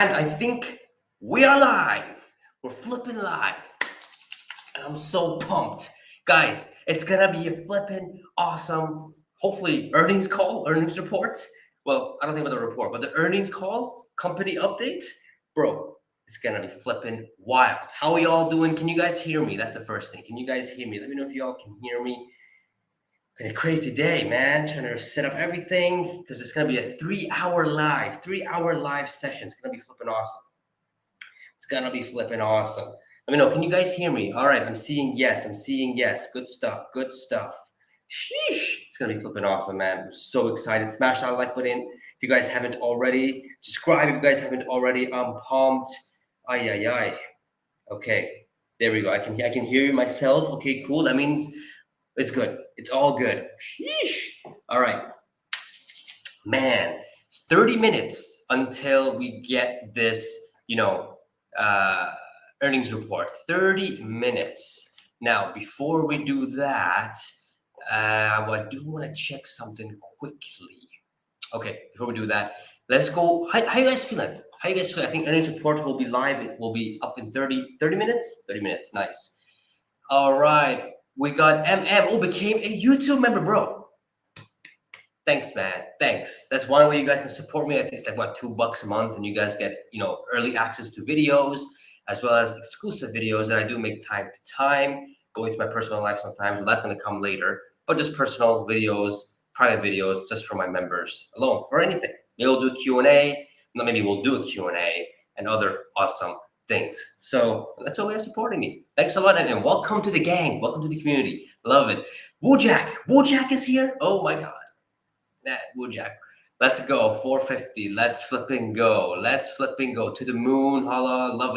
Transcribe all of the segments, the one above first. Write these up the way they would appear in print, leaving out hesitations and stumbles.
And I think we are live. We're flipping live. And I'm so pumped. Guys, it's gonna be a flipping awesome, hopefully, earnings report. Well, I don't think about the report, but the earnings call, company update. Bro, it's gonna be flipping wild. How are y'all doing? Can you guys hear me? That's the first thing. Can you guys hear me? Let me know if y'all can hear me. Been a crazy day, man. Trying to set up everything because it's gonna be a 3-hour live session. It's gonna be flipping awesome. It's gonna be flipping awesome. Let me know. Can you guys hear me? All right, I'm seeing yes. Good stuff. Good stuff. Sheesh. It's gonna be flipping awesome, man. I'm so excited. Smash that like button if you guys haven't already. Subscribe if you guys haven't already. I'm pumped. Ay. Okay, there we go. I can hear you myself. Okay, cool. That means it's good. It's all good. Sheesh. All right. Man, 30 minutes until we get this, earnings report. 30 minutes. Now, before we do that, I do want to check something quickly. Okay, before we do that, let's go. How you guys feeling? I think earnings report will be live. It will be up in 30 minutes. 30 minutes. Nice. All right. We got MM. Oh, became a YouTube member, bro. Thanks, man. Thanks. That's one way you guys can support me. I think it's like what, $2 a month, and you guys get early access to videos as well as exclusive videos that I do make time to time. Go into my personal life sometimes. Well, that's going to come later. But just personal videos, private videos, just for my members alone. For anything, maybe we'll do a Q&A. No, maybe we'll do a Q&A and other awesome things. So that's a way of supporting me. Thanks a lot, and welcome to the gang. Welcome to the community. Love it. Wojak is here. Oh my God. That Wojak. Let's go. 450. Let's flipping go. To the moon. Holla. Love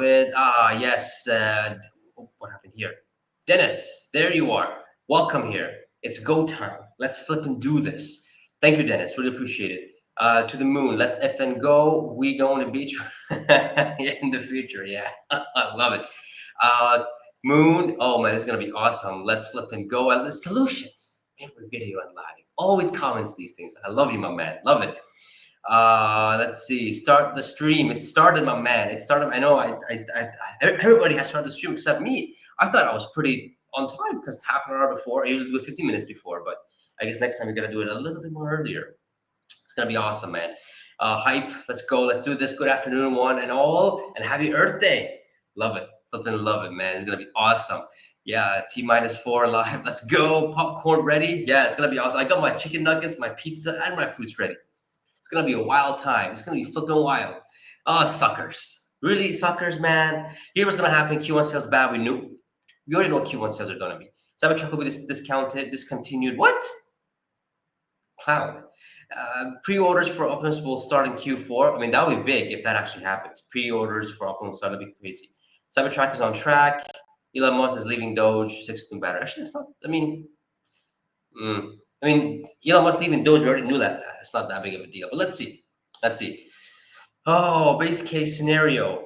it. Ah, yes. What happened here? Dennis, there you are. Welcome here. It's go time. Let's flip and do this. Thank you, Dennis. Really appreciate it. To the moon. Let's effing go. We go on the beach in the future. Yeah, I love it. Moon. Oh man, this is gonna be awesome. Let's flip and go. Solutions. Every video and live. Always comments these things. I love you, my man. Love it. Let's see. Start the stream. It started, my man. It started. I know. Everybody has started the stream except me. I thought I was pretty on time because half an hour before. I usually do it 15 minutes before, but I guess next time we gotta do it a little bit more earlier. It's gonna be awesome, man. Hype. Let's go. Let's do this. Good afternoon, one and all, and happy Earth Day. Love it. Flipping love it, man. It's gonna be awesome. Yeah, T-4 live. Let's go. Popcorn ready. Yeah, it's gonna be awesome. I got my chicken nuggets, my pizza, and my fruits ready. It's gonna be a wild time. It's gonna be flipping wild. Oh, suckers. Really, suckers, man. Here's what's gonna happen. Q1 sales bad. We already know what Q1 sales are gonna be. Cybertruck will be discontinued. What? Clown. Pre-orders for Optimus will start in Q4. I mean, that would be big if that actually happens. Pre-orders for Optimus will be crazy. Cybertruck is on track. Elon Musk is leaving Doge, 16 better. Actually, it's not. I mean, Elon Musk leaving Doge. We already knew that. It's not that big of a deal. But let's see. Oh, base case scenario.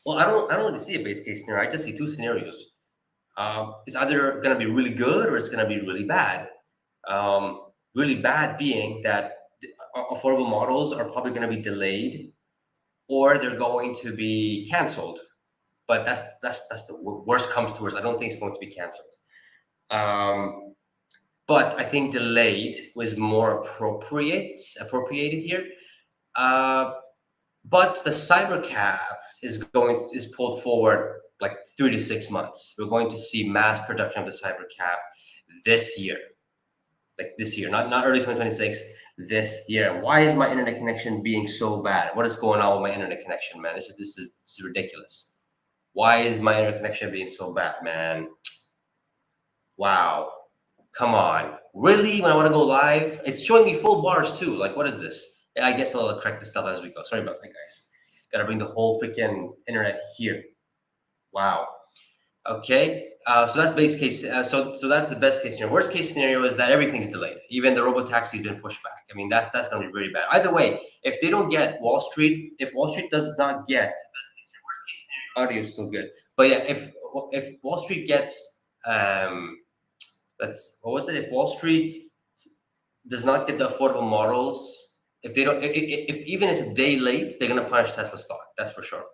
Well, I don't really see a base case scenario. I just see two scenarios. It's either going to be really good or it's going to be really bad. Really bad being that affordable models are probably going to be delayed, or they're going to be canceled. But that's the worst comes to worst. I don't think it's going to be canceled. But I think delayed was more appropriated here. But the cyber cap is pulled forward like 3 to 6 months. We're going to see mass production of the cyber cap this year. Like this year, not early 2026, this year. Why is my internet connection being so bad? What is going on with my internet connection, man? This is ridiculous. Why is my internet connection being so bad, man? Wow. Come on. Really? When I want to go live? It's showing me full bars too. Like, what is this? Yeah, I guess I'll correct this stuff as we go. Sorry about that, guys. Gotta bring the whole freaking internet here. Wow. Okay. So that's base case. So that's the best case scenario. Worst case scenario is that everything's delayed. Even the robotaxi's been pushed back. I mean, that's going to be really bad. Either way, if they don't get Wall Street, if Wall Street does not get audio is still good. But yeah, if Wall Street gets if Wall Street does not get the affordable models, if they don't, if even it's a day late, they're gonna punish Tesla stock. That's for sure.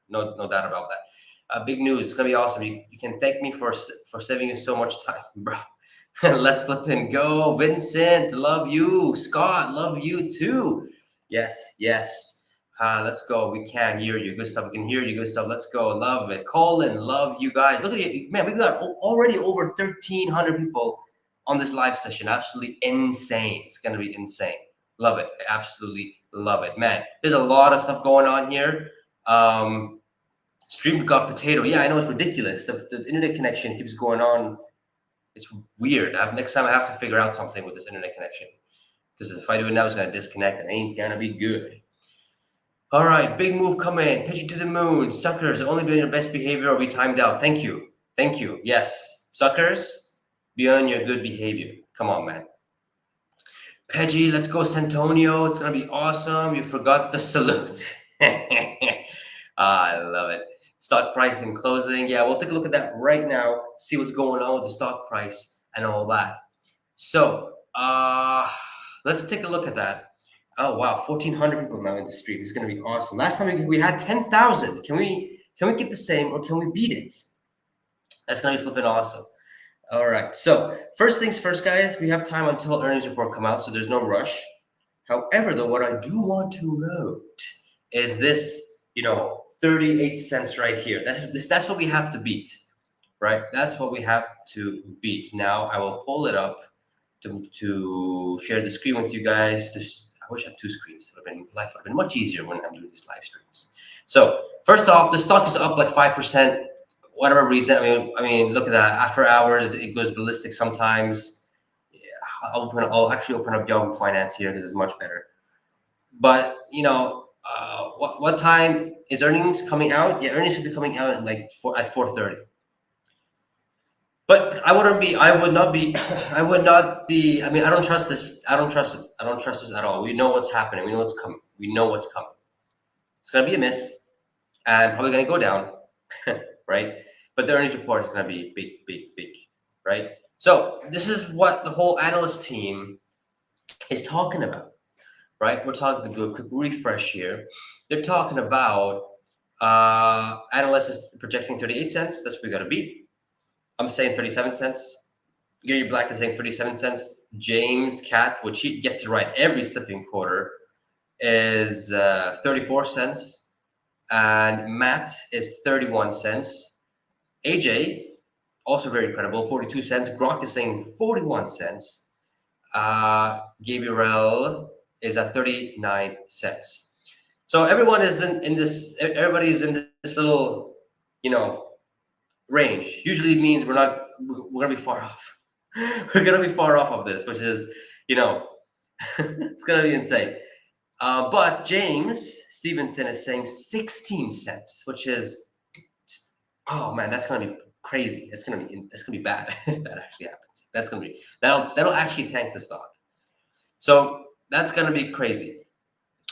No doubt about that. Big news. It's gonna be awesome. You can thank me for saving you so much time, bro. Let's flip and go. Vincent, love you. Scott, love you too. Yes. Let's go. We can hear you. Good stuff. We can hear you. Good stuff. Let's go. Love it. Colin, love you guys. Look at you, man. We got already over 1,300 people on this live session. Absolutely insane. It's gonna be insane. Love it. Absolutely love it, man. There's a lot of stuff going on here. Stream got potato. Yeah, I know it's ridiculous. The internet connection keeps going on. It's weird. Next time I have to figure out something with this internet connection, because if I do it now, it's gonna disconnect and it ain't gonna be good. All right, big move coming. Pejjy to the moon. Suckers, only be on your best behavior or be timed out. Thank you. Yes, suckers, be on your good behavior. Come on, man. Pejjy, let's go, Santonio. It's gonna be awesome. You forgot the salute. I love it. Stock price and closing. Yeah, we'll take a look at that right now. See what's going on with the stock price and all that. So let's take a look at that. Oh wow, 1,400 people now in the stream. It's gonna be awesome. Last time we had 10,000. Can we get the same or can we beat it? That's gonna be flipping awesome. All right. So first things first, guys. We have time until earnings report come out, so there's no rush. However, though, what I do want to note is this, 38 cents right here. That's what we have to beat, right? That's what we have to beat. Now I will pull it up to share the screen with you guys. I wish I had two screens. Life would have been much easier when I'm doing these live streams. So first off, the stock is up like 5%. Whatever reason, I mean, look at that. After hours, it goes ballistic sometimes. Yeah, I'll actually open up Yahoo Finance here because it's much better. But what time is earnings coming out? Yeah, earnings should be coming out at 4:30. But I would not be. I mean, I don't trust this. I don't trust it. I don't trust this at all. We know what's happening. We know what's coming. It's gonna be a miss, and probably gonna go down, right? But the earnings report is gonna be big, right? So this is what the whole analyst team is talking about, right? We're talking to do a quick refresh here. They're talking about analyst is projecting 38 cents. That's what we gotta beat. I'm saying 37 cents. Gary Black is saying 37 cents. James Cat, which he gets it right every slipping quarter, is 34 cents. And Matt is 31 cents. AJ, also very credible, 42 cents. Grok is saying 41 cents. Gabriel is at 39 cents. So everyone is in this, everybody's in this little, range. Usually means we're gonna be far off. We're gonna be far off of this, which is, it's gonna be insane. But James Stevenson is saying 16 cents, which is, oh man, that's gonna be crazy. That's gonna be bad if that actually happens. That'll actually tank the stock. So that's gonna be crazy.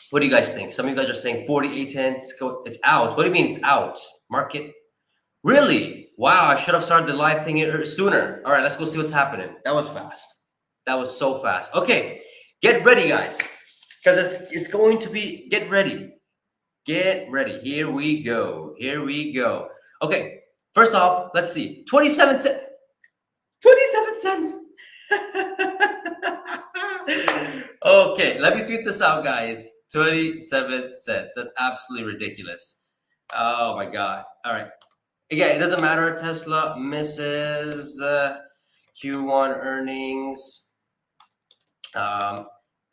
What do you guys think? Some of you guys are saying 48 cents. It's out. What do you mean it's out? Market. Really? Wow, I should have started the live thing sooner. All right, let's go see what's happening. That was fast. That was so fast. Okay, get ready, guys, because it's going to be, get ready. Get ready. Here we go. Okay, first off, let's see. 27 cents. 27 cents. Okay, let me tweet this out, guys. 27 cents. That's absolutely ridiculous. Oh my God. All right. Again, it doesn't matter. Tesla misses Q1 earnings.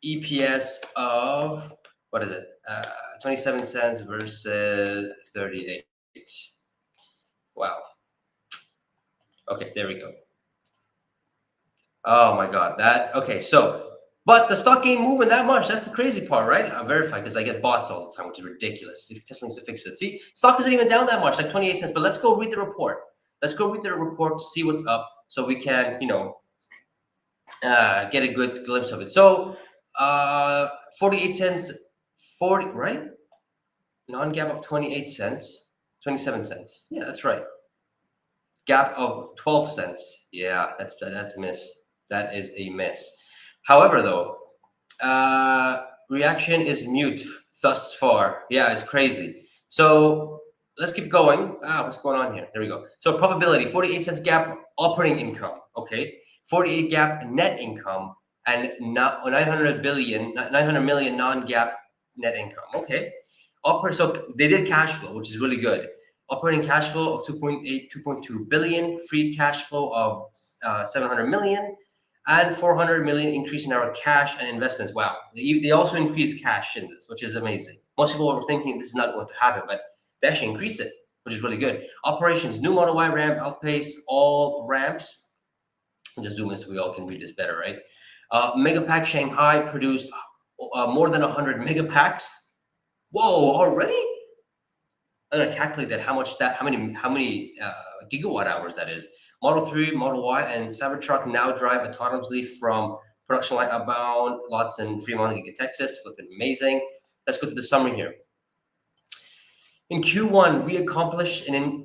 EPS of, what is it? 27 cents versus 38. Wow. Okay, there we go. Oh my God. Okay, so, but the stock ain't moving that much. That's the crazy part, right? I'm verified because I get bots all the time, which is ridiculous. Tesla needs to fix it. See, stock isn't even down that much, like 28 cents. But let's go read the report. Let's go read the report to see what's up, so we can, get a good glimpse of it. So, 48 cents, 40, right? Non-gap of 28 cents, 27 cents. Yeah, that's right. Gap of 12 cents. Yeah, that's a miss. That is a miss. However, though, reaction is mute thus far. Yeah, it's crazy. So let's keep going. What's going on here? There we go. So profitability, 48 cents gap operating income. Okay. 48 gap net income and not 900 million non-gap net income. Okay. So they did cash flow, which is really good. Operating cash flow of 2.2 billion, free cash flow of 700 million, and 400 million increase in our cash and investments. Wow. They also increased cash in this, which is amazing. Most people were thinking this is not going to happen, but they actually increased it, which is really good. Operations, new Model Y ramp outpace all ramps. I'll just zoom in so we all can read this better, right? Megapack Shanghai produced more than 100 megapacks. Whoa, already? I'm gonna calculate that how many gigawatt hours that is. Model 3, Model Y, and Cybertruck now drive autonomously from production line outbound lots in Fremont, Texas. Flipping amazing. Let's go to the summary here. In Q1, we accomplished an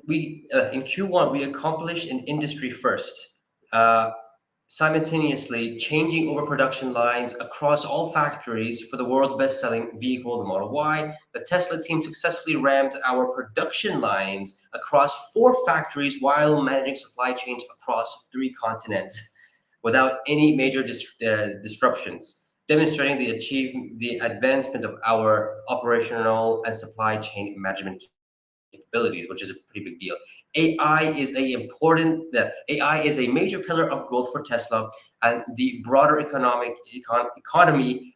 industry first. Simultaneously changing overproduction lines across all factories for the world's best-selling vehicle, the Model Y. The Tesla team successfully ramped our production lines across 4 factories while managing supply chains across 3 continents without any major disruptions, demonstrating the advancement of our operational and supply chain management capabilities, which is a pretty big deal. AI is a major pillar of growth for Tesla and the broader economy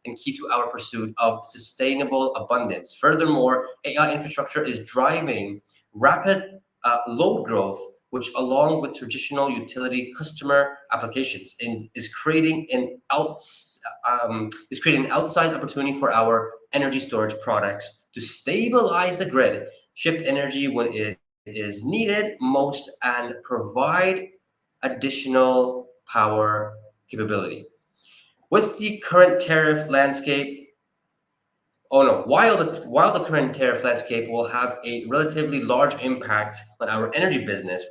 and key to our pursuit of sustainable abundance. Furthermore, AI infrastructure is driving rapid load growth, which along with traditional utility customer applications is creating an outsized opportunity for our energy storage products to stabilize the grid, shift energy when it is needed most, and provide additional power capability. With the current tariff landscape, while the current tariff landscape will have a relatively large impact on our energy business,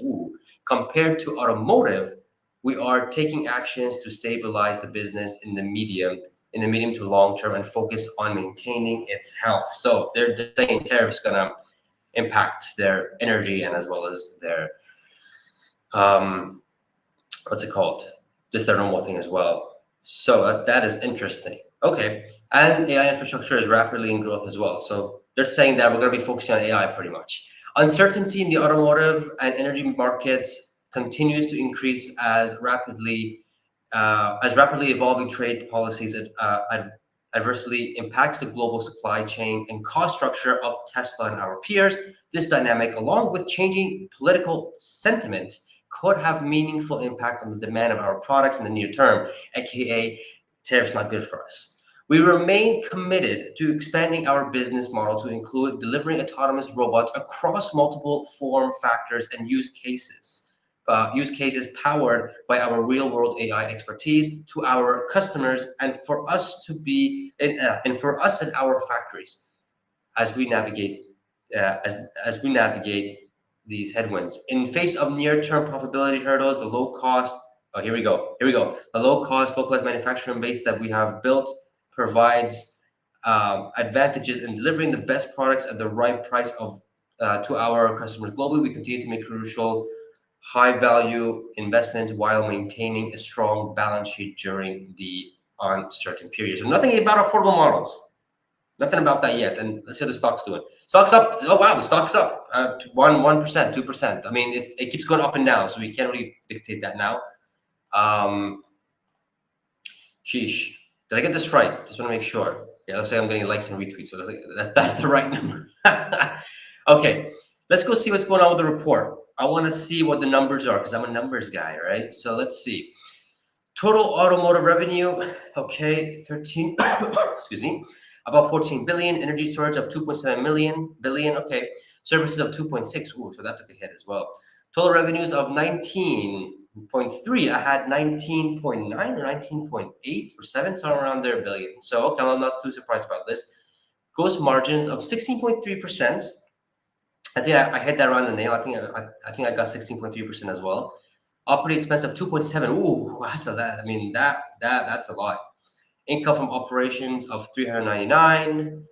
compared to automotive, we are taking actions to stabilize the business in the medium to long term and focus on maintaining its health. So they're saying tariffs gonna impact their energy and as well as their just their normal thing as well. So that is interesting. Okay, and AI infrastructure is rapidly in growth as well. So they're saying that we're going to be focusing on AI pretty much. Uncertainty in the automotive and energy markets continues to increase as rapidly evolving trade policies adversely impacts the global supply chain and cost structure of Tesla and our peers. This dynamic, along with changing political sentiment, could have meaningful impact on the demand of our products in the near term, aka tariffs not good for us. We remain committed to expanding our business model to include delivering autonomous robots across multiple form factors and use cases powered by our real-world AI expertise to our customers and for us and our factories as we navigate these headwinds. In face of near-term profitability hurdles, the low-cost localized manufacturing base that we have built provides advantages in delivering the best products at the right price to our customers globally. We continue to make crucial high-value investments while maintaining a strong balance sheet during the uncertain period. So nothing about affordable models. Nothing about that yet. And let's see how the stock's doing. Stock's up. Oh wow, the stock's up 1%, 2%. I mean, it keeps going up and down, so we can't really dictate that now. Sheesh. Did I get this right? Just want to make sure. Yeah, looks like I'm getting likes and retweets, so that's the right number. Okay, let's go see what's going on with the report. I want to see what the numbers are because I'm a numbers guy, right? So let's see. Total automotive revenue, okay, 13, excuse me, about 14 billion. Energy storage of 2.7 billion, okay. Services of 2.6, so that took a hit as well. Total revenues of 19.3. I had 19.9 or 19.8 or 7, somewhere around there, billion. So okay, I'm not too surprised about this. Gross margins of 16.3%. I think I hit that around the nail. I think I got 16.3% as well. Operating expense of 2.7. Ooh, so that's a lot. Income from operations of 399.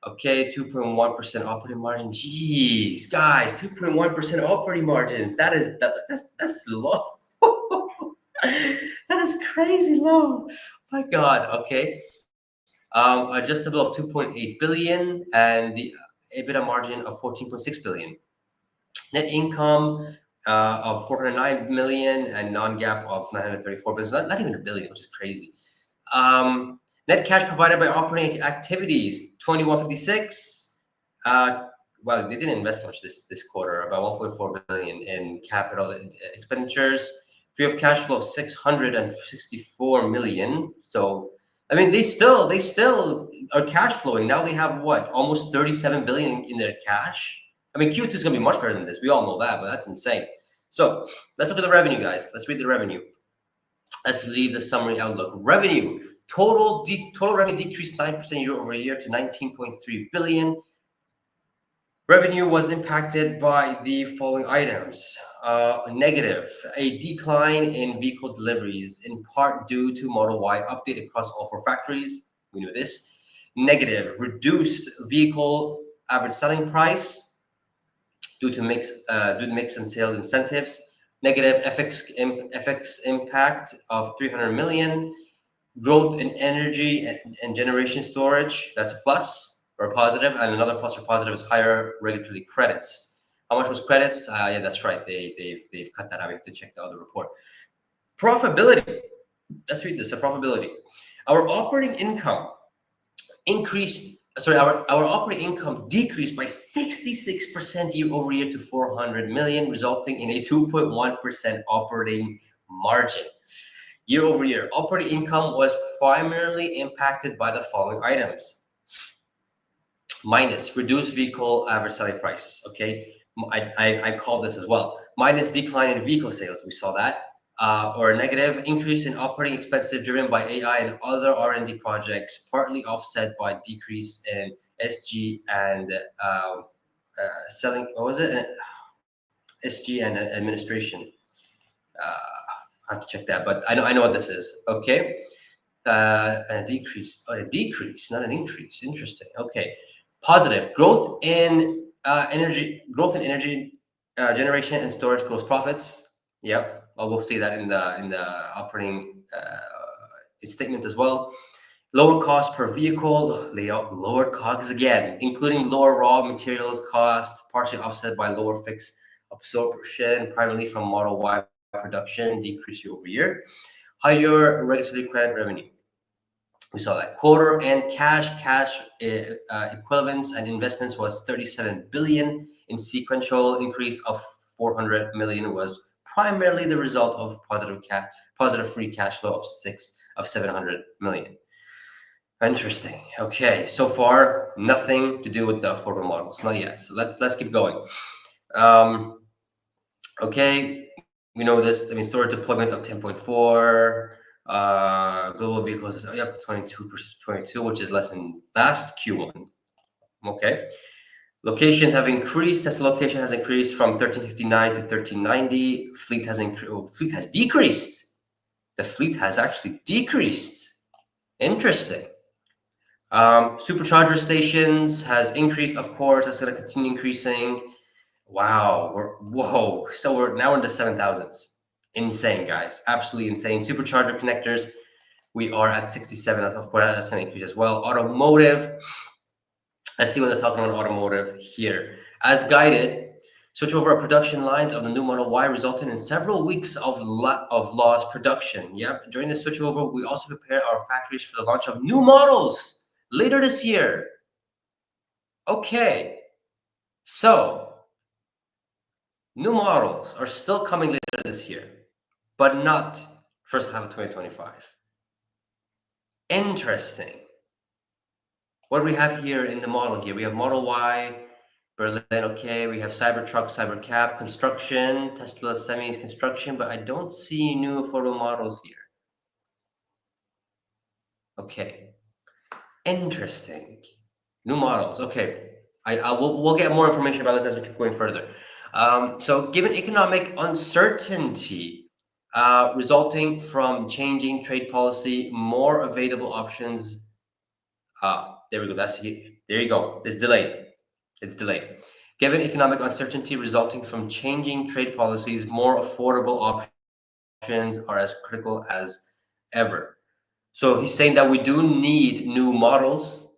Okay, 2.1% operating margin. Jeez, guys, 2.1% operating margins. That's low. That is crazy low. My God. Okay. Adjusted of 2.8 billion and the EBITDA margin of 14.6 billion. Net income of 409 million and non-GAAP of 934 billion. Not even a billion, which is crazy. Net cash provided by operating activities 2156. Well, they didn't invest much this quarter, about 1.4 billion in capital expenditures. Free of cash flow of 664 million. So I mean, they still are cash flowing. Now they have what, almost 37 billion in their cash. I mean, Q2 is going to be much better than this. We all know that, but that's insane. So let's look at the revenue, guys. Let's read the revenue. Let's leave the summary outlook. Revenue. Total revenue decreased 9% year over year to 19.3 billion. Revenue was impacted by the following items. Negative, a decline in vehicle deliveries, in part due to Model Y update across all 4 factories. We knew this. Negative, reduced vehicle average selling price due to mix and sales incentives. Negative FX impact of 300 million. Growth in energy and generation storage, that's a plus or a positive, and another plus or positive is higher regulatory credits. How much was credits? Yeah, that's right. They've cut that out. We have to check the other report. Profitability. Let's read this. The profitability. Our operating income increased. Sorry, our operating income decreased by 66% year over year to 400 million, resulting in a 2.1% operating margin. Year over year, operating income was primarily impacted by the following items. Minus, reduced vehicle average selling price. Okay, I call this as well. Minus, decline in vehicle sales. We saw that. Or a negative, increase in operating expenses driven by AI and other R&D projects, partly offset by decrease in SG and selling. What was it? SG and administration. I have to check that, but I know what this is. Okay, a decrease, not an increase. Interesting. Okay, positive growth in energy generation and storage gross profits. Yep, we'll see that in the operating statement as well. Lower cost per vehicle, lower COGS again, including lower raw materials cost, partially offset by lower fixed absorption, primarily from Model Y production decrease year over year. Higher regulatory credit revenue. We saw that quarter and cash equivalents and investments was 37 billion. In sequential increase of 400 million was primarily the result of positive free cash flow of 700 million. Interesting. Okay, so far nothing to do with the affordable models, not yet. So let's keep going. Okay, we know this. I mean, storage deployment of 10.4. Global vehicles, yep, 22, which is less than last Q1. Okay. Locations have increased. Tesla location has increased from 1359 to 1390. Fleet has decreased. The fleet has actually decreased. Interesting. Supercharger stations has increased, of course. That's going to continue increasing. Wow. Whoa. So we're now in the 7,000s. Insane, guys. Absolutely insane. Supercharger connectors, we are at 67. Of course, that's going to increase as well. Automotive. Let's see what they're talking about automotive here. As guided, switchover of production lines of the new Model Y resulted in several weeks of lost production. Yep. During the switchover, we also prepare our factories for the launch of new models later this year. Okay. So new models are still coming later this year, but not first half of 2025. Interesting. What do we have here in the model here? We have Model Y, Berlin, okay. We have Cybertruck, Cybercab, construction, Tesla Semi construction, but I don't see new affordable models here. Okay. Interesting. New models. Okay. We'll get more information about this as we keep going further. So given economic uncertainty, resulting from changing trade policy, more available options. There we go. There you go. It's delayed. It's delayed. Given economic uncertainty resulting from changing trade policies, more affordable options are as critical as ever. So he's saying that we do need new models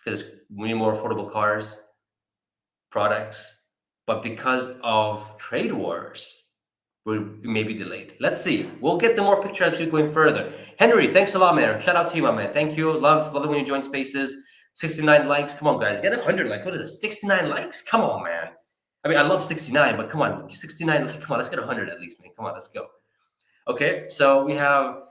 because we need more affordable cars, products, but because of trade wars, we may be delayed. Let's see. We'll get the more picture as we're going further. Henry, thanks a lot, man. Shout out to you, my man. Thank you. Love it when you join spaces. 69 likes. Come on, guys. Get 100 likes. What is it? 69 likes? Come on, man. I mean, I love 69, but come on. 69. Come on, let's get 100 at least, man. Come on, let's go. Okay, so we have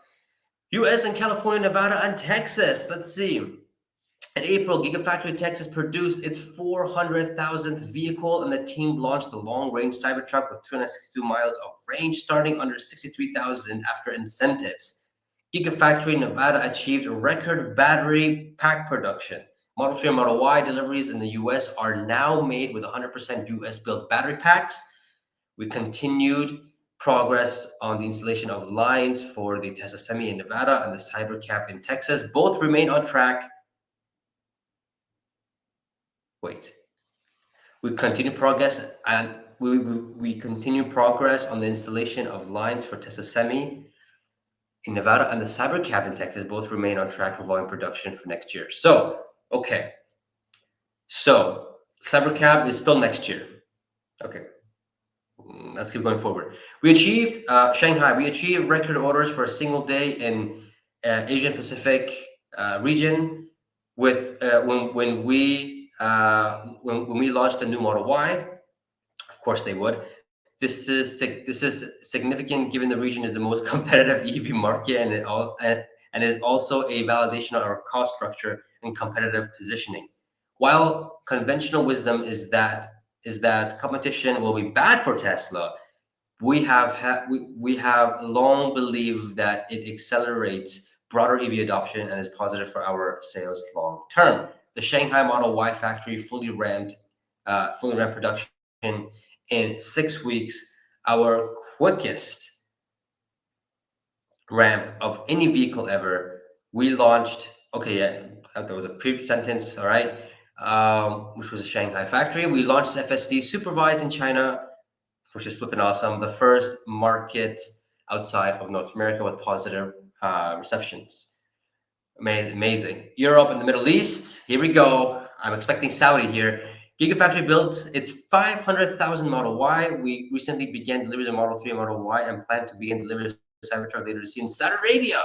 US and California, Nevada, and Texas. Let's see. In April, Gigafactory Texas produced its 400,000th vehicle, and the team launched the long-range Cybertruck with 262 miles of range, starting under 63,000 after incentives. Gigafactory Nevada achieved record battery pack production. Model 3 and Model Y deliveries in the US are now made with 100% US-built battery packs. We continued progress on the installation of lines for the Tesla Semi in Nevada and the Cybercab in Texas. Both remain on track. We continue progress and we continue progress on the installation of lines for Tesla Semi in Nevada and the Cybercab in Texas. Both remain on track for volume production for next year. So, okay. So, Cybercab is still next year. Okay. Let's keep going forward. We achieved Shanghai. We achieved record orders for a single day in Asian Pacific region with when we launched the new Model Y. Of course, they would. This is significant given the region is the most competitive EV market and is also a validation of our cost structure and competitive positioning. While conventional wisdom is that competition will be bad for Tesla, we have long believed that it accelerates broader EV adoption and is positive for our sales long term. The Shanghai Model Y factory fully ramped production in 6 weeks, our quickest ramp of any vehicle ever. We launched. Okay, yeah, that was a previous sentence. All right. Which was a Shanghai factory. We launched FSD supervised in China, which is flipping awesome. The first market outside of North America with positive receptions. Amazing. Europe and the Middle East. Here we go. I'm expecting Saudi here. Gigafactory built its 500,000 Model Y. We recently began deliveries of Model 3 and Model Y and plan to begin deliveries of Cybertruck later this year in Saudi Arabia.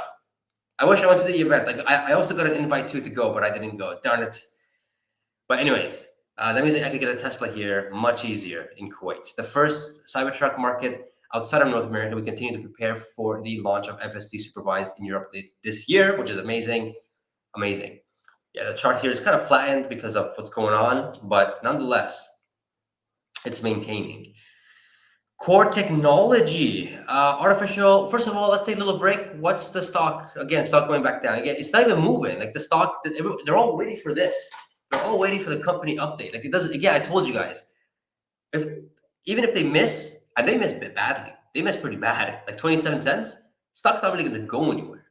I wish I went to the event. Like I also got an invite to go, but I didn't go. Darn it. But anyways, that means that I could get a Tesla here much easier in Kuwait. The first Cybertruck market outside of North America. We continue to prepare for the launch of FSD supervised in Europe this year, which is amazing. Amazing. Yeah, the chart here is kind of flattened because of what's going on, but nonetheless, it's maintaining. Core technology, artificial. First of all, let's take a little break. What's the stock? Again, stock going back down. Again, it's not even moving. Like the stock, they're all waiting for this. They're all waiting for the company update. Like it doesn't. Again, I told you guys, even if they miss, and they miss badly, they miss pretty bad. Like 27 cents, stock's not really going to go anywhere.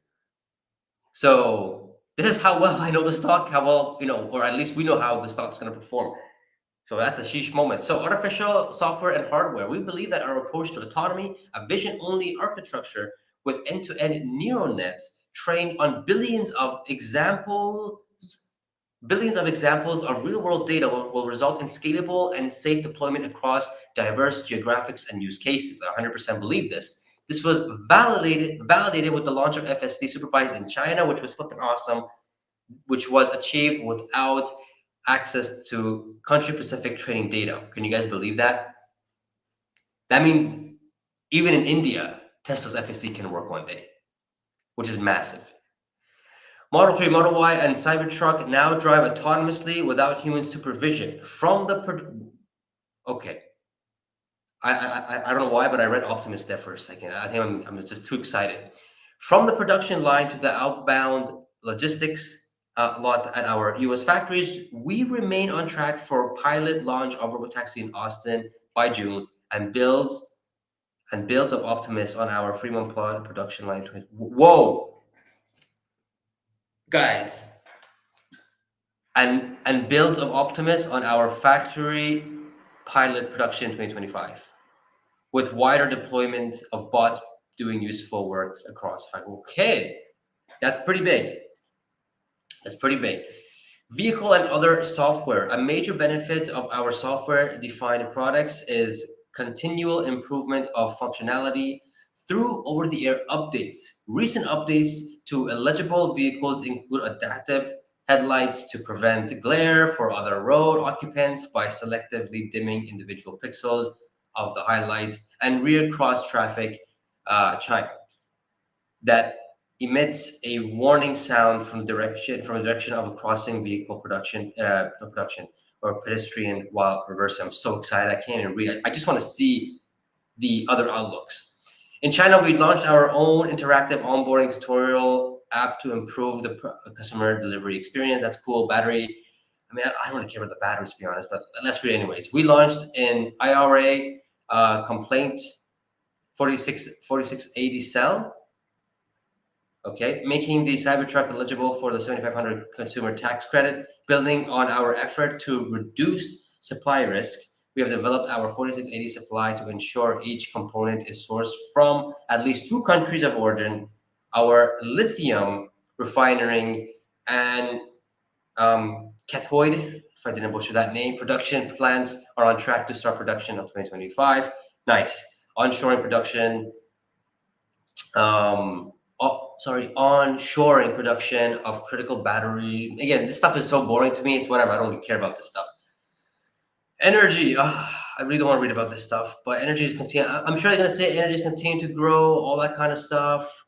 So this is how well I know the stock, how well, or at least we know how the stock's going to perform. So that's a sheesh moment. So artificial software and hardware. We believe that our approach to autonomy, a vision-only architecture with end-to-end neural nets trained on billions of examples of real-world data will result in scalable and safe deployment across diverse geographics and use cases. I 100% believe this. This was validated with the launch of FSD supervised in China, which was flipping awesome, which was achieved without access to country-specific training data. Can you guys believe that? That means even in India, Tesla's FSD can work one day, which is massive. Model 3, Model Y, and Cybertruck now drive autonomously without human supervision. Okay. I don't know why, but I read Optimus there for a second. I think I'm just too excited. From the production line to the outbound logistics lot at our US factories, we remain on track for pilot launch of Robotaxi in Austin by June and builds and builds of Optimus on our Fremont plot production line. Whoa, guys, and builds of Optimus on our factory pilot production 2025, with wider deployment of bots doing useful work across the factory. Okay, that's pretty big. That's pretty big. Vehicle and other software. A major benefit of our software-defined products is continual improvement of functionality through over-the-air updates. Recent updates to eligible vehicles include adaptive headlights to prevent glare for other road occupants by selectively dimming individual pixels of the highlight, and rear cross traffic chime that emits a warning sound from the direction of a crossing vehicle production or pedestrian while reversing. I'm so excited. I can't even read. I just want to see the other outlooks. In China, we launched our own interactive onboarding tutorial app to improve the customer delivery experience. That's cool. Battery. I mean, I don't really care about the batteries, to be honest, but let's read anyways. We launched an IRA complaint 4680 cell. Okay, making the Cybertruck eligible for the 7,500 consumer tax credit. Building on our effort to reduce supply risk, we have developed our 4680 supply to ensure each component is sourced from at least 2 countries of origin. Our lithium refining and cathode, if I didn't butcher that name, production plants are on track to start production of 2025. Nice. Onshoring production. Onshoring production of critical battery. Again, this stuff is so boring to me. It's whatever. I don't really care about this stuff. Energy. I really don't want to read about this stuff, but energy is continuing. I'm sure they're going to say energy is continuing to grow, all that kind of stuff.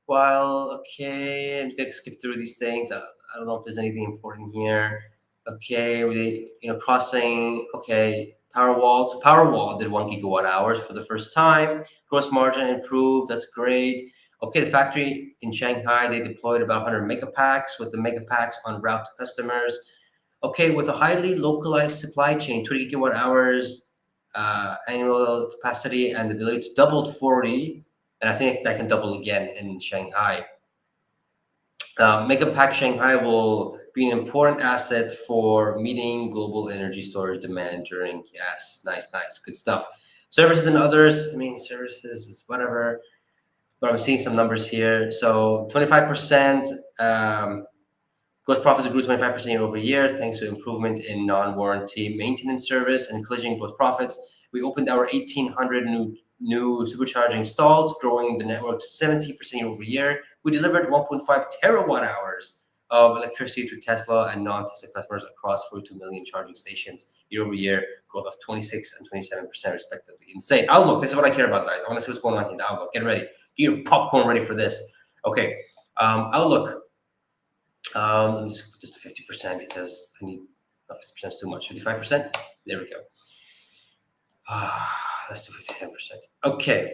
Okay, I'm going to skip through these things. I don't know if there's anything important here. Okay, crossing. Okay, Powerwall did 1 gigawatt hours for the first time. Gross margin improved. That's great. Okay, the factory in Shanghai, they deployed about 100 megapacks with the megapacks en route to customers. Okay, with a highly localized supply chain, 20 gigawatt hours annual capacity and the ability to double to 40, and I think that can double again in Shanghai. Megapack Shanghai will be an important asset for meeting global energy storage demand during, yes, nice, good stuff. Services and others, I mean, services is whatever, but I'm seeing some numbers here. So 25%, gross profits grew 25% year over year, thanks to improvement in non-warranty maintenance service and collision gross profits. We opened our 1,800 new supercharging stalls, growing the network 70% year over year. We delivered 1.5 terawatt hours of electricity to Tesla and non-Tesla customers across 42 million charging stations year over year, growth of 26 and 27% respectively. Insane. Outlook, this is what I care about, guys. I want to see what's going on here in the outlook. Get ready. Get your popcorn ready for this. Okay, outlook. Let me just 50% because I need, 50% is too much. 55%. There we go. Let's do 57%. Okay.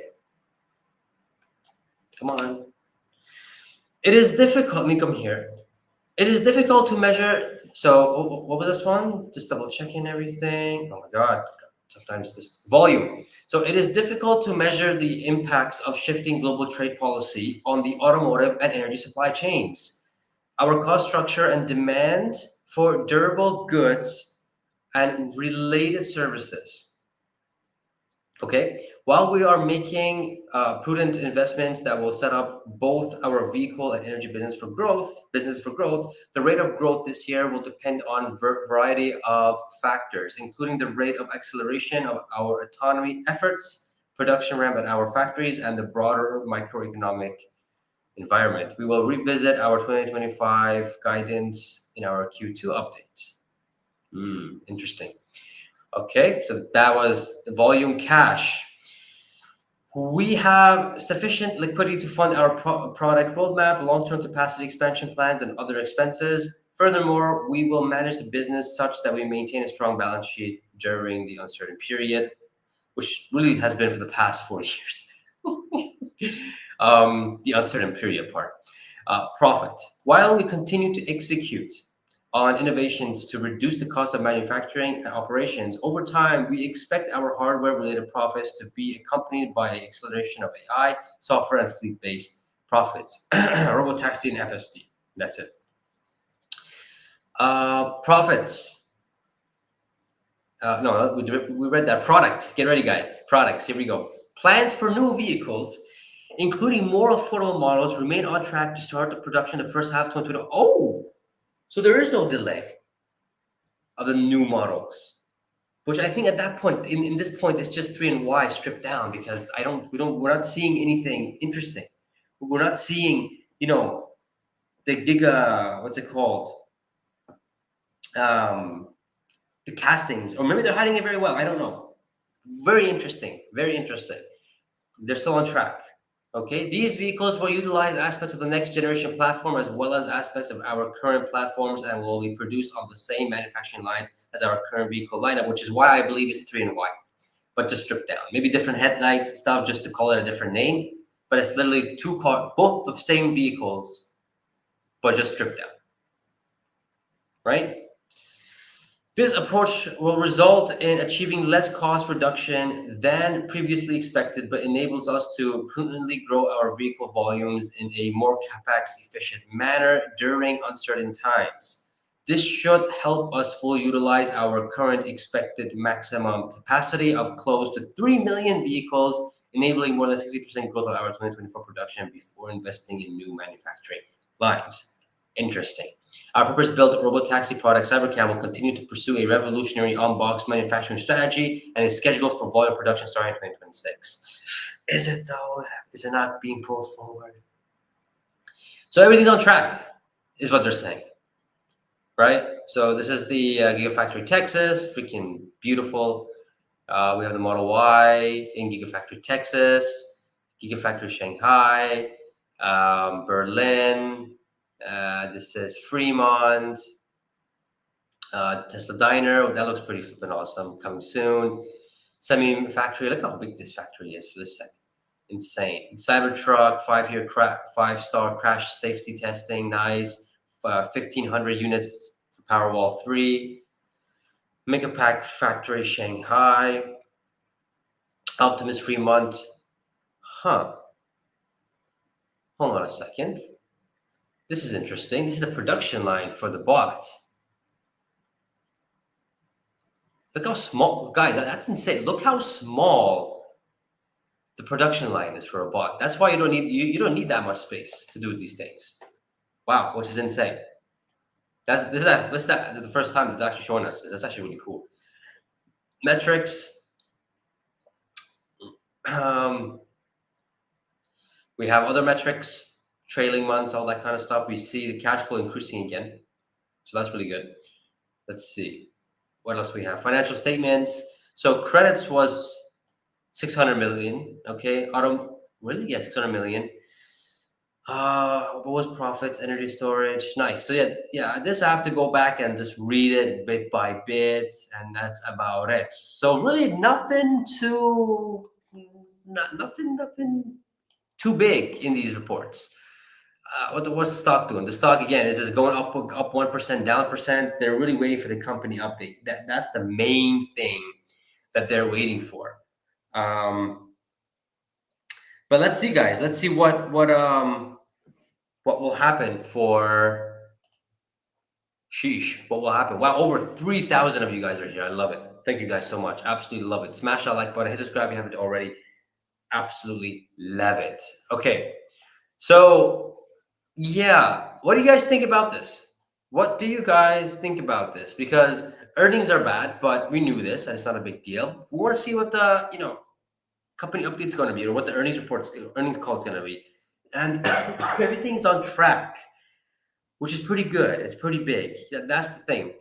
Come on. It is difficult. Let me come here. It is difficult to measure. So what was this one? Just double checking everything. Oh my God. Sometimes this volume. So it is difficult to measure the impacts of shifting global trade policy on the automotive and energy supply chains, our cost structure and demand for durable goods and related services. Okay, while we are making prudent investments that will set up both our vehicle and energy business for growth, the rate of growth this year will depend on a variety of factors, including the rate of acceleration of our autonomy efforts, production ramp at our factories, and the broader macroeconomic environment. We will revisit our 2025 guidance in our Q2 update. Interesting. Okay, so that was the volume cash. We have sufficient liquidity to fund our product roadmap, long-term capacity expansion plans, and other expenses. Furthermore, we will manage the business such that we maintain a strong balance sheet during the uncertain period, which really has been for the past 4 years. The uncertain period part. Profit. While we continue to execute on innovations to reduce the cost of manufacturing and operations. Over time, we expect our hardware-related profits to be accompanied by acceleration of AI, software, and fleet-based profits. Robotaxi and FSD. That's it. Profits. No, we read that. Product. Get ready, guys. Products. Here we go. Plans for new vehicles, including more affordable models, remain on track to start the production in the first half of 2020. Oh, so there is no delay of the new models, which I think at that point, in this point, it's just 3 and Y stripped down, because we're not seeing anything interesting. We're not seeing, the giga, what's it called? The castings, or maybe they're hiding it very well. I don't know. Very interesting. Very interesting. They're still on track. Okay, these vehicles will utilize aspects of the next generation platform as well as aspects of our current platforms, and will be produced on the same manufacturing lines as our current vehicle lineup, which is why I believe it's 3 and Y, but just stripped down. Maybe different headlights and stuff just to call it a different name, but it's literally two cars, both the same vehicles, but just stripped down. Right? This approach will result in achieving less cost reduction than previously expected, but enables us to prudently grow our vehicle volumes in a more capex efficient manner during uncertain times. This should help us fully utilize our current expected maximum capacity of close to 3 million vehicles, enabling more than 60% growth of our 2024 production before investing in new manufacturing lines. Interesting. Our purpose-built robotaxi product, Cybercab, will continue to pursue a revolutionary on-box manufacturing strategy and is scheduled for volume production starting in 2026. Is it though? Is it not being pulled forward? So everything's on track, is what they're saying, right? So this is the Gigafactory Texas, freaking beautiful. We have the Model Y in Gigafactory Texas, Gigafactory Shanghai, Berlin. This is Fremont, Tesla Diner. That looks pretty flippin' awesome. Coming soon. Semi factory. Look how big this factory is for this second. Insane. Cybertruck, 5-star crash safety testing. Nice. 1,500 units for Powerwall 3. Megapack factory Shanghai. Optimus Fremont. Huh. Hold on a second. This is interesting. This is the production line for the bot. Look how small, guy, that's insane. Look how small the production line is for a bot. That's why you don't need that much space to do these things. Wow, which is insane. This is the first time it's actually showing us. That's actually really cool. Metrics. We have other metrics, trailing months, all that kind of stuff. We see the cash flow increasing again. So that's really good. Let's see. What else we have? Financial statements. So credits was 600 million. Okay. Really? Yeah, 600 million. What was profits? Energy storage. Nice. So yeah. This I have to go back and just read it bit by bit, and that's about it. So really nothing too big in these reports. What's the stock doing? The stock again is just going up 1%, down percent. They're really waiting for the company update. That's the main thing that they're waiting for. But let's see, guys. Let's see what will happen for Sheesh. What will happen? Wow, over 3,000 of you guys are here. I love it. Thank you guys so much. Absolutely love it. Smash that like button. Hit subscribe if you haven't already. Absolutely love it. Okay. So yeah, what do you guys think about this? What do you guys think about this? Because earnings are bad, but we knew this, and it's not a big deal. We want to see what the company update's going to be, or what the earnings call is going to be, and everything's on track, which is pretty good. It's pretty big. That's the thing.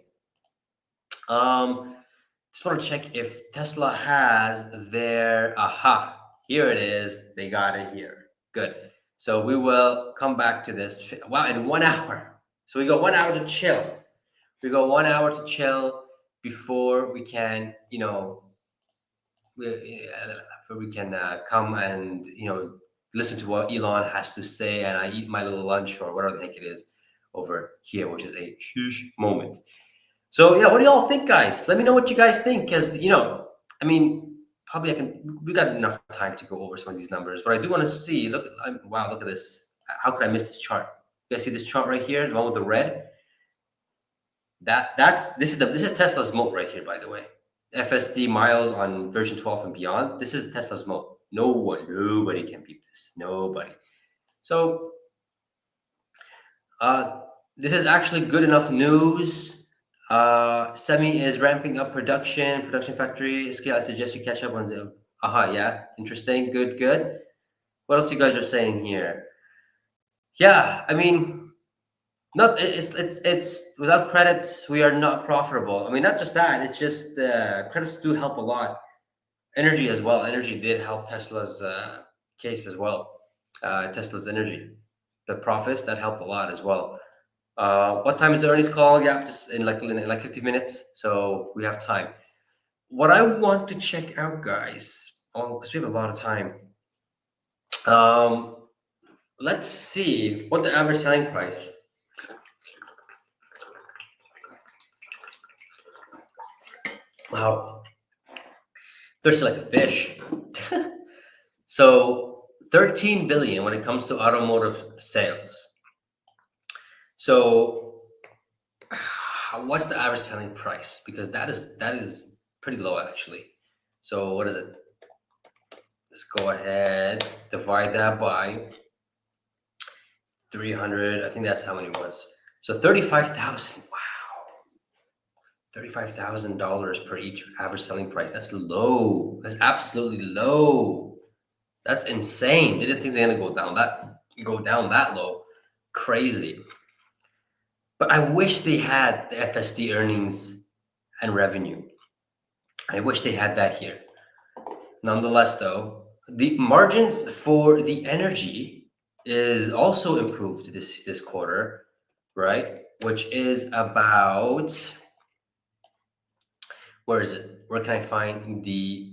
Just want to check if Tesla has their here it is. They got it here. Good. So we will come back to this. Wow, in 1 hour. So we got 1 hour to chill. We got 1 hour to chill before we can, come and listen to what Elon has to say, and I eat my little lunch or whatever the heck it is, over here, which is a sheesh moment. So yeah, what do y'all think, guys? Let me know what you guys think, because I mean, probably I can. We got enough time to go over some of these numbers, but I do want to see. Look, wow, look at this. How could I miss this chart? You guys see this chart right here, the one with the red? This is Tesla's moat right here, by the way. FSD miles on version 12 and beyond. This is Tesla's moat. Nobody can beat this. Nobody. So this is actually good enough news. Semi is ramping up production factory scale. I suggest you catch up on the. Yeah, interesting. Good. What else you guys are saying here? Yeah, I mean, not it's without credits we are not profitable. I mean, not just that. It's just credits do help a lot. Energy as well. Energy did help Tesla's case as well. Tesla's energy, the profits that helped a lot as well. What time is the earnings call? Yeah, just in like 50 minutes. So we have time. What I want to check out, guys, because we have a lot of time. Let's see what the average selling price. Wow, there's like a fish. So 13 billion when it comes to automotive sales. So what's the average selling price? Because that is pretty low actually. So what is it? Let's go ahead, divide that by 300. I think that's how many it was. So 35,000. Wow. $35,000 per each average selling price. That's low. That's absolutely low. That's insane. Didn't think they're gonna go down that low. Crazy. But I wish they had the FSD earnings and revenue. I wish they had that here. Nonetheless, though, the margins for the energy is also improved this quarter, right? Which is about, where is it? Where can I find the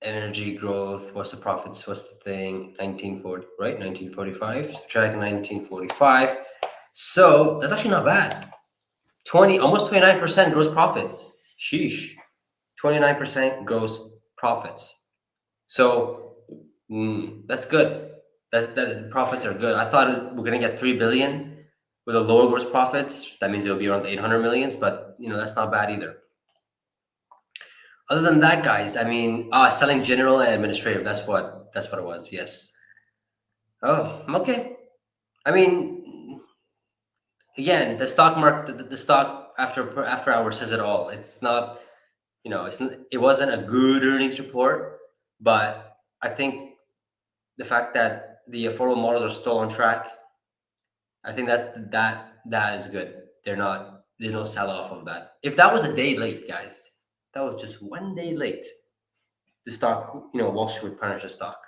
energy growth? What's the profits? What's the thing? 1940, right? 1945. Subtract 1945. So that's actually not bad. Almost 29% gross profits. Sheesh. 29% gross profits. So that's good. That the profits are good. I thought we're gonna get 3 billion with a lower gross profits. That means it'll be around 800 millions, but that's not bad either. Other than that, guys, I mean, selling general and administrative. That's what it was. Yes. Oh, okay. I mean, again, the stock market, the stock after hours says it all. It's not, it wasn't a good earnings report, but I think the fact that the affordable models are still on track, I think that is good. There's no sell off of that. If that was a day late, guys, that was just one day late, the stock, Wall Street would punish the stock.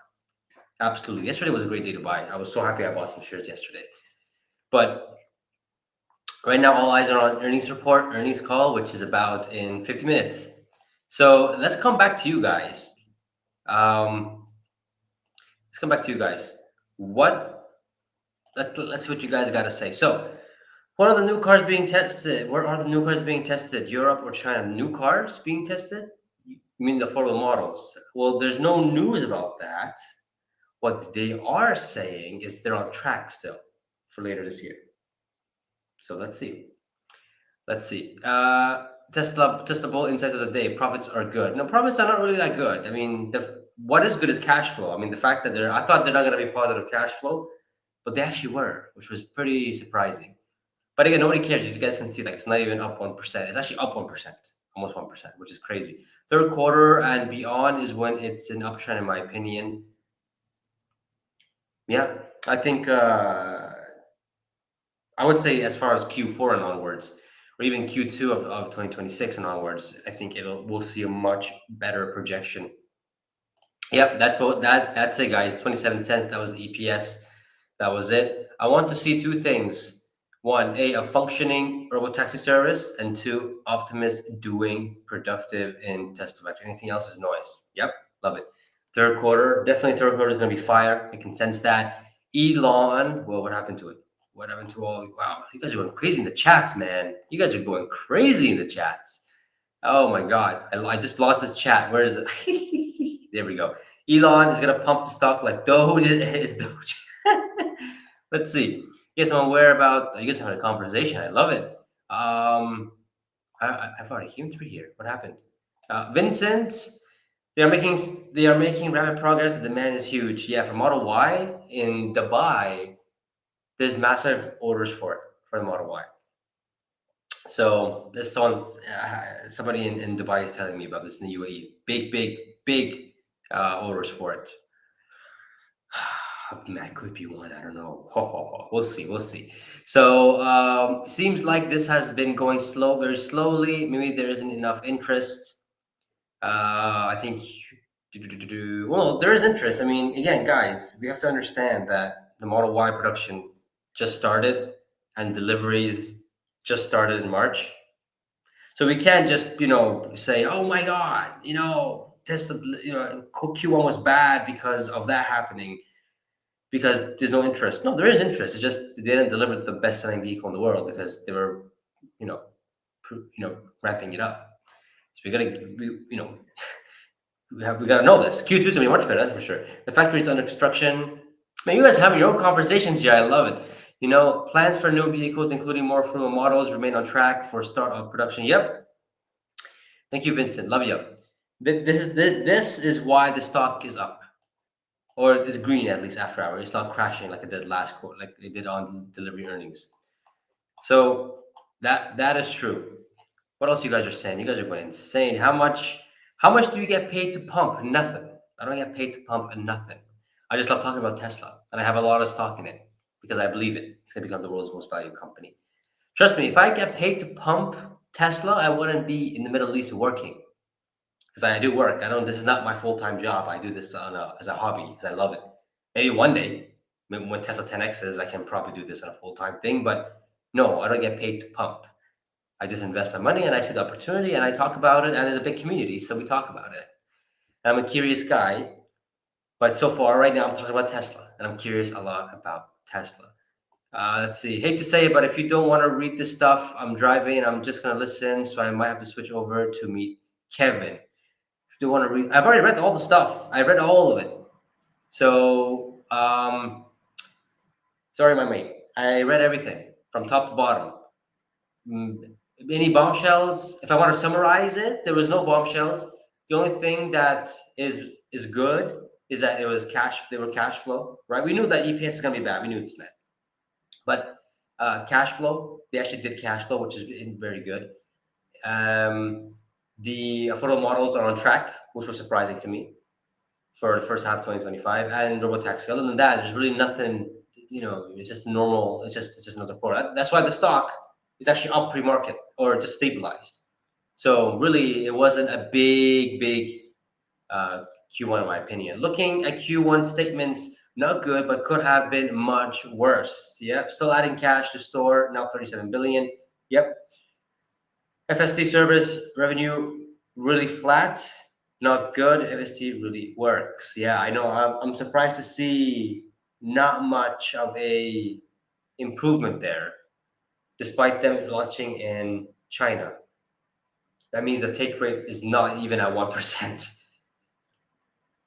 Absolutely. Yesterday was a great day to buy. I was so happy I bought some shares yesterday. But right now, all eyes are on earnings report, earnings call, which is about in 50 minutes. So let's come back to you guys. Let's see what you guys got to say. So, what are the new cars being tested? Where are the new cars being tested? Europe or China? New cars being tested? You mean the affordable models? Well, there's no news about that. What they are saying is they're on track still for later this year. So let's see. Tesla Bull insights of the day. Profits are good. No, profits are not really that good. I mean, what is good is cash flow. I mean, the fact that I thought they're not going to be positive cash flow, but they actually were, which was pretty surprising. But again, nobody cares. As you guys can see, it's not even up 1%. It's actually up 1%, almost 1%, which is crazy. Third quarter and beyond is when it's an uptrend, in my opinion. Yeah, I think I would say as far as Q4 and onwards, or even Q2 of 2026 and onwards, I think we'll see a much better projection. Yep, that's it, guys. 27 cents. That was EPS. That was it. I want to see two things. One, a functioning robotaxi service, and two, Optimus doing productive in Tesla Vector. Anything else is noise. Yep, love it. Third quarter is going to be fire. I can sense that. Elon, well, what happened to it? What happened to all? Wow, you guys are going crazy in the chats, man. You guys are going crazy in the chats. Oh my God, I just lost this chat. Where is it? There we go. Elon is gonna pump the stock like Doge is Doge. Let's see. Yes, I'm aware about. You guys having a conversation. I love it. I've already came through here. What happened? Vincent, they are making rapid progress. The demand is huge. Yeah, for Model Y in Dubai, there's massive orders for it for the Model Y. So this somebody in Dubai is telling me about this in the UAE. Big orders for it. That could be one. I don't know. We'll see. We'll see. So seems like this has been going very slowly. Maybe there isn't enough interest. I think. Well, there is interest. I mean, again, guys, we have to understand that the Model Y production just started and deliveries just started in March. So we can't just, say, oh my God, Tesla, Q1 was bad because of that happening, because there's no interest. No, there is interest. It's just they didn't deliver the best-selling vehicle in the world because they were, you know, ramping it up. So we gotta know this. Q2 is gonna be much better, that's for sure. The factory is under construction. Man, you guys are having your own conversations here. I love it. Plans for new vehicles, including more affordable models, remain on track for start of production. Yep. Thank you, Vincent. Love you. This is why the stock is up, or it's green at least after hour. It's not crashing like it did last quarter, like it did on delivery earnings. So that is true. What else you guys are saying? You guys are going insane. How much do you get paid to pump? Nothing. I don't get paid to pump nothing. I just love talking about Tesla, and I have a lot of stock in it because I believe it's gonna become the world's most valued company. Trust me, if I get paid to pump Tesla, I wouldn't be in the Middle East working. Because I do work. This is not my full-time job. I do this as a hobby because I love it. Maybe one day, when Tesla 10X is, I can probably do this on a full-time thing. But no, I don't get paid to pump. I just invest my money and I see the opportunity and I talk about it. And there's a big community, so we talk about it. And I'm a curious guy. But so far, right now, I'm talking about Tesla. And I'm curious a lot about Tesla. Let's see. Hate to say it, but if you don't want to read this stuff, I'm driving. I'm just going to listen. So I might have to switch over to meet Kevin. Do you want to read? I've already read all the stuff. I read all of it. So, sorry, my mate. I read everything from top to bottom. Any bombshells? If I want to summarize it, there was no bombshells. The only thing that is good is that it was cash. They were cash flow, right? We knew that EPS is gonna be bad. We knew this, man. But cash flow, they actually did cash flow, which is very good. The affordable models are on track, which was surprising to me for the first half of 2025, and robotaxi. Other than that, there's really nothing. It's just normal. It's just another quarter. That's why the stock is actually up pre-market or just stabilized. So really, it wasn't a big Q1 in my opinion. Looking at Q1 statements, not good, but could have been much worse. Yep, still adding cash to store, now 37 billion. Yep. FST service revenue really flat, not good. FST really works. Yeah, I know. I'm surprised to see not much of a improvement there, despite them launching in China. That means the take rate is not even at 1%.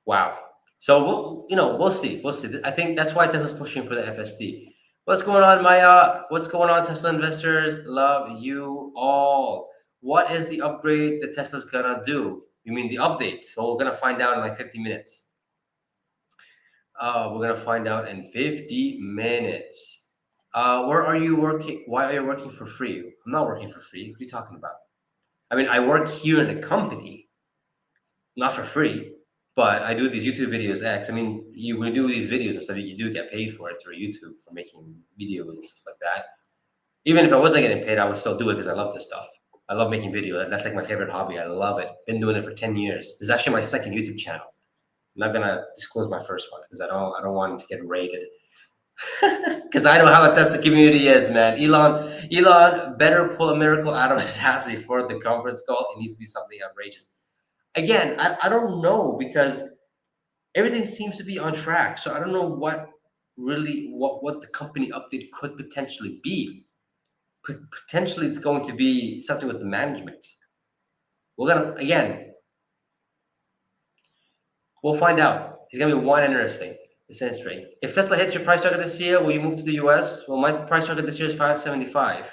Wow. So we'll see. We'll see. I think that's why Tesla's pushing for the FSD. What's going on, Maya? What's going on, Tesla investors? Love you all. What is the upgrade that Tesla's gonna do? You mean the update? Well, we're gonna find out in like 50 minutes. We're gonna find out in 50 minutes. Where are you working? Why are you working for free? I'm not working for free. What are you talking about? I mean, I work here in the company, not for free, but I do these YouTube videos. I mean, we do these videos and stuff. You do get paid for it through YouTube for making videos and stuff like that. Even if I wasn't getting paid, I would still do it because I love this stuff. I love making videos. That's like my favorite hobby. I love it. Been doing it for 10 years. This is actually my second YouTube channel. I'm not gonna disclose my first one because I don't want it to get raided. Because I know how the Tesla community is, man. Elon better pull a miracle out of his ass before the conference call. It needs to be something outrageous. Again, I don't know because everything seems to be on track. So I don't know what really what the company update could potentially be. Potentially, it's going to be something with the management. We're gonna again, we'll find out. It's gonna be one interesting. It's interesting. If Tesla hits your price target this year, will you move to the US? Well, my price target this year is 575.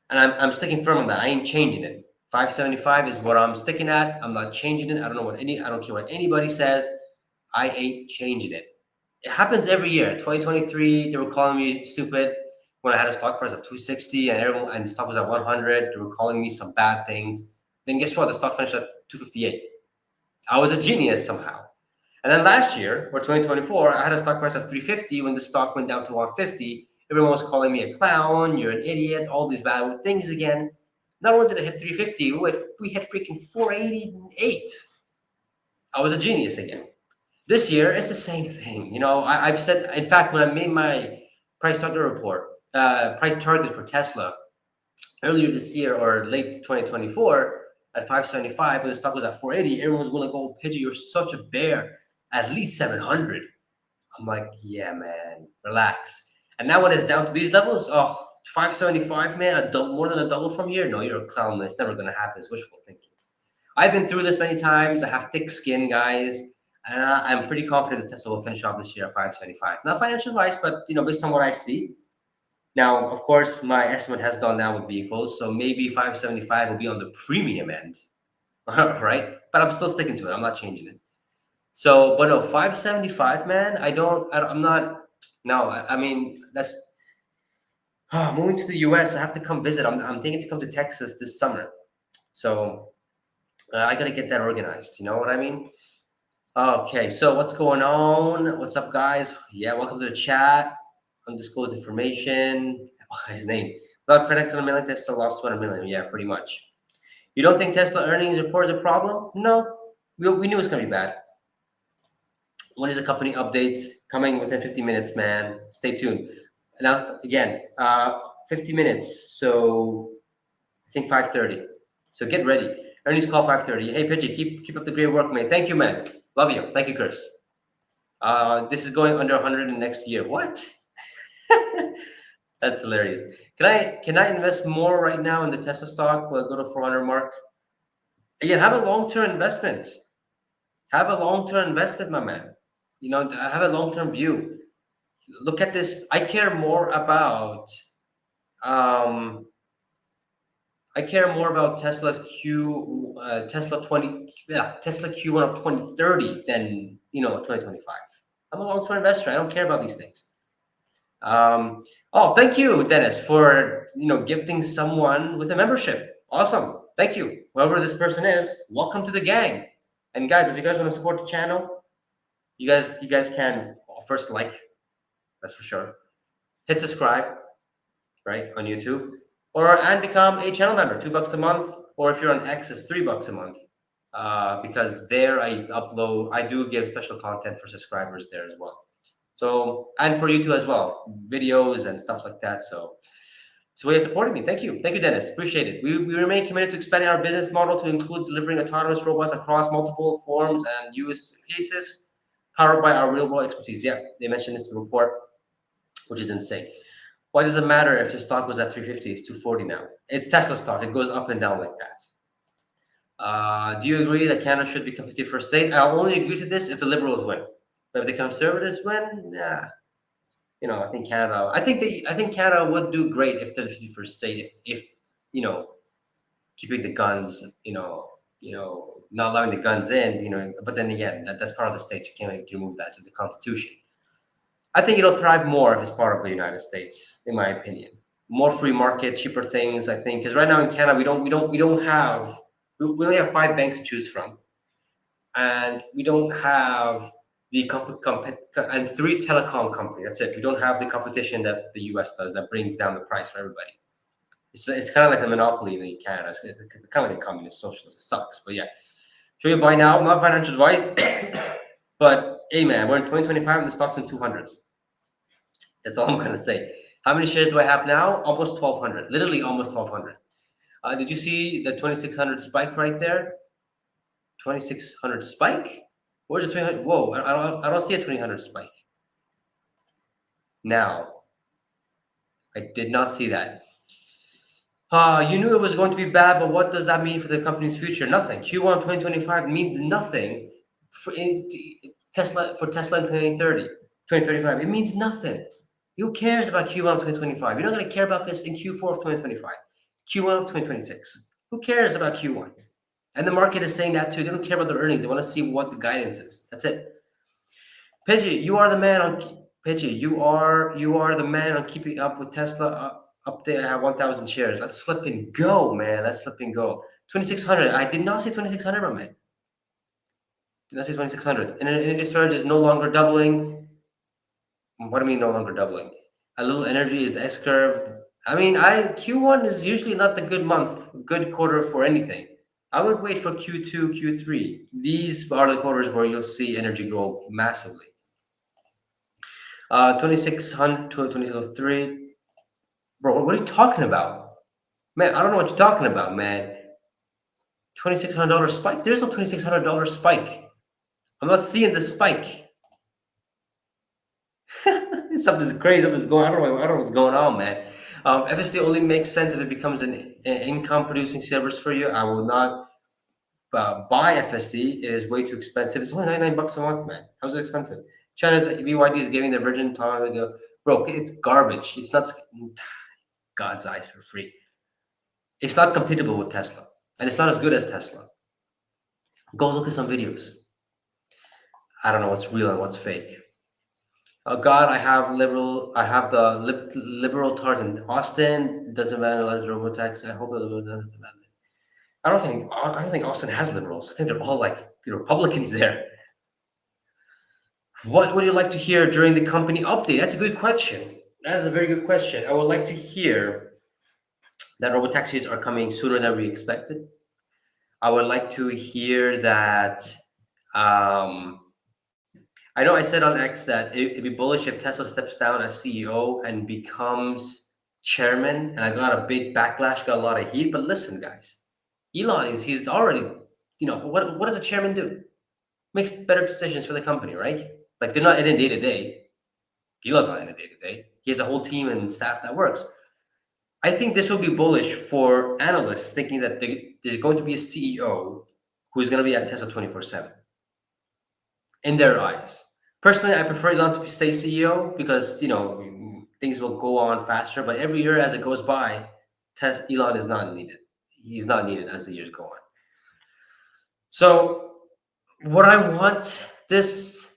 And I'm sticking firm on that. I ain't changing it. 575 is what I'm sticking at. I'm not changing it. I don't care what anybody says. I ain't changing it. It happens every year. 2023, they were calling me stupid when I had a stock price of 260 and the stock was at 100. They were calling me some bad things. Then guess what? The stock finished at 258. I was a genius somehow. And then last year, or 2024, I had a stock price of 350 when the stock went down to 150. Everyone was calling me a clown, you're an idiot, all these bad things again. Not only did I hit 350, we hit freaking 488. I was a genius again. This year, it's the same thing. You know, I've said, in fact, when I made my price target report, price target for Tesla earlier this year or late 2024 at 575, when the stock was at 480, everyone was going to go, Pejjy, you're such a bear, at least 700. I'm like, yeah, man, relax. And now when it's down to these levels, 575, man, more than a double from here? No, you're a clown. It's never going to happen. It's wishful thinking. I've been through this many times. I have thick skin, guys. And I'm pretty confident that Tesla will finish off this year at 575. Not financial advice, but, you know, based on what I see. Now, of course, my estimate has gone down with vehicles. So maybe 575 will be on the premium end, right? But I'm still sticking to it. I'm not changing it. So, but no, 575, man. I'm not. No, I mean that's moving to the US. I have to come visit. I'm thinking to come to Texas this summer. So I gotta get that organized. You know what I mean? Okay. So what's going on? What's up, guys? Yeah, welcome to the chat. Undisclosed information. His name. Without critics on a million, Tesla lost 200 million. Yeah, pretty much. You don't think Tesla earnings report is a problem? No, we knew it was gonna be bad. When is a company update coming within 50 minutes, man? Stay tuned. Now, again, 50 minutes. So I think 5:30. So get ready. Earnings call 5:30. Hey, Pejjy, keep up the great work, man. Thank you, man. Love you. Thank you, Chris. This is going under 100 in next year. What? That's hilarious. Can I invest more right now in the Tesla stock? Will I go to 400 mark? Again, have a long-term investment. Have a long-term investment, my man. You know, have a long-term view. Look at this. I care more about Tesla's Tesla Q1 of 2030 than 2025. I'm a long-term investor. I don't care about these things. Thank you, Dennis, for gifting someone with a membership. Awesome. Thank you. Whoever this person is, welcome to the gang. And guys, if you guys want to support the channel, you guys can first like, that's for sure. Hit subscribe, right, on YouTube, and become a channel member, $2 a month, or if you're on X, it's $3 a month. Because there I do give special content for subscribers there as well. So, and for you too as well, videos and stuff like that. So you're supporting me. Thank you, Dennis. Appreciate it. We remain committed to expanding our business model to include delivering autonomous robots across multiple forms and use cases, powered by our real-world expertise. Yeah, they mentioned this in the report, which is insane. Why does it matter if the stock was at 350? It's 240 now. It's Tesla stock. It goes up and down like that. Do you agree that Canada should be competitive for state? I'll only agree to this if the Liberals win. But if the Conservatives win, I think Canada. I think Canada would do great if they're the 51st state. If keeping the guns, not allowing the guns in, But then again, that's part of the state. You can't remove that. It's the Constitution. I think it'll thrive more if it's part of the United States, in my opinion. More free market, cheaper things. I think because right now in Canada we only have 5 banks to choose from, and we don't have the and 3 telecom companies. That's it. We don't have the competition that the US does that brings down the price for everybody. It's kind of like a monopoly in Canada. It's kind of like a communist socialist. It sucks, but yeah. Should you buy now? Not financial advice, but hey, man, we're in 2025 and the stock's in 200s. That's all I'm gonna say. How many shares do I have now? Almost 1,200. Literally almost 1,200. Did you see the 2,600 spike right there? 2,600 spike? Where's the 300? Whoa, I don't see a 2,000 spike. Now, I did not see that. You knew it was going to be bad, but what does that mean for the company's future? Nothing. Q1 2025 means nothing for Tesla in 2030, 2035. It means nothing. Who cares about Q1 2025? You're not going to care about this in Q4 of 2025, Q1 of 2026. Who cares about Q1? And the market is saying that too. They don't care about the earnings. They want to see what the guidance is. That's it. Pejjy, you are the man on Pejjy. You are the man on keeping up with Tesla. Up there, I have 1,000 shares. Let's flip and go, man. Let's flip and go. 2,600. I did not say 2,600, my man. Did not say 2,600. And energy storage is no longer doubling. What do you mean no longer doubling? A little energy is the S curve. I mean, Q1 is usually not the good quarter for anything. I would wait for Q2, Q3. These are the quarters where you'll see energy grow massively. 2,600 to 2,603. Bro, what are you talking about? Man, I don't know what you're talking about, man. $2,600 spike? There's no $2,600 spike. I'm not seeing the spike. Something's crazy. Something's going. I don't know what's going on, man. FSD only makes sense if it becomes an income-producing service for you. I will not buy FSD. It is way too expensive. It's only $99 a month, man. How's it expensive? China's BYD is giving their Virgin time ago. Bro, it's garbage. It's not God's eyes for free. It's not compatible with Tesla, and it's not as good as Tesla. Go look at some videos. I don't know what's real and what's fake. Oh God, I have the liberal tards in Austin. Doesn't vandalize robotax. I hope I don't think Austin has liberals. I think they're all like Republicans there. What would you like to hear during the company update? That's a good question. That is a very good question. I would like to hear that robotaxis are coming sooner than we expected. I would like to hear that. I know I said on X that it'd be bullish if Tesla steps down as CEO and becomes chairman, and I got a big backlash, got a lot of heat. But listen, guys, Elon he's already, what does a chairman do? Makes better decisions for the company, right? Like they're not in it day to day. Elon's not in it day to day. He has a whole team and staff that works. I think this will be bullish for analysts thinking that there's going to be a CEO who's going to be at Tesla 24/7 in their eyes. Personally, I prefer Elon to stay CEO because things will go on faster. But every year as it goes by, Elon is not needed. He's not needed as the years go on. So, what I want this,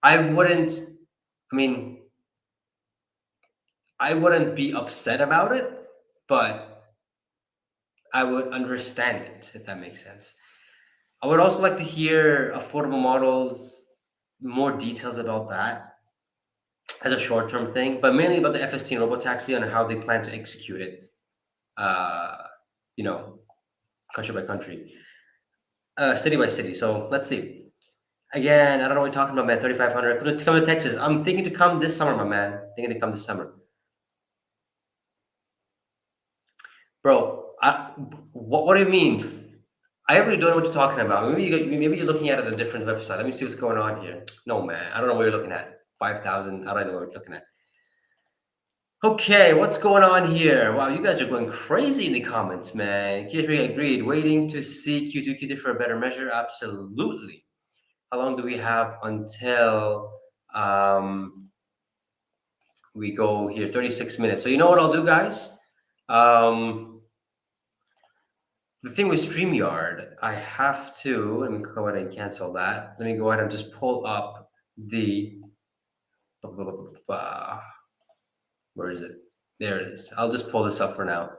I wouldn't be upset about it, but I would understand it if that makes sense. I would also like to hear affordable models, more details about that as a short-term thing, but mainly about the FST and robotaxi and how they plan to execute it, country by country, city by city. So let's see. Again, I don't know what you're talking about, man. 3,500. Come to Texas. I'm thinking to come this summer, my man. Thinking to come this summer. Bro, what do you mean? I really don't know what you're talking about. Maybe you're looking at it a different website. Let me see what's going on here. No, man. I don't know what you're looking at. 5,000. I don't know what you're looking at. Okay, what's going on here? Wow, you guys are going crazy in the comments, man. Q3 agreed. Waiting to see Q2, Q3 for a better measure? Absolutely. How long do we have until we go here? 36 minutes. So you know what I'll do, guys? The thing with StreamYard, I have to, let me go ahead and cancel that. Let me go ahead and just pull up the, where is it? There it is. I'll just pull this up for now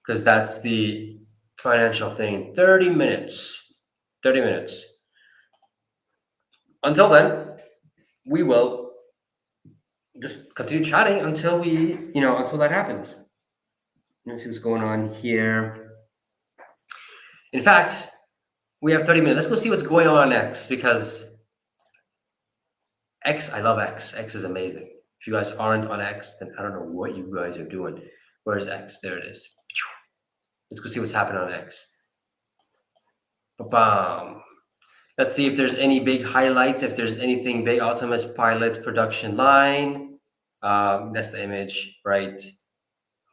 because that's the financial thing. 30 minutes. 30 minutes. Until then, we will just continue chatting until until that happens. Let me see what's going on here. In fact, we have 30 minutes. Let's go see what's going on X because X, I love X. X is amazing. If you guys aren't on X, then I don't know what you guys are doing. Where's X? There it is. Let's go see what's happening on X. Ba-bam. Let's see if there's any big highlights, if there's anything big. Optimus pilot production line. That's the image, right?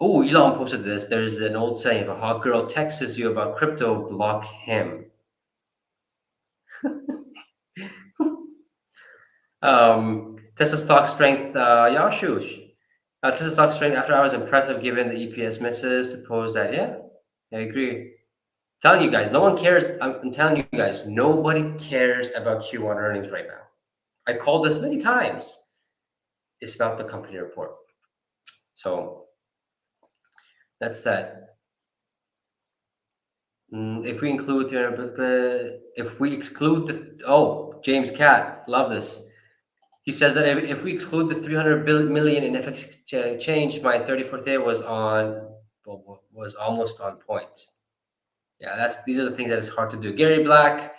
Oh, Elon posted this. There's an old saying: if a hot girl texts you about crypto, block him. Tesla stock strength, Yashush. Tesla stock strength after hours impressive given the EPS misses. Suppose that, yeah, I agree. Telling you guys, no one cares. I'm telling you guys, nobody cares about Q1 earnings right now. I called this many times. It's about the company report. So that's that. If we include if we exclude James Cat, love this. He says that if we exclude the 300 million in FX change, my 34th day was almost on point. Yeah, these are the things that is hard to do. Gary Black,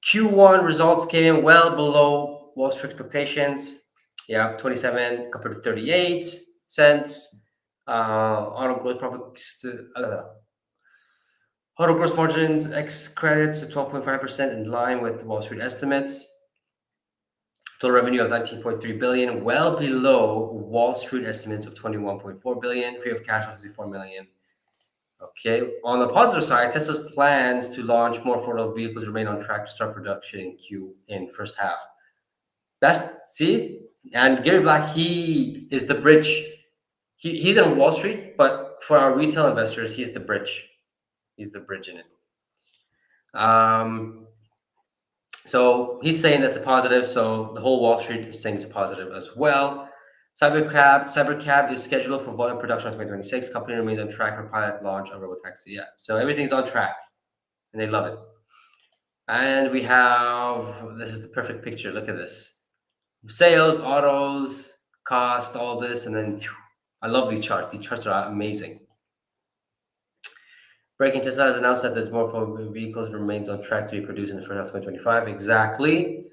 Q1 results came in well below Wall Street expectations. Yeah, 27 compared to 38 cents. Auto gross profit, auto gross margins ex credits to 12.5% in line with Wall Street estimates. Total revenue of 19.3 billion, well below Wall Street estimates of 21.4 billion. Free of cash of 64 million. Okay. On the positive side, Tesla's plans to launch more affordable vehicles remain on track to start production in first half. And Gary Black, he is the bridge. He's in Wall Street, but for our retail investors, he's the bridge. He's the bridge in it. So he's saying that's a positive. So the whole Wall Street is saying it's a positive as well. Cybercab is scheduled for volume production in 2026. Company remains on track for pilot launch of robotaxi. Yeah, so everything's on track, and they love it. And we have, this is the perfect picture. Look at this: sales, autos, cost, all this, and then I love these charts. These charts are amazing. Breaking Tesla has announced that there's more for vehicles remains on track to be produced in the first half of 2025. Exactly.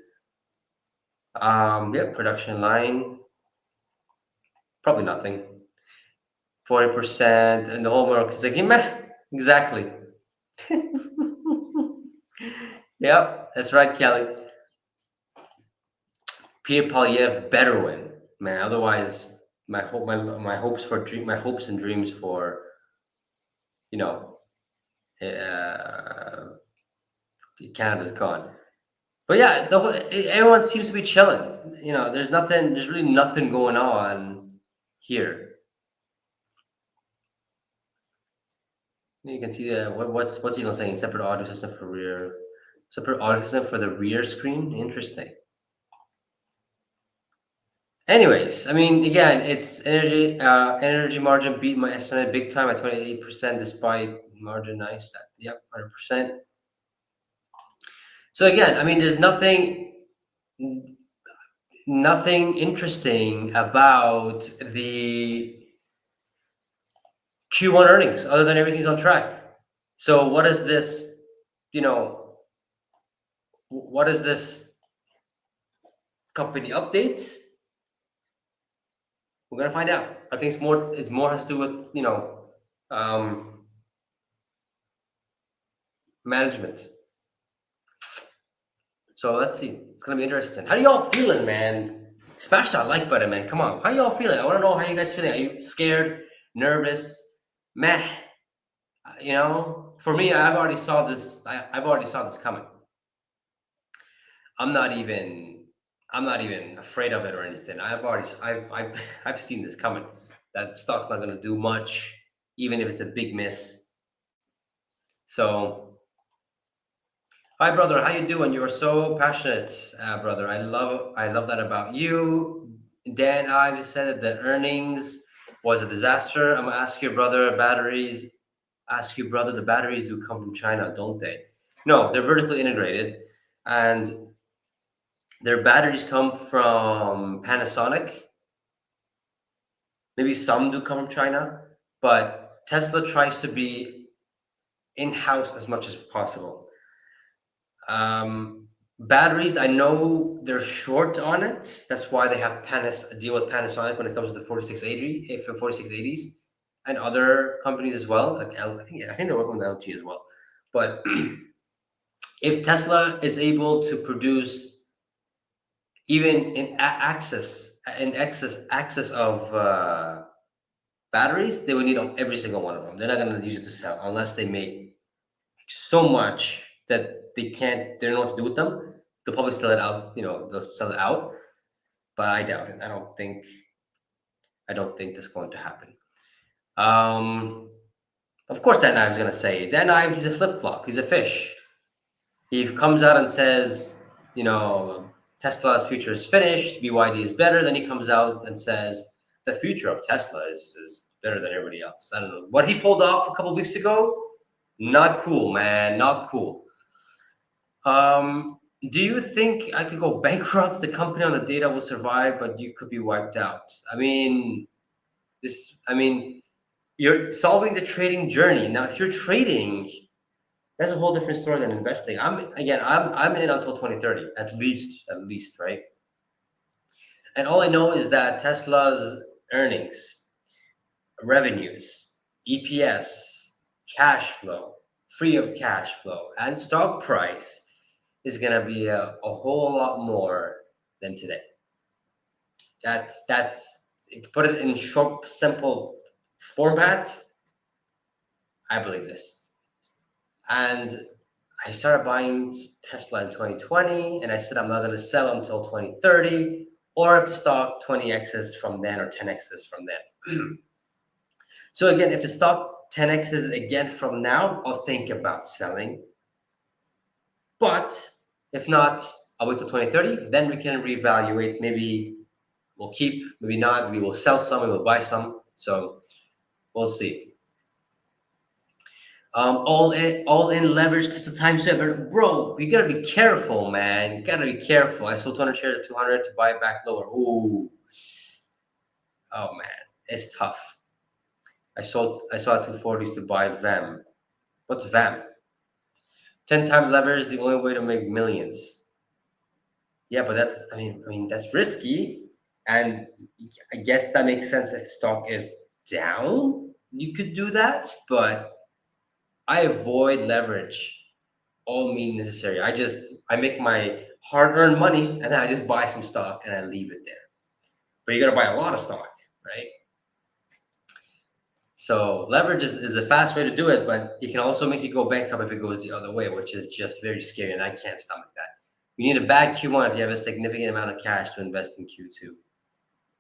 Production line. Probably nothing. 40%, and the whole market is like, meh. Exactly. Yep, that's right, Kelly. Pierre Polyev better win, man. Otherwise, my hopes and dreams for, Canada's gone. But yeah, everyone seems to be chilling. There's really nothing going on here. You can see what's Elon saying? Separate audio system for the rear screen. Interesting. Anyways, I mean, again, it's energy margin beat my estimate big time at 28% despite margin nice. Yep, 100%. So again, I mean, there's nothing interesting about the Q1 earnings other than everything's on track. So what is this, what is this company update? We're gonna find out. I think it's more has to do with, management. So let's see. It's gonna be interesting. How do y'all feeling, man? Smash that like button, man. Come on. How y'all feeling? I want to know how you guys feeling. Are you scared, nervous, meh? For me, I've already saw this. I've already saw this coming. I'm not even afraid of it or anything. I've seen this coming. That stock's not gonna do much, even if it's a big miss. So, hi, brother. How you doing? You are so passionate, brother. I love that about you. Dan Ives said that the earnings was a disaster. I'm gonna ask you, brother. The batteries do come from China, don't they? No, they're vertically integrated, and their batteries come from Panasonic. Maybe some do come from China, but Tesla tries to be in-house as much as possible. Batteries, I know they're short on it. That's why they have a deal with Panasonic when it comes to the 4680s, and other companies as well. Like I think they're working with LG as well. But if Tesla is able to produce even in access in excess of batteries, they would need every single one of them. They're not going to use it to sell unless they make so much that they don't know what to do with them. They'll probably sell it out, they'll sell it out, but I doubt it. I don't think that's going to happen. Of course, that knife is going to say, that knife, he's a flip-flop, he's a fish. He comes out and says, Tesla's future is finished, BYD is better. Then he comes out and says, the future of Tesla is better than everybody else. I don't know. What he pulled off a couple of weeks ago, not cool, man, not cool. Do you think I could go bankrupt? The company on the data will survive, but you could be wiped out. You're solving the trading journey. Now, if you're trading, that's a whole different story than investing. I'm in it until 2030, at least, right? And all I know is that Tesla's earnings, revenues, EPS, cash flow, free of cash flow, and stock price is gonna be a whole lot more than today. That's put it in short, simple format. I believe this. And I started buying Tesla in 2020, and I said I'm not going to sell until 2030, or if the stock 20x's from then or 10x's from then. So again, if the stock 10x's again from now, I'll think about selling. But if not, I'll wait till 2030. Then we can reevaluate. Maybe we'll keep, maybe not. We will sell some, we will buy some. So we'll see. All in leverage to the time saver. Bro, you gotta be careful, man. You gotta be careful. I sold 200 shares at 200 to buy it back lower. Ooh. Oh man, it's tough. I saw at 240s to buy VAM. What's VAM? 10 times leverage is the only way to make millions. Yeah, but that's risky. And I guess that makes sense if the stock is down. You could do that, but I avoid leverage all means necessary. I make my hard-earned money and then I just buy some stock and I leave it there. But you got to buy a lot of stock, right? So leverage is a fast way to do it, but it can also make you go bankrupt if it goes the other way, which is just very scary, and I can't stomach that. You need a bad Q1 if you have a significant amount of cash to invest in Q2.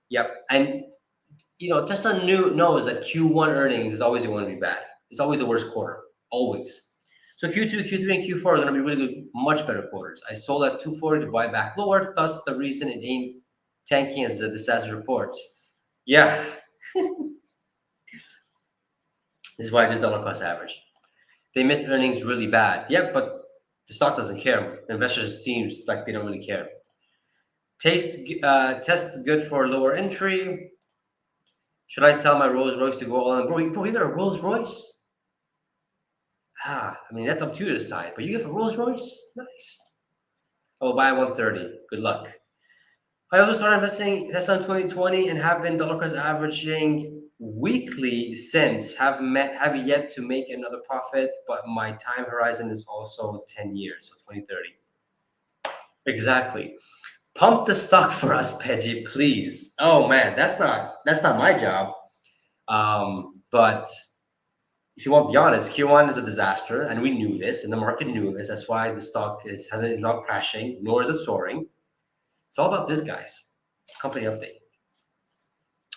Yep, and Tesla knows that Q1 earnings is always going to be bad. It's always the worst quarter, always. So Q2, Q3, and Q4 are going to be really good, much better quarters. I sold at 240 to buy back lower, thus the reason it ain't tanking as the disaster reports. Yeah. This is why I just dollar cost average. They missed earnings really bad. Yep, but the stock doesn't care. Investors seems like they don't really care. Test good for lower entry. Should I sell my Rolls Royce to go all in? Bro, you got a Rolls Royce? That's up to you to decide. But you get a Rolls Royce? Nice. I will buy 130. Good luck. I also started investing Tesla in 2020 and have been dollar cost averaging weekly since. Have yet to make another profit, but my time horizon is also 10 years, so 2030. Exactly. Pump the stock for us, Pejjy, please. Oh man, that's not my job. But if you want to be honest, Q1 is a disaster, and we knew this, and the market knew this. That's why the stock is not crashing, nor is it soaring. It's all about this, guys. Company update,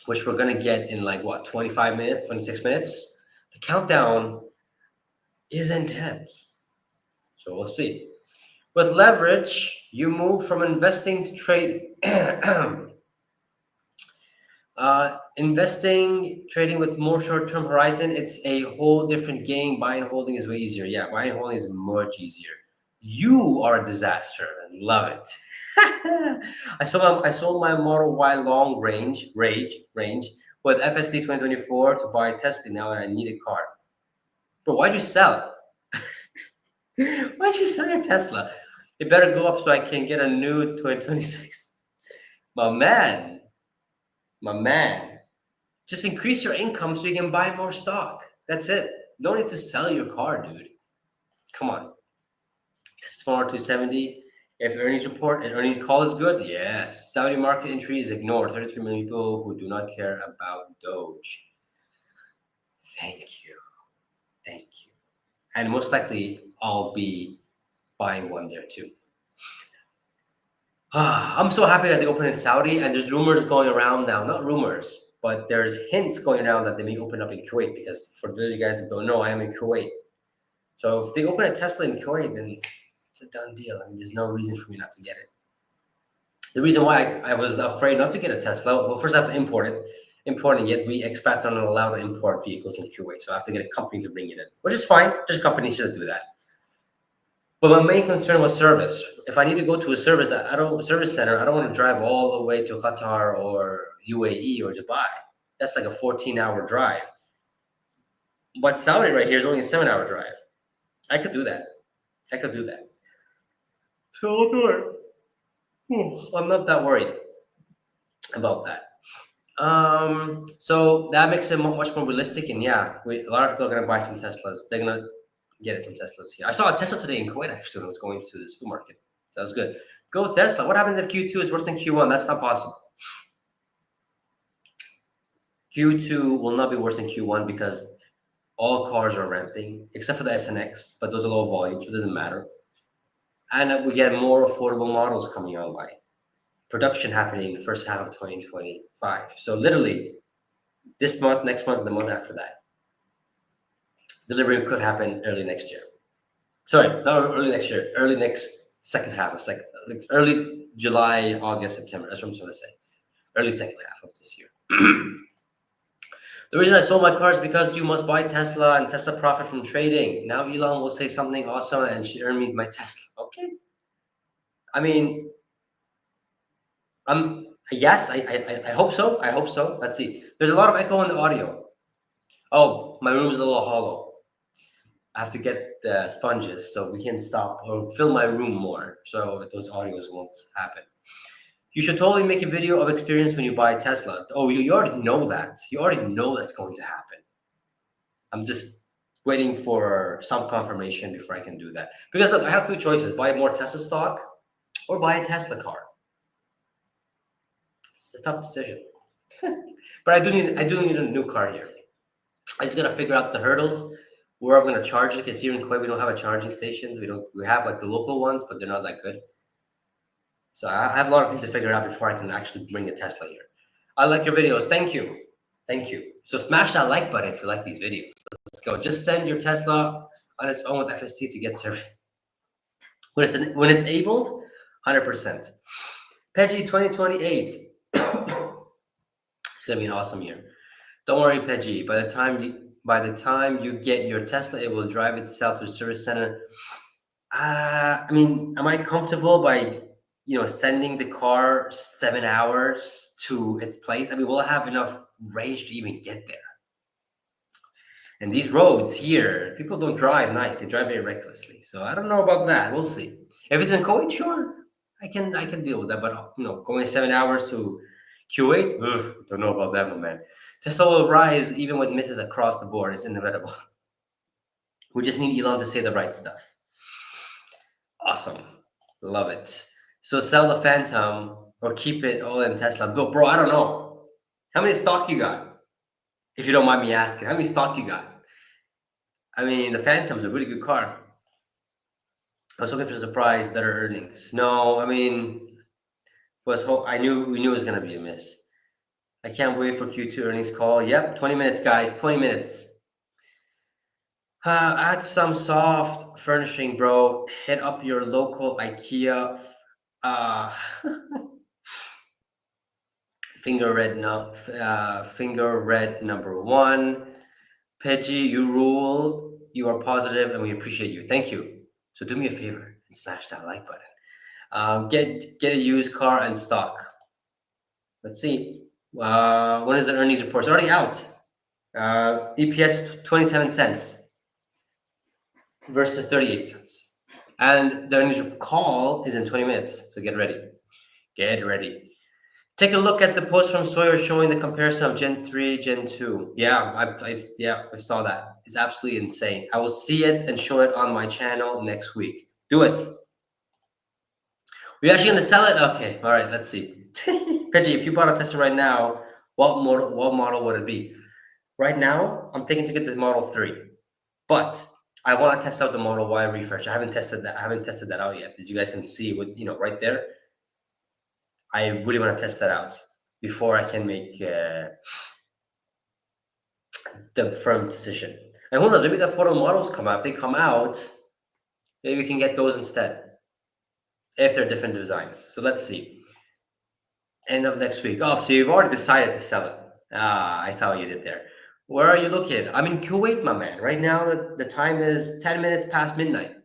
which we're gonna get in 25 minutes, 26 minutes. The countdown is intense, so we'll see. With leverage, you move from investing to trade. Trading with more short-term horizon, it's a whole different game. Buying and holding is way easier. Yeah, buying and holding is much easier. You are a disaster and love it. I sold my Model Y long range with FSD 2024 to buy Tesla now, and I need a car. But why'd you sell? Why'd you sell your Tesla? It better go up so I can get a new 2026. My man. Just increase your income so you can buy more stock. That's it. You don't need to sell your car, dude. Come on. This is 270. If the earnings report and earnings call is good, yes. Saudi market entry is ignored. 33 million people who do not care about Doge. Thank you. Thank you. And most likely, I'll be buying one there too. I'm so happy that they opened in Saudi, and there's rumors going around now. Not rumors, but there's hints going around that they may open up in Kuwait. Because for those of you guys that don't know, I am in Kuwait. So if they open a Tesla in Kuwait, then it's a done deal. I mean, there's no reason for me not to get it. The reason why I was afraid not to get a Tesla, well, first I have to import it. Importing it, we expect are not allowed to import vehicles in Kuwait, so I have to get a company to bring it in, which is fine. There's companies that do that. But my main concern was service. If I need to go to a service center, I don't want to drive all the way to Qatar or UAE or Dubai. That's like a 14-hour drive. But Saudi right here is only a 7-hour drive. I could do that. So I'll do it. I'm not that worried about that. So that makes it much more realistic, and yeah, a lot of people are gonna buy some Teslas. They're gonna get some Teslas here. I saw a Tesla today in Kuwait actually when I was going to the supermarket. So that was good. Go Tesla. What happens if Q2 is worse than Q1? That's not possible. Q2 will not be worse than Q1 because all cars are ramping except for the SNX, but those are low volume, so it doesn't matter. And we get more affordable models coming online. Production happening in the first half of 2025. So literally this month, next month, and the month after that. Delivery could happen early next year. Sorry, not early next year, early next second half of like early July, August, September. That's what I'm trying to say. Early second half of this year. The reason I sold my car is because you must buy Tesla and Tesla profit from trading. Now Elon will say something awesome and she earned me my Tesla. Okay. I mean, yes, I hope so. I hope so. Let's see. There's a lot of echo in the audio. Oh, my room's a little hollow. I have to get the sponges so we can stop or fill my room more so those audios won't happen. You should totally make a video of experience when you buy a Tesla. Oh, you already know that. You already know that's going to happen. I'm just waiting for some confirmation before I can do that. Because look, I have two choices: buy more Tesla stock or buy a Tesla car. It's a tough decision. But I do need a new car here. I just gotta figure out the hurdles where I'm gonna charge it, because here in Kuwait we don't have a charging stations. We have like the local ones, but they're not that good. So I have a lot of things to figure out before I can actually bring a Tesla here. I like your videos. Thank you. Thank you. So smash that like button if you like these videos. Let's go. Just send your Tesla on its own with FST to get service. When it's enabled, 100%. Pejjy 2028. It's gonna be an awesome year. Don't worry, Pejjy. By the time you get your Tesla, it will drive itself to a service center. I mean, am I comfortable by sending the car 7 hours to its place? I mean, will I have enough range to even get there? And these roads here, people don't drive nice; they drive very recklessly. So I don't know about that. We'll see. If it's in Kuwait, sure, I can deal with that. But going 7 hours to Kuwait, don't know about that, my man. Tesla will rise even with misses across the board. It's inevitable. We just need Elon to say the right stuff. Awesome. Love it. So sell the Phantom or keep it all in Tesla. Bro, I don't know. How many stock you got? If you don't mind me asking, how many stock you got? I mean, the Phantom's a really good car. I was hoping for a surprise, better earnings. No, I mean, we knew it was gonna be a miss. I can't wait for Q2 earnings call. Yep, 20 minutes, guys. 20 minutes. Add some soft furnishing, bro. Hit up your local IKEA. Finger red number one. Pejjy, you rule. You are positive, and we appreciate you. Thank you. So do me a favor and smash that like button. Get a used car and stock. Let's see. When is the earnings report? It's already out. EPS 27 cents versus 38 cents. And the earnings call is in 20 minutes. So get ready. Get ready. Take a look at the post from Sawyer showing the comparison of Gen 3, Gen 2. Yeah, I saw that. It's absolutely insane. I will see it and show it on my channel next week. Do it. We're actually gonna sell it. Okay, all right. Let's see. Pejjy, if you bought a Tesla right now, what model would it be? Right now, I'm thinking to get the Model 3, but I want to test out the Model Y refresh. I haven't tested that. I haven't tested that out yet. As you guys can see, with right there, I really want to test that out before I can make the firm decision. And who knows? Maybe the photo models come out. If they come out, maybe we can get those instead if they're different designs. So let's see. End of next week. Oh, so you've already decided to sell it. Ah, I saw what you did there. Where are you located? I'm in Kuwait, my man. Right now, the time is 10 minutes past midnight.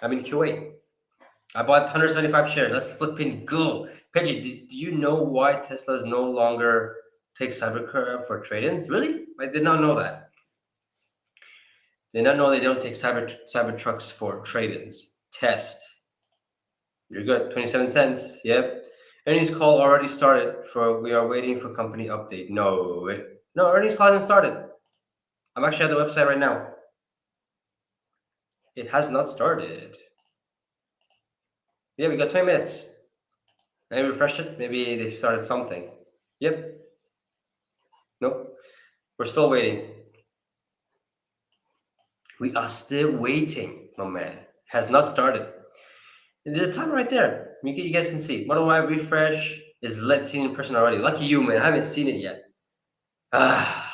I'm in Kuwait. I bought 175 shares. Let's flip and go. Pejjy, do you know why Tesla no longer takes Cybercab for trade-ins? Really? I did not know that. Did not know they don't take cyber trucks for trade-ins. Test. You're good. 27 cents. Yep. Earnings call already started. We are waiting for company update. No, earnings call hasn't started. I'm actually at the website right now. It has not started. Yeah, we got 20 minutes. Maybe refresh it. Maybe they've started something. Yep. Nope. We're still waiting. We are still waiting, my man. Has not started. The time right there. You guys can see. Model Y refresh is seen in person already. Lucky you, man. I haven't seen it yet. Ah,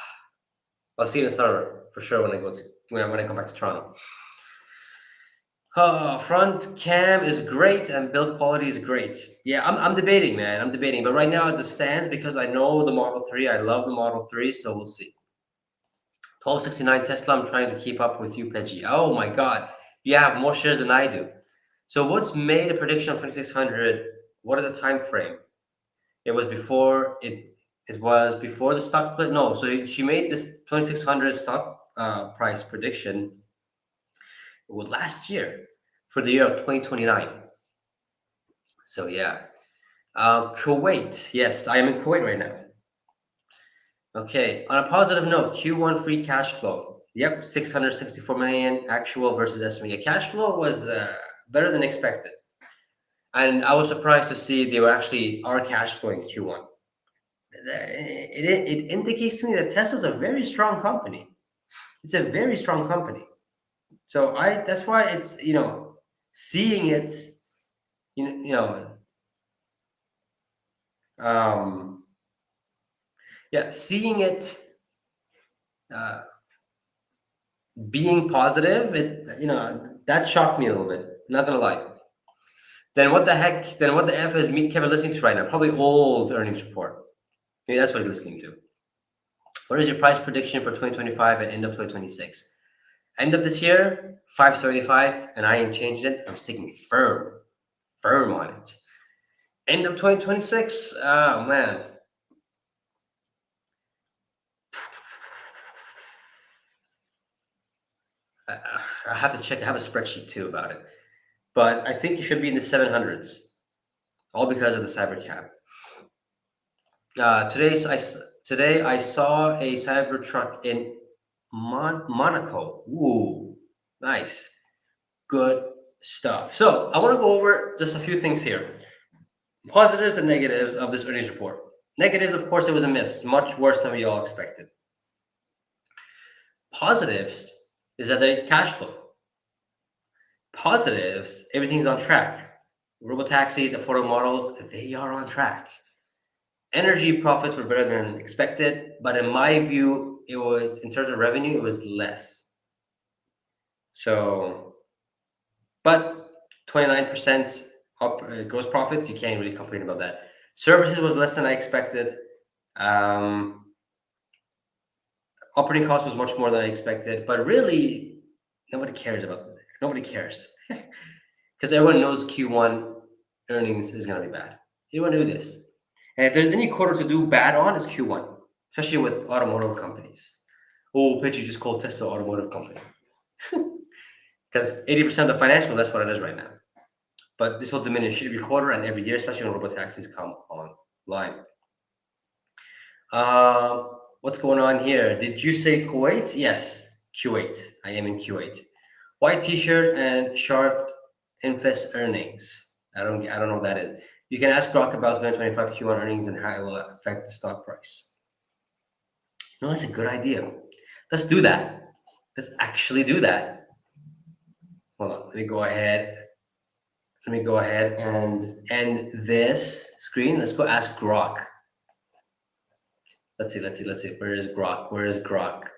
I'll see it in summer for sure when I come back to Toronto. Front cam is great and build quality is great. Yeah, I'm debating, man. I'm debating, but right now as it stands, because I know the Model 3, I love the Model 3, so we'll see. 1269 Tesla, I'm trying to keep up with you, Pejjy. Oh my God, you have more shares than I do. So what's made a prediction of 2600? What is the time frame? It was before it was before the stock split. No, so she made this 2600 stock price prediction last year for the year of 2029. So yeah, Kuwait. Yes, I am in Kuwait right now. Okay. On a positive note, Q1 free cash flow. Yep, 664 million actual versus estimated. Cash flow was better than expected, and I was surprised to see they were actually are cash flow in Q1. It indicates to me that Tesla's a very strong company. It's a very strong company. So that's why it's seeing it you know yeah, seeing it uh, being positive, that shocked me a little bit. Not gonna lie. Then what the heck? Then what the f is Meet Kevin listening to right now? Probably old earnings report. Maybe that's what he's listening to. What is your price prediction for 2025 and end of 2026? End of this year, 575, and I ain't changing it. I'm sticking firm on it. End of 2026, oh man. I have to check. I have a spreadsheet too about it, but I think it should be in the 700s, all because of the Cybercab. Today I saw a Cybertruck in Monaco. Ooh, nice, good stuff. So I want to go over just a few things here. Positives and negatives of this earnings report. Negatives, of course, it was a miss, much worse than we all expected. Positives is that they cash flow. Positives, everything's on track. Robotaxis and photo models, they are on track. Energy profits were better than expected, but in my view, it was, in terms of revenue, it was less. So, but 29% up gross profits, you can't really complain about that. Services was less than I expected. Operating cost was much more than I expected, but really, nobody cares about that. Nobody cares. Because everyone knows Q1 earnings is going to be bad. Everyone knew this. And if there's any quarter to do bad on, it's Q1, especially with automotive companies. Oh, Pejjy just called Tesla automotive company. Because 80% of the financial, that's what it is right now. But this will diminish every quarter and every year, especially when robotaxis come online. What's going on here? Did you say Kuwait? Yes, Kuwait. I am in Kuwait. White t-shirt and sharp Infest earnings. I don't know what that is. You can ask Grok about 2025 Q1 earnings and how it will affect the stock price. No, that's a good idea. Let's do that. Let's actually do that. Hold on. Let me go ahead. Let me go ahead and end this screen. Let's go ask Grok. Let's see. Where is Grok?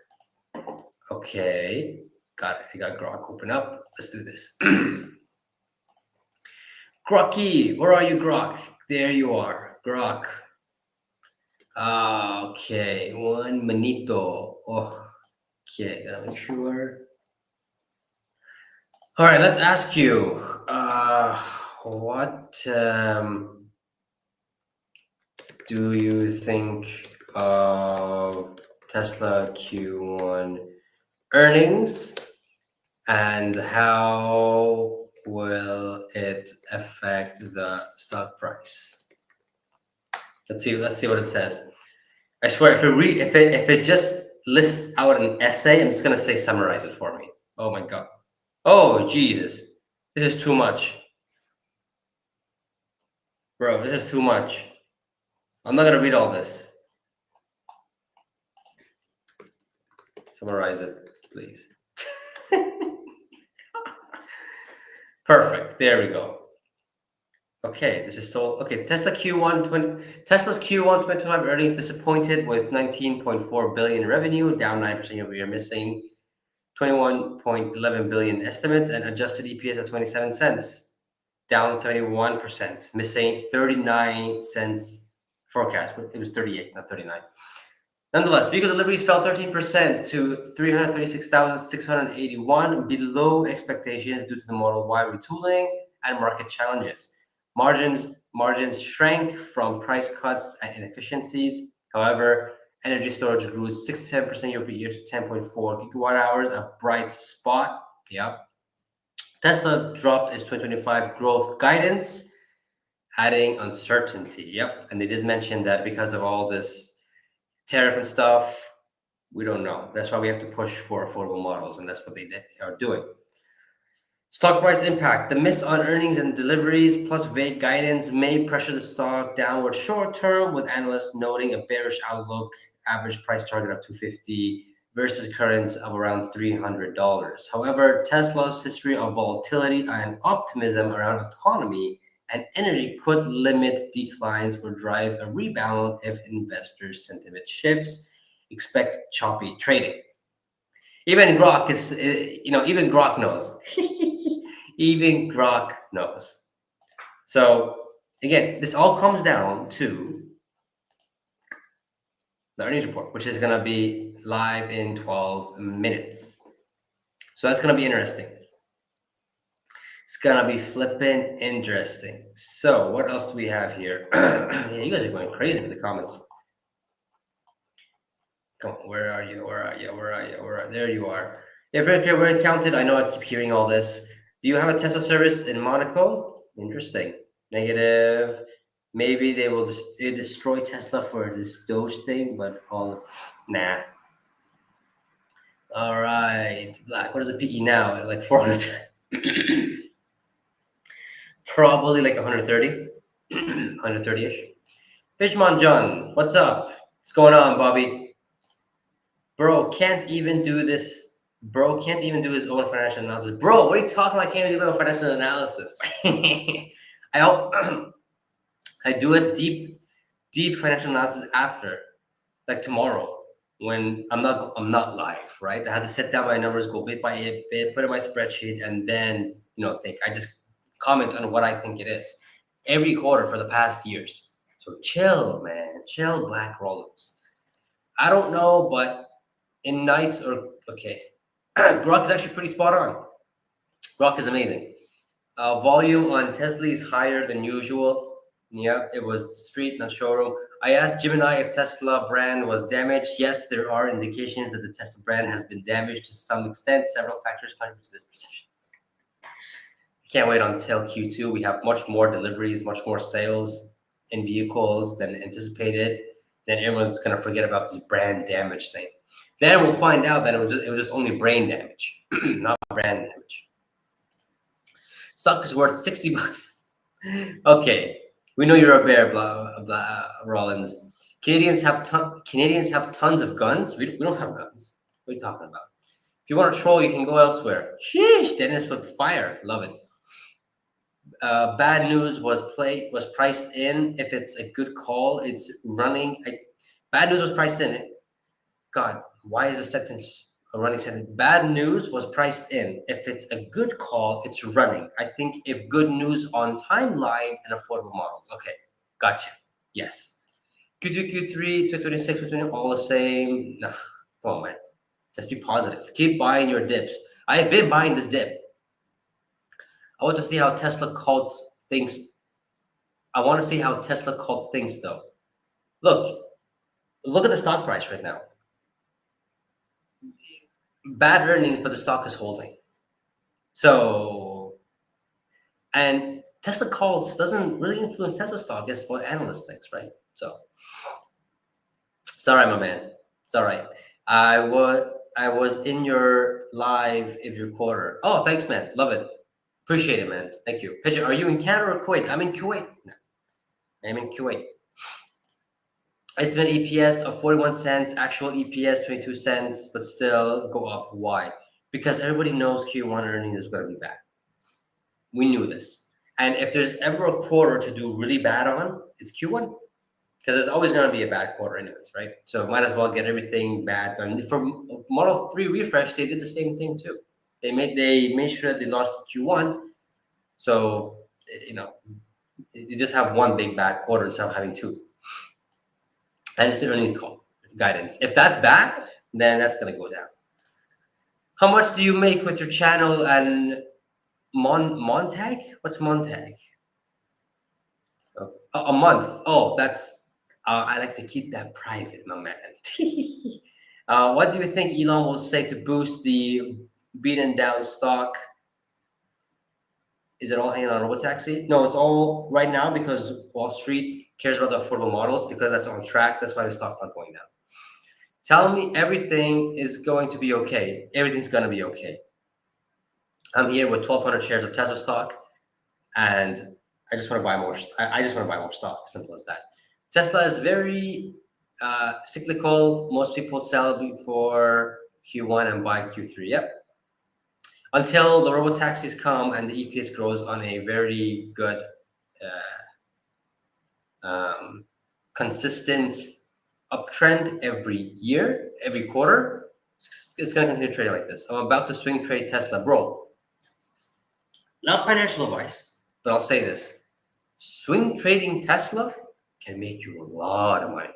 Okay. Got it. I got Grok open up. Let's do this. Grocky, where are you, Grok? There you are, Grok. Okay, one manito. Oh, okay, gotta make sure. All right, let's ask you. What do you think of Tesla Q1 earnings, and how will it affect the stock price? Let's see what it says. I swear, if it just lists out an essay, I'm just gonna say summarize it for me. Oh my god. Oh Jesus. This is too much. Bro, this is too much. I'm not gonna read all this. Summarize it, please. Perfect. There we go. Okay, this is still okay. Tesla's Q1 2025 earnings disappointed with 19.4 billion revenue, down 9% year over year, missing 21.11 billion estimates, and adjusted EPS of 27 cents, down 71%, missing 39 cents forecast. It was 38, not 39. Nonetheless, vehicle deliveries fell 13% to 336,681, below expectations due to the Model Y retooling and market challenges. Margins shrank from price cuts and inefficiencies. However, energy storage grew 67% year over year to 10.4 gigawatt hours, a bright spot. Yep. Tesla dropped its 2025 growth guidance, adding uncertainty. Yep. And they did mention that because of all this tariff and stuff, we don't know. That's why we have to push for affordable models, and that's what they are doing. Stock price impact. The miss on earnings and deliveries plus vague guidance may pressure the stock downward short term, with analysts noting a bearish outlook, average price target of $250 versus current of around $300. However, Tesla's history of volatility and optimism around autonomy and energy could limit declines or drive a rebound if investor sentiment shifts. Expect choppy trading. Even Grok even Grok knows. Even Grok knows. So again, this all comes down to the earnings report, which is going to be live in 12 minutes. So that's going to be interesting. It's going to be flipping interesting. So what else do we have here? Yeah, you guys are going crazy with the comments. Come on, where are you? There you are. If we're counted, I know I keep hearing all this. Do you have a Tesla service in Monaco? Interesting. Negative. Maybe they will destroy Tesla for this Doge thing, but nah. All right, Black. What is the PE now? Like 400. Probably like 130, 130-ish. Fishmon John, what's up? What's going on, Bobby? Bro, can't even do this. Bro can't even do his own financial analysis. Bro, what are you talking about? I can't even do my own financial analysis. I do a deep financial analysis after, like tomorrow, when I'm not live, right? I had to set down my numbers, go bit by bit, put in my spreadsheet, and then think. I just comment on what I think it is every quarter for the past years. So chill, man, chill, Black Rollins. I don't know, but in nice or okay, Grok is actually pretty spot on. Grok is amazing. Volume on Tesla is higher than usual. Yeah, it was street, not showroom. I asked Gemini if Tesla brand was damaged. Yes, there are indications that the Tesla brand has been damaged to some extent. Several factors contribute to this perception. Can't wait until Q2. We have much more deliveries, much more sales in vehicles than anticipated. Then everyone's gonna forget about this brand damage thing. Then we'll find out that it was just only brain damage, not brand damage. Stock is worth $60. Okay, we know you're a bear, Rollins. Canadians have tons of guns. We don't have guns. What are you talking about? If you want to troll, you can go elsewhere. Sheesh, Dennis with fire. Love it. Bad news was priced in. If it's a good call, it's running. Bad news was priced in. God, why is the sentence a running sentence? Bad news was priced in. If it's a good call, it's running. I think if good news on timeline and affordable models. Okay, gotcha. Yes. Q2, Q3, 226, 220, all the same. Nah, come on, man. Just be positive. Keep buying your dips. I have been buying this dip. I want to see how Tesla called things. I want to see how Tesla called things, though. Look at the stock price right now. Bad earnings, but the stock is holding. So, and Tesla calls doesn't really influence Tesla stock. It's what analyst thinks, right? So, it's all right, my man. It's all right. I was in your live if your quarter. Oh, thanks, man. Love it. Appreciate it, man. Thank you. Pejjy, are you in Canada or Kuwait? I'm in Kuwait. No, I'm in Kuwait. Estimate EPS of 41 cents, actual EPS 22 cents, but still go up. Why? Because everybody knows Q1 earnings is going to be bad. We knew this. And if there's ever a quarter to do really bad on, it's Q1. Because it's always going to be a bad quarter anyways, right? So might as well get everything bad done. For Model 3 refresh, they did the same thing too. They made sure that they launched Q1. So, you just have one big bad quarter instead of having two. And it's the earnings call guidance. If that's bad, then that's going to go down. How much do you make with your channel and Montag? What's Montag? Oh, a month. Oh, that's. I like to keep that private, my man. What do you think Elon will say to boost the beaten down stock? Is it all hanging on robotaxi? No, it's all right now because Wall Street cares about the affordable models because that's on track. That's why the stock's not going down. Tell me everything is going to be okay. Everything's going to be okay. I'm here with 1,200 shares of Tesla stock, and I just want to buy more. I just want to buy more stock. Simple as that. Tesla is very cyclical. Most people sell before Q1 and buy Q3. Yep. Until the robotaxis come and the EPS grows on a very good, consistent uptrend every year, every quarter, it's going to continue trading like this. I'm about to swing trade Tesla. Bro, not financial advice, but I'll say this. Swing trading Tesla can make you a lot of money.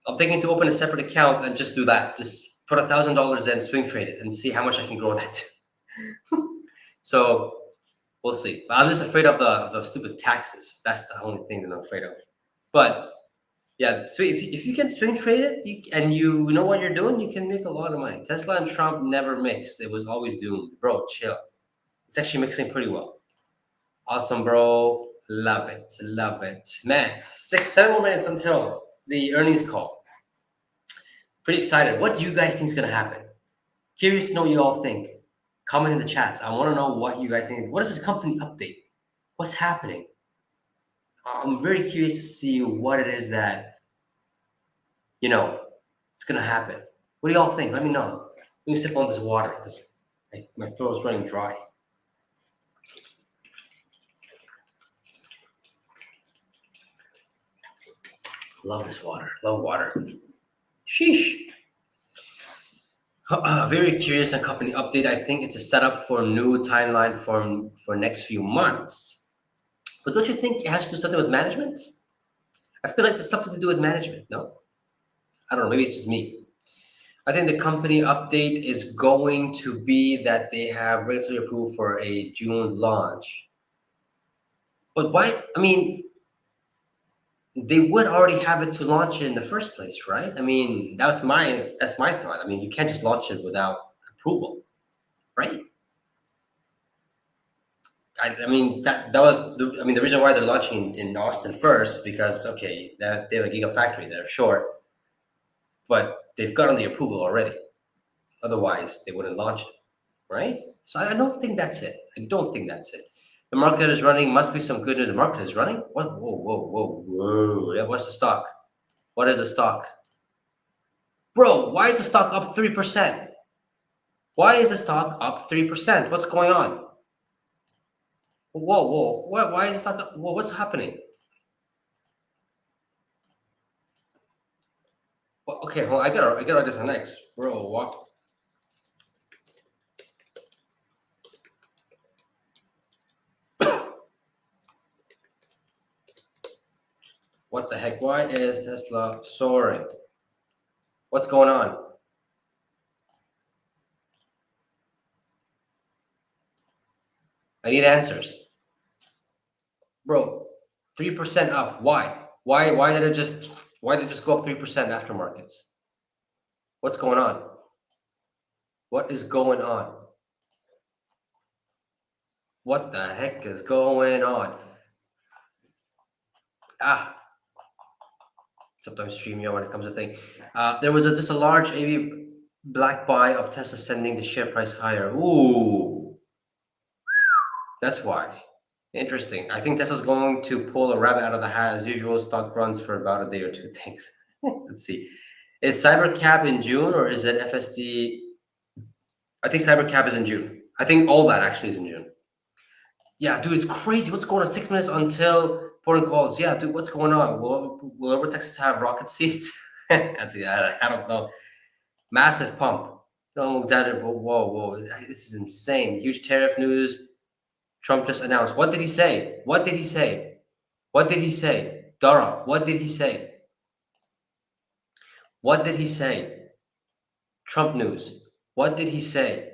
I'm thinking to open a separate account and just do that. Just put $1,000 in, swing trade it, and see how much I can grow that to. So we'll see. But I'm just afraid of the stupid taxes. That's the only thing that I'm afraid of. But yeah, so if you can swing trade it and you know what you're doing, you can make a lot of money. Tesla and Trump never mixed. It was always doomed. Bro, chill. It's actually mixing pretty well. Awesome, bro. Love it. Love it. Man, 7 more minutes until the earnings call. Pretty excited. What do you guys think is going to happen? Curious to know what you all think. Comment in the chats. I want to know what you guys think. What is this company update? What's happening? I'm very curious to see what it is that, it's going to happen. What do y'all think? Let me know. Let me sip on this water because my throat is running dry. Love this water. Love water. Sheesh. Very curious on company update. I think it's a setup for new timeline for next few months. But don't you think it has to do something with management? I feel like there's something to do with management. No, I don't know. Maybe it's just me. I think the company update is going to be that they have regulatory approval for a June launch. But why? I mean, they would already have it to launch it in the first place, right? I mean, that's my thought. I mean, you can't just launch it without approval, right? I mean that was the reason why they're launching in Austin first because they have a gigafactory there, sure, but they've gotten the approval already. Otherwise, they wouldn't launch it, right? So I don't think that's it. I don't think that's it. The market is running. Must be some good news. The market is running. What? Whoa, whoa, whoa, whoa. Yeah, what's the stock? What is the stock? Bro, why is the stock up 3%? Why is the stock up 3%? What's going on? Whoa, whoa. Why is the stock up? Whoa, what's happening? Well, okay, well, I gotta write this on next. Bro, what? What the heck? Why is Tesla soaring? What's going on? I need answers. Bro, 3% up. Why? Why did it just go up 3% after markets? What's going on? What is going on? What the heck is going on? Ah, sometimes StreamYard when it comes to thing. There was just a large AV black buy of Tesla sending the share price higher. Ooh, that's why. Interesting. I think Tesla's going to pull a rabbit out of the hat as usual. Stock runs for about a day or two. Thanks. Let's see. Is CyberCap in June or is it FSD? I think CyberCap is in June. I think all that actually is in June. Yeah, dude, it's crazy. What's going on? 6 minutes until important calls. Yeah, dude, what's going on? Will Over Texas have rocket seats? I don't know. Massive pump. No, that, whoa. This is insane. Huge tariff news. Trump just announced. What did he say? What did he say? What did he say? Dara, what did he say? What did he say? Trump news. What did he say?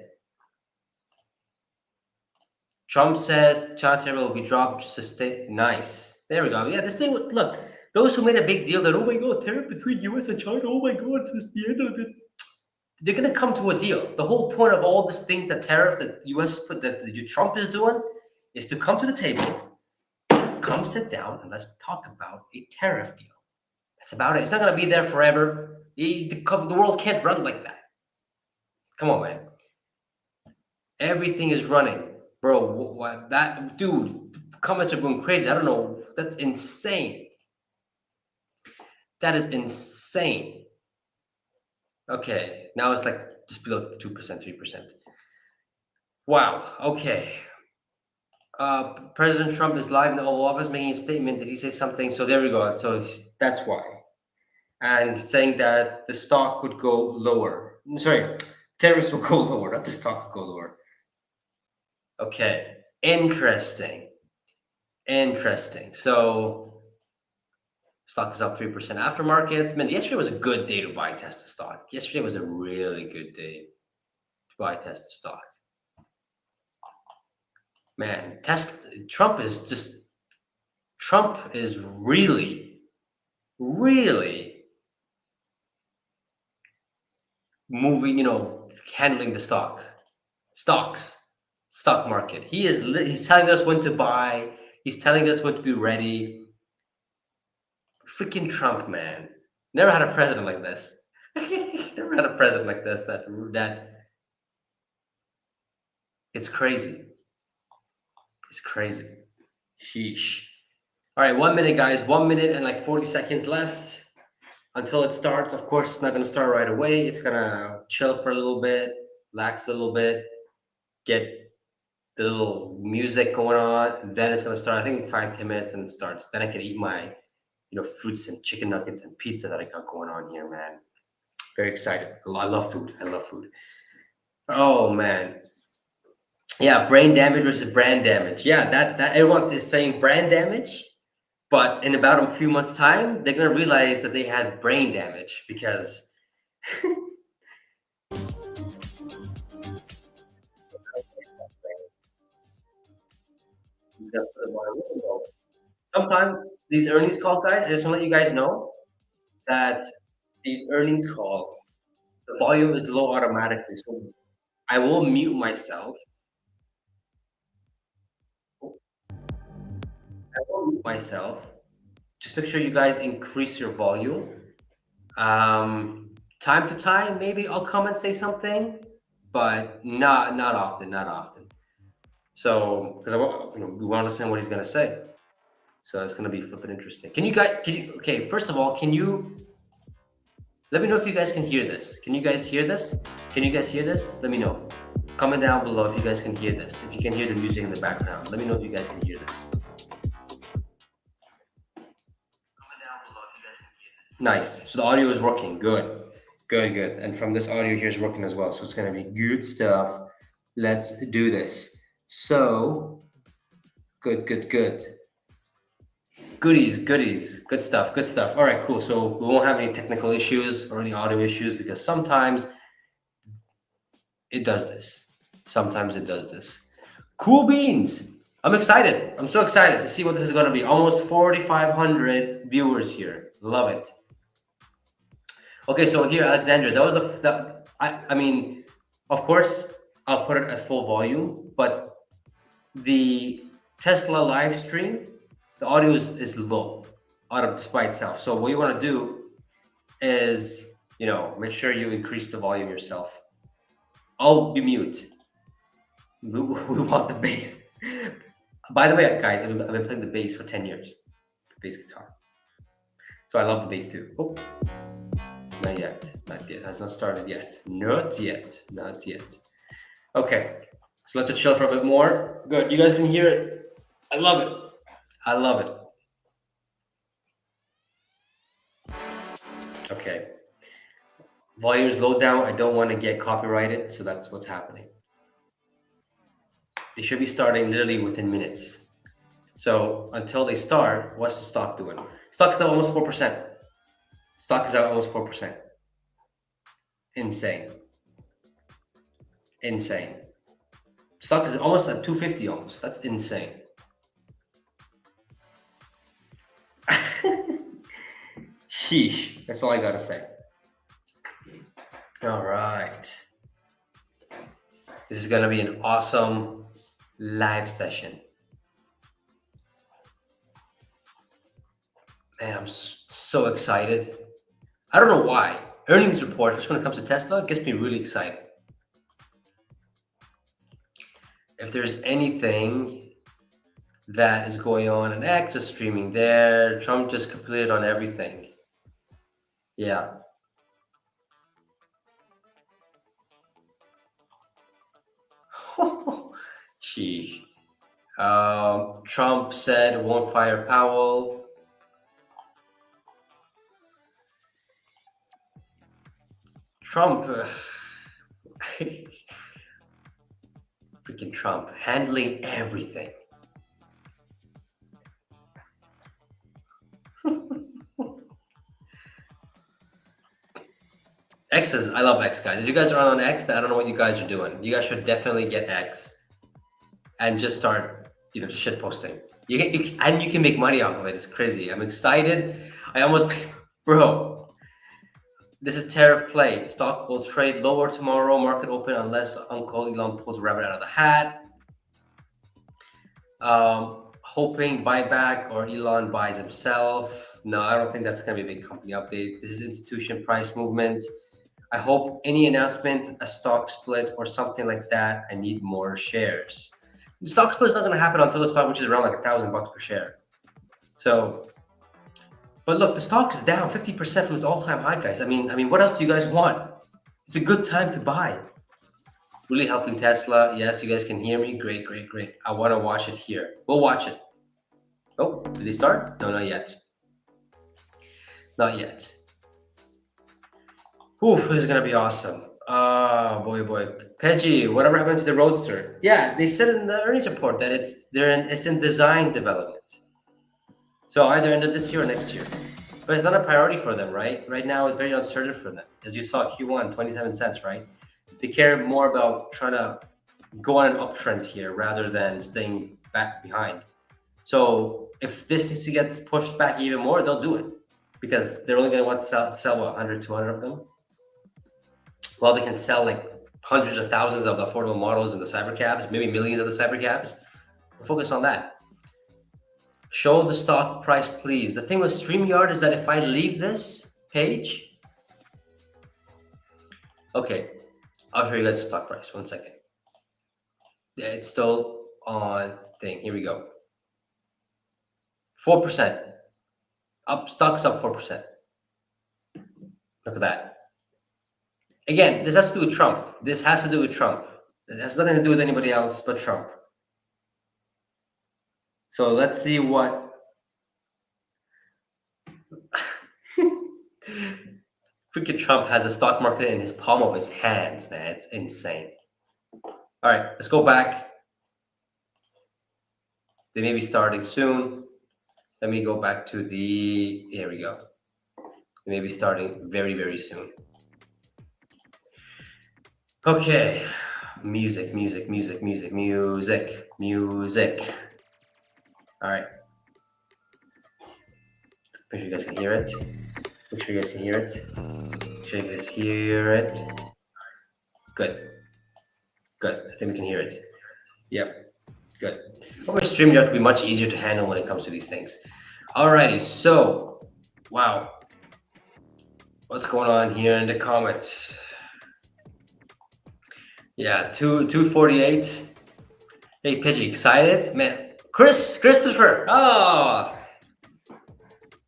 Trump says China will be dropped. Sustain. Nice. There we go. Yeah, this thing. Look, those who made a big deal that oh my god, tariff between U.S. and China. Oh my god, it's the end of it. They're gonna come to a deal. The whole point of all these things that tariff that U.S. put that Trump is doing is to come to the table, come sit down, and let's talk about a tariff deal. That's about it. It's not gonna be there forever. The world can't run like that. Come on, man. Everything is running, bro. What that dude? Comments are going crazy. I don't know. That's insane. That is insane. Okay, now it's like just below 2%, 3%. Wow. Okay. President Trump is live in the Oval Office making a statement. Did he say something? So there we go. So that's why. And saying that the stock would go lower. Sorry, tariffs will go lower, not the stock will go lower. Okay. Interesting. So stock is up 3% after markets. Man, yesterday was a good day to buy Tesla stock. Yesterday was a really good day to buy Tesla stock. Man, Trump is really, really moving, handling the stock market. He's telling us when to buy. He's telling us when to be ready. Freaking Trump, man. Never had a president like this. Never had a president like this. That it's crazy. It's crazy. Sheesh. All right, 1 minute, guys. 1 minute and like 40 seconds left until it starts. Of course, it's not going to start right away. It's going to chill for a little bit, relax a little bit, get the little music going on. Then it's going to start. I think 5-10 minutes, and it starts. Then I can eat my, fruits and chicken nuggets and pizza that I got going on here, man. Very excited. I love food. Oh man. Yeah, brain damage versus brand damage. Yeah, that everyone is saying brand damage, but in about a few months' time, they're gonna realize that they had brain damage because sometimes these earnings call, guys. I just want to let you guys know that these earnings call, the volume is low automatically. So I will mute myself. I will mute myself. Just make sure you guys increase your volume. Time to time, maybe I'll come and say something, but not often. So, because we want to listen to what he's gonna say. So it's gonna be flipping interesting. Okay, first of all, can you let me know if you guys can hear this? Can you guys hear this? Can you guys hear this? Let me know. Comment down below if you guys can hear this. If you can hear the music in the background, let me know if you guys can hear this. Nice. So the audio is working. Good. Good, good. And from this audio here is working as well. So it's gonna be good stuff. Let's do this. So good, good, good. Goodies, goodies, good stuff, good stuff. All right, cool. So we won't have any technical issues or any audio issues because sometimes it does this. Sometimes it does this. Cool beans. I'm excited. I'm so excited to see what this is going to be. Almost 4,500 viewers here. Love it. Okay, so here, Alexandra, that was I mean, of course, I'll put it at full volume, but the Tesla live stream, the audio is low out of by itself. So what you want to do is, make sure you increase the volume yourself. I'll be mute. We want the bass. By the way, guys, I've been playing the bass for 10 years, bass guitar. So I love the bass too. Oh, not yet, not yet. Has not started yet. Not yet, not yet. Okay, so let's chill for a bit more. Good, you guys can hear it. I love it. I love it. Okay. Volume's low down. I don't want to get copyrighted, so that's what's happening. They should be starting literally within minutes. So until they start, what's the stock doing? Stock is up almost 4%. Stock is up almost 4%. Insane. Insane. Stock is almost at 250 almost. That's insane. Sheesh. That's all I gotta say. All right. This is gonna be an awesome live session. Man, I'm so excited. I don't know why. Earnings report, just when it comes to Tesla, gets me really excited. If there's anything that is going on, and X is streaming there, Trump just completed on everything. Yeah. Sheesh. Trump said won't fire Powell. Trump, freaking Trump, handling everything. I love X, guys. If you guys are on X, I don't know what you guys are doing. You guys should definitely get X and just start, just shit posting. And you can make money off of it. It's crazy. I'm excited. Bro, this is tariff play. Stock will trade lower tomorrow. Market open unless Uncle Elon pulls a rabbit out of the hat. Hoping buyback or Elon buys himself. No, I don't think that's going to be a big company update. This is institution price movement. I hope any announcement, a stock split or something like that. I need more shares. The stock split is not going to happen until the stock, which is around like $1,000 per share. So, but look, the stock is down 50% from its all-time high, guys. I mean, what else do you guys want? It's a good time to buy. Really helping Tesla. Yes, you guys can hear me. Great, great, great. I want to watch it here. We'll watch it. Oh, did they start? No, not yet. Not yet. Oof, this is gonna be awesome. Oh boy, boy. Pejjy, whatever happened to the Roadster? Yeah, they said in the earnings report that it's in design development. So either end of this year or next year. But it's not a priority for them, right? Right now it's very uncertain for them. As you saw, Q1, 27 cents, right? They care more about trying to go on an uptrend here rather than staying back behind. So if this needs to get pushed back even more, they'll do it because they're only going to want to sell what, 100, 200 of them. Well, they can sell like hundreds of thousands of the affordable models in the cybercabs, maybe millions of the cybercabs. Focus on that. Show the stock price, please. The thing with StreamYard is that if I leave this page, okay, I'll show you guys the stock price. 1 second. Yeah, it's still on thing. Here we go. 4%. Up, stocks up 4%. Look at that. Again, this has to do with Trump. This has to do with Trump. It has nothing to do with anybody else but Trump. So let's see what. Freaking Trump has a stock market in his palm of his hands, man. It's insane. All right, let's go back. They may be starting soon. Let me go back to the. Here we go. They may be starting very, very soon. Okay. Music. All right. Make sure you guys can hear it. Make sure you guys can hear it. Good. I think we can hear it. Yep. Good. Over StreamYard will be much easier to handle when it comes to these things. Alrighty, so wow. What's going on here in the comments? Yeah, 248. Hey Pejjy, excited? Man, Christopher. Oh,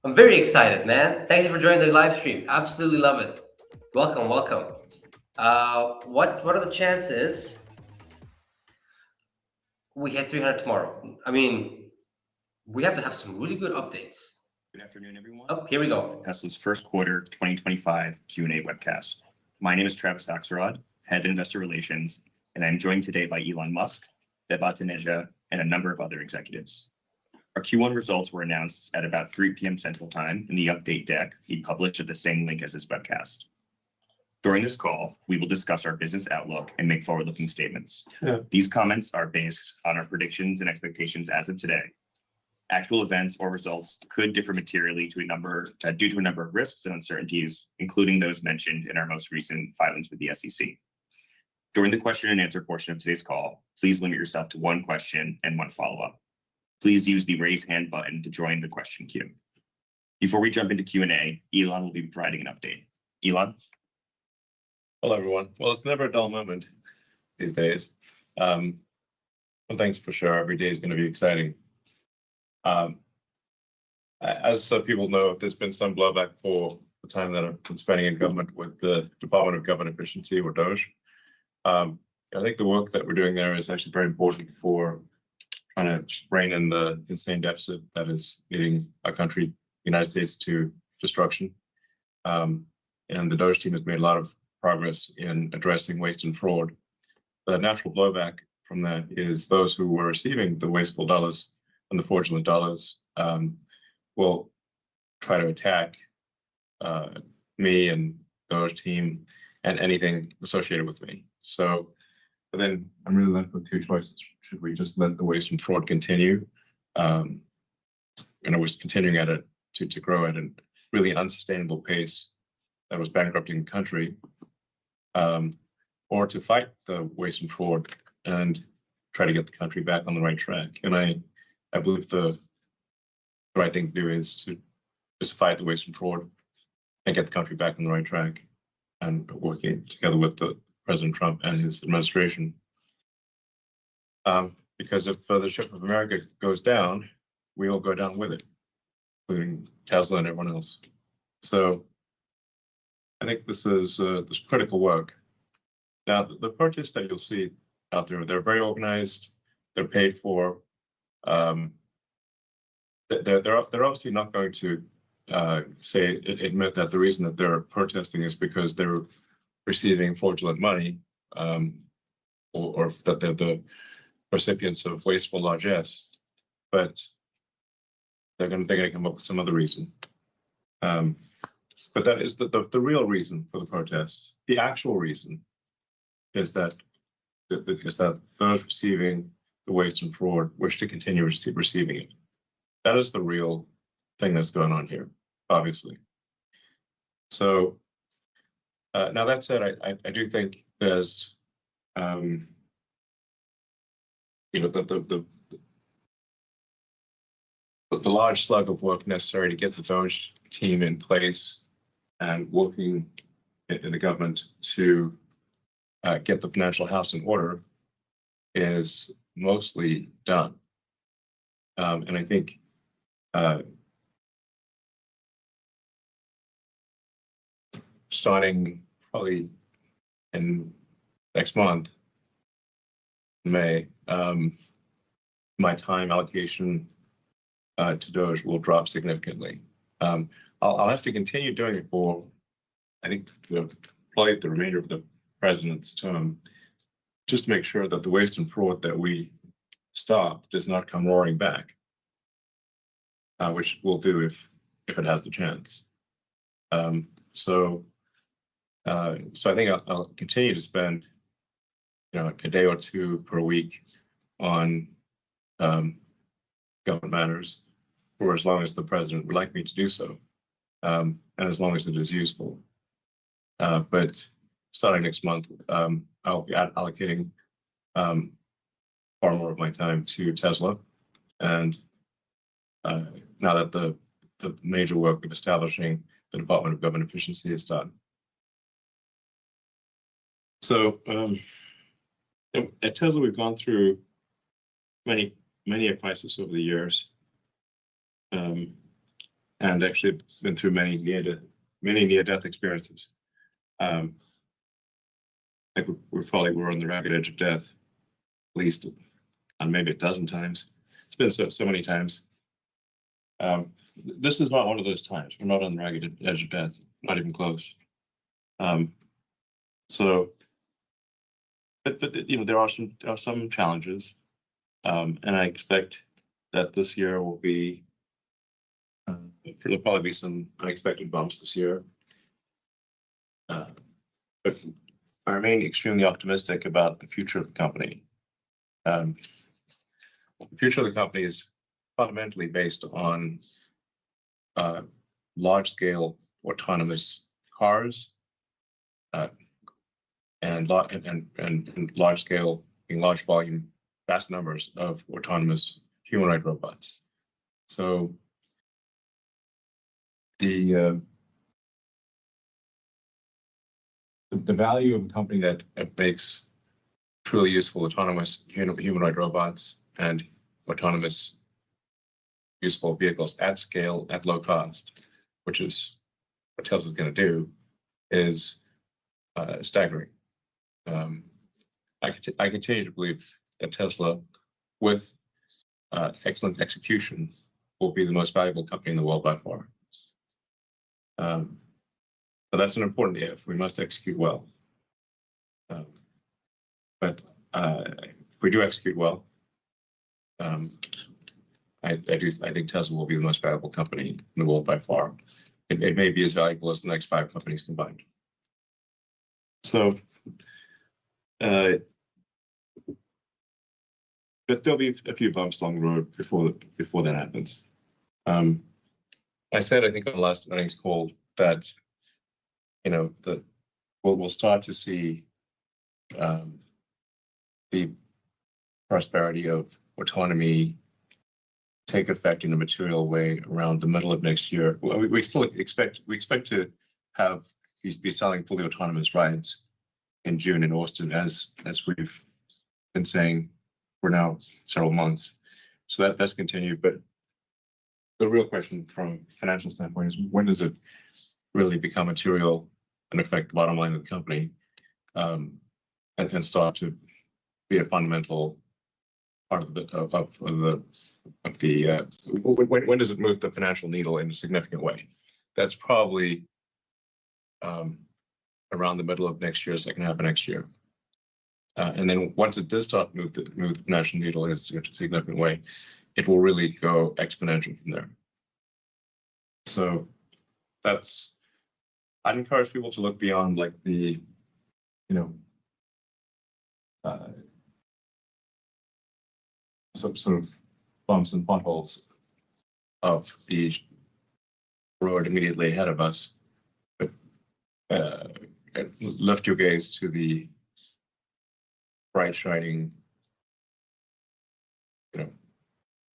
I'm very excited, man. Thank you for joining the live stream. Absolutely love it. Welcome. What are the chances we hit 300 tomorrow? I mean, we have to have some really good updates. Good afternoon, everyone. Oh, here we go. Tesla's first quarter 2025 Q&A webcast. My name is Travis Axelrod, Head of Investor Relations, and I'm joined today by Elon Musk, Debba Taneja, and a number of other executives. Our Q1 results were announced at about 3 p.m. Central Time in the update deck we published at the same link as this webcast. During this call, we will discuss our business outlook and make forward-looking statements. Yeah. These comments are based on our predictions and expectations as of today. Actual events or results could differ materially due to a number of risks and uncertainties, including those mentioned in our most recent filings with the SEC. During the question and answer portion of today's call, please limit yourself to one question and one follow-up. Please use the raise hand button to join the question queue. Before we jump into Q&A, Elon will be providing an update. Elon? Hello, everyone. Well, it's never a dull moment these days. Well, thanks for sure. Every day is going to be exciting. As some people know, there's been some blowback for the time that I've been spending in government with the Department of Government Efficiency, or DOGE. I think the work that we're doing there is actually very important for trying to rein in the insane deficit that is leading our country, the United States, to destruction. And the DOGE team has made a lot of progress in addressing waste and fraud. The natural blowback from that is those who were receiving the wasteful dollars and the fraudulent dollars will try to attack me and DOGE team and anything associated with me. So then I'm really left with two choices. Should we just let the waste and fraud continue? We're continuing at it to grow at a really unsustainable pace that was bankrupting the country, or to fight the waste and fraud and try to get the country back on the right track. And I believe the right thing to do is to just fight the waste and fraud and get the country back on the right track, and working together with the President Trump and his administration. Because if the ship of America goes down, we all go down with it, including Tesla and everyone else. So I think this is this critical work. Now, the protests that you'll see out there, they're very organized. They're paid for. They're obviously not going to admit that the reason that they're protesting is because they're receiving fraudulent money, or that they're the recipients of wasteful largesse. But they're going to come up with some other reason. But that is the real reason for the protests. The actual reason is that those receiving the waste and fraud wish to continue receiving it. That is the real thing that's going on here, obviously. So now that said, I do think there's the large slug of work necessary to get the DOGE team in place and working in the government to get the financial house in order is mostly done. And I think starting probably in next month, May, my time allocation to Doge will drop significantly. I'll have to continue doing it for, I think, probably the remainder of the president's term, just to make sure that the waste and fraud that we stop does not come roaring back, which we'll do if it has the chance. So I think I'll continue to spend, a day or two per week on government matters for as long as the president would like me to do so, and as long as it is useful. But starting next month, I'll be allocating far more of my time to Tesla, and now that the major work of establishing the Department of Government Efficiency is done. So at Tesla, we've gone through many a crisis over the years, and actually been through many near-death experiences. Like we're on the ragged edge of death, at least on maybe a dozen times. It's been so many times. This is not one of those times. We're not on the ragged edge of death, not even close. But there are some challenges, and I expect that this year will be there'll probably be some unexpected bumps this year. But I remain extremely optimistic about the future of the company. The future of the company is fundamentally based on large-scale autonomous cars and large-scale, in large volume, vast numbers of autonomous humanoid robots. So the value of a company that makes truly useful autonomous humanoid robots and autonomous useful vehicles at scale, at low cost, which is what Tesla's going to do, is staggering. I continue to believe that Tesla, with excellent execution, will be the most valuable company in the world by far. So that's an important if. We must execute well. But if we do execute well, I think Tesla will be the most valuable company in the world by far. It may be as valuable as the next 5 companies combined. So, but there'll be a few bumps along the road before that happens. I said, I think on the last earnings call that, we'll start to see the prosperity of autonomy take effect in a material way around the middle of next year. Well, we still expect to be selling fully autonomous rides in June in Austin, as we've been saying for now several months. So that's continued. But the real question from a financial standpoint is, when does it really become material and affect the bottom line of the company, and start to be a fundamental part of when does it move the financial needle in a significant way? That's probably around the middle of next year, second half of next year. And then once it does start to move the financial needle in a significant way, it will really go exponential from there. So I'd encourage people to look beyond like the, some sort of bumps and potholes of the road immediately ahead of us, but lift your gaze to the bright, shining,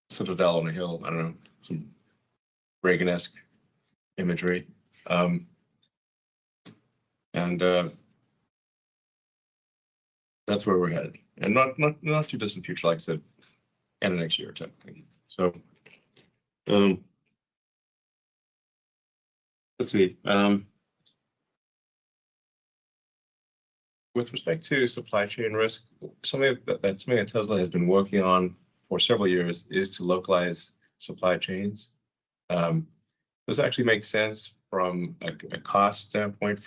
citadel on a hill. I don't know, some Reagan-esque imagery, and that's where we're headed. and not too distant future, like I said, end of next year type thing. So, let's see. With respect to supply chain risk, something that Tesla has been working on for several years is to localize supply chains. This actually makes sense from a cost standpoint,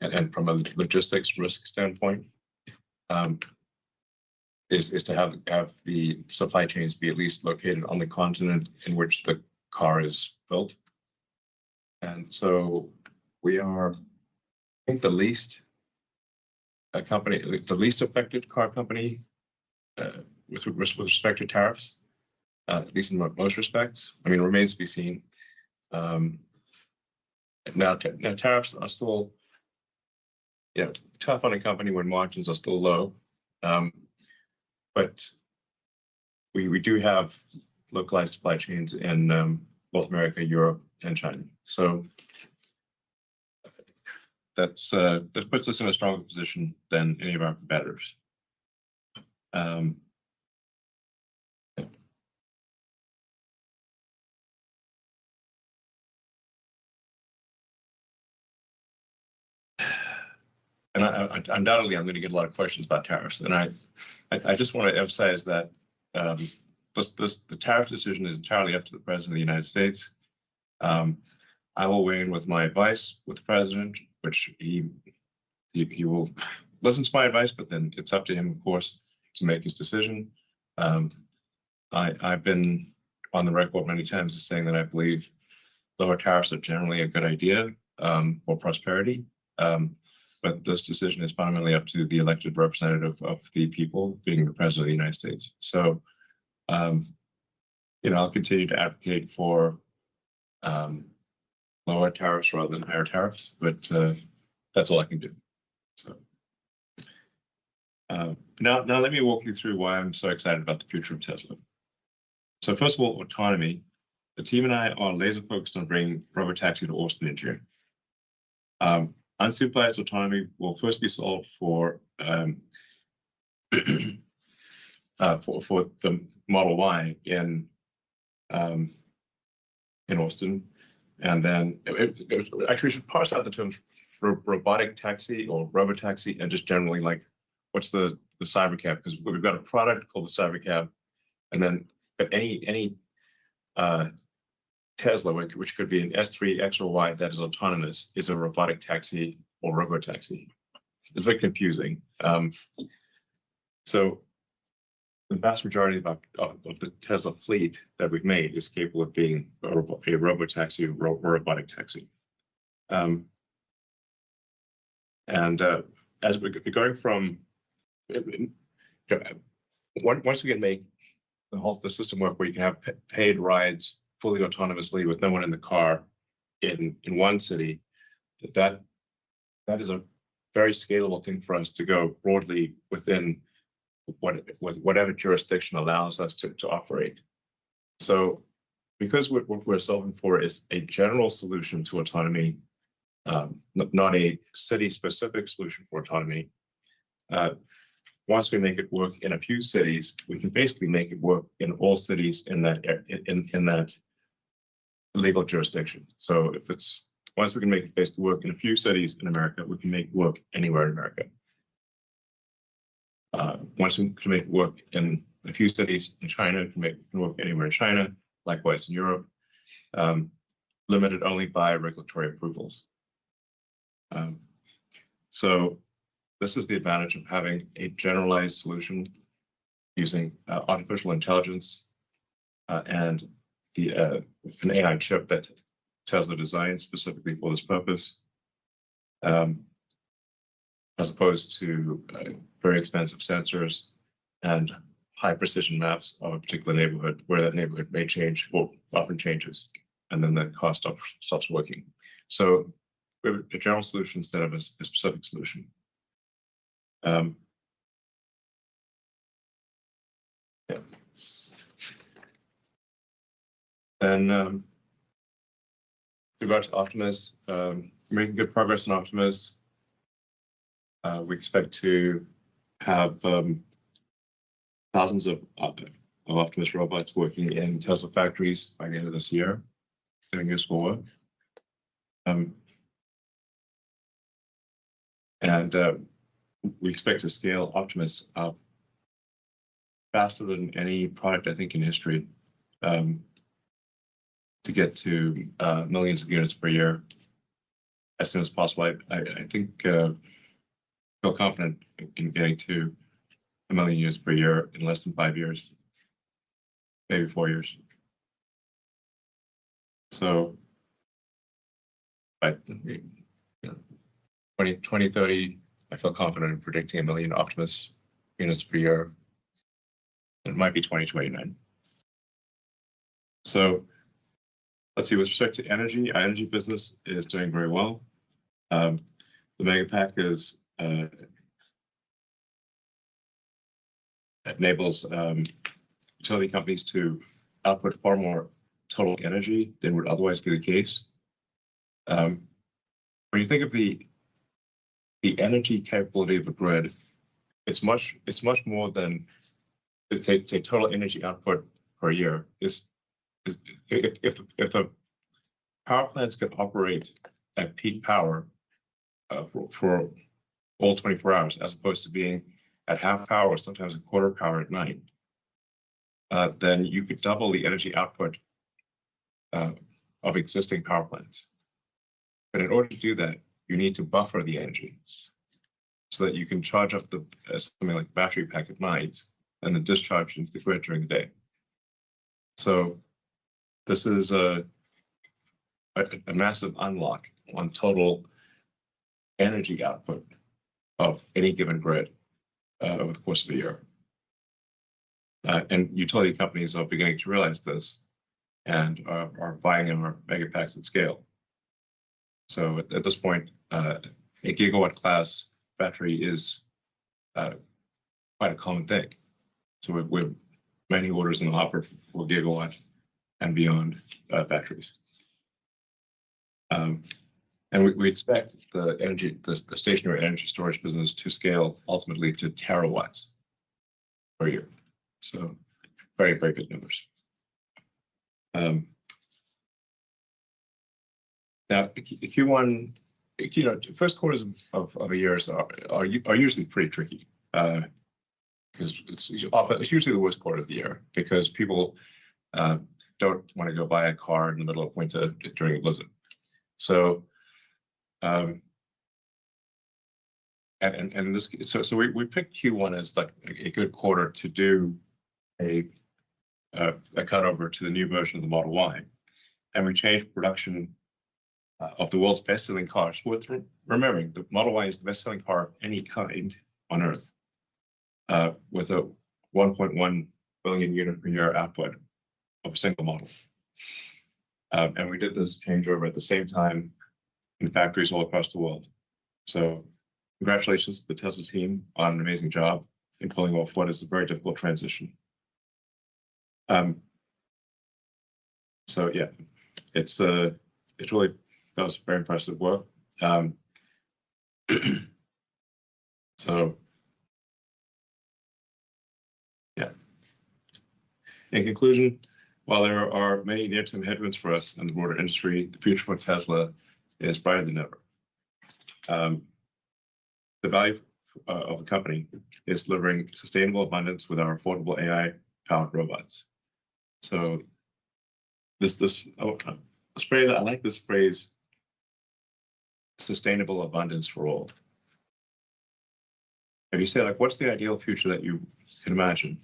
and from a logistics risk standpoint. Is to have the supply chains be at least located on the continent in which the car is built. And so we are, I think, the least affected car company with respect to tariffs, at least in most respects. I mean, it remains to be seen. Now tariffs are still, tough on a company when margins are still low. But we do have localized supply chains in North America, Europe, and China. So that puts us in a stronger position than any of our competitors. And undoubtedly, I'm going to get a lot of questions about tariffs, and I just want to emphasize that the tariff decision is entirely up to the President of the United States. I will weigh in with my advice with the President, which he will listen to my advice, but then it's up to him, of course, to make his decision. I've been on the record many times as saying that I believe lower tariffs are generally a good idea for prosperity. But this decision is fundamentally up to the elected representative of the people, being the President of the United States. So, I'll continue to advocate for lower tariffs rather than higher tariffs, but that's all I can do. So, now let me walk you through why I'm so excited about the future of Tesla. So, first of all, autonomy. The team and I are laser focused on bringing robotaxi to Austin in June. Unsupervised autonomy will first be solved for the Model Y in Austin, and then actually we should parse out the terms robotic taxi or robotaxi, and just generally like what's the Cybercab, because we've got a product called the Cybercab, and then any Tesla, which could be an S3, X, or Y that is autonomous, is a robotic taxi or robotaxi. It's very confusing. So the vast majority of the Tesla fleet that we've made is capable of being a robotaxi or robotic taxi. As we're going from, once we can make the system work where you can have paid rides fully autonomously with no one in the car in one city, that is a very scalable thing for us to go broadly within whatever jurisdiction allows us to operate. So because what we're solving for is a general solution to autonomy, not a city-specific solution for autonomy, once we make it work in a few cities, we can basically make it work in all cities in that legal jurisdiction. So once we can make it basically work in a few cities in America, we can make it work anywhere in America. Once we can make it work in a few cities in China, we can make it work anywhere in China, likewise in Europe, limited only by regulatory approvals. So this is the advantage of having a generalized solution using artificial intelligence and an AI chip that Tesla designed specifically for this purpose, as opposed to very expensive sensors and high precision maps of a particular neighborhood where that neighborhood may change or often changes, and then the cost stops working. So we have a general solution instead of a specific solution. Yeah. Then with regard to Optimus, we're making good progress in Optimus. We expect to have thousands of Optimus robots working in Tesla factories by the end of this year, doing useful work. And we expect to scale Optimus up faster than any product, I think, in history, to get to millions of units per year as soon as possible. I think feel confident in getting to 1 million units per year in less than 5 years, maybe 4 years. So by 2030, I feel confident in predicting 1 million Optimus units per year. It might be 2029. So let's see, with respect to energy, our energy business is doing very well. The Megapack is enables utility companies to output far more total energy than would otherwise be the case. When you think of the energy capability of a grid, it's much more than say total energy output per year. If the power plants can operate at peak power for all 24 hours, as opposed to being at half power or sometimes a quarter power at night, then you could double the energy output of existing power plants. But in order to do that, you need to buffer the energy so that you can charge up the something like battery pack at night and then discharge into the grid during the day. So this is a massive unlock on total energy output of any given grid over the course of a year. And utility companies are beginning to realize this and are buying in our megapacks at scale. So at this point, a gigawatt class battery is quite a common thing. So we have many orders in the hopper for gigawatt and beyond batteries. And we expect the stationary energy storage business to scale ultimately to terawatts per year. So very, very good numbers. Now, Q1, first quarters of a year are usually pretty tricky because it's usually the worst quarter of the year because people don't want to go buy a car in the middle of winter during a blizzard. So, we picked Q1 as like a good quarter to do a cutover to the new version of the Model Y, and we changed production of the world's best-selling cars. Worth remembering, the Model Y is the best-selling car of any kind on Earth, with a 1.1 billion unit per year output of a single model. And we did this changeover at the same time in factories all across the world. So congratulations to the Tesla team on an amazing job in pulling off what is a very difficult transition. So yeah, it's really, that was very impressive work. So yeah, in conclusion, while there are many near-term headwinds for us in the broader industry, the future for Tesla is brighter than ever. The value of the company is delivering sustainable abundance with our affordable AI-powered robots. So I like this phrase, sustainable abundance for all. If you say, like, what's the ideal future that you can imagine?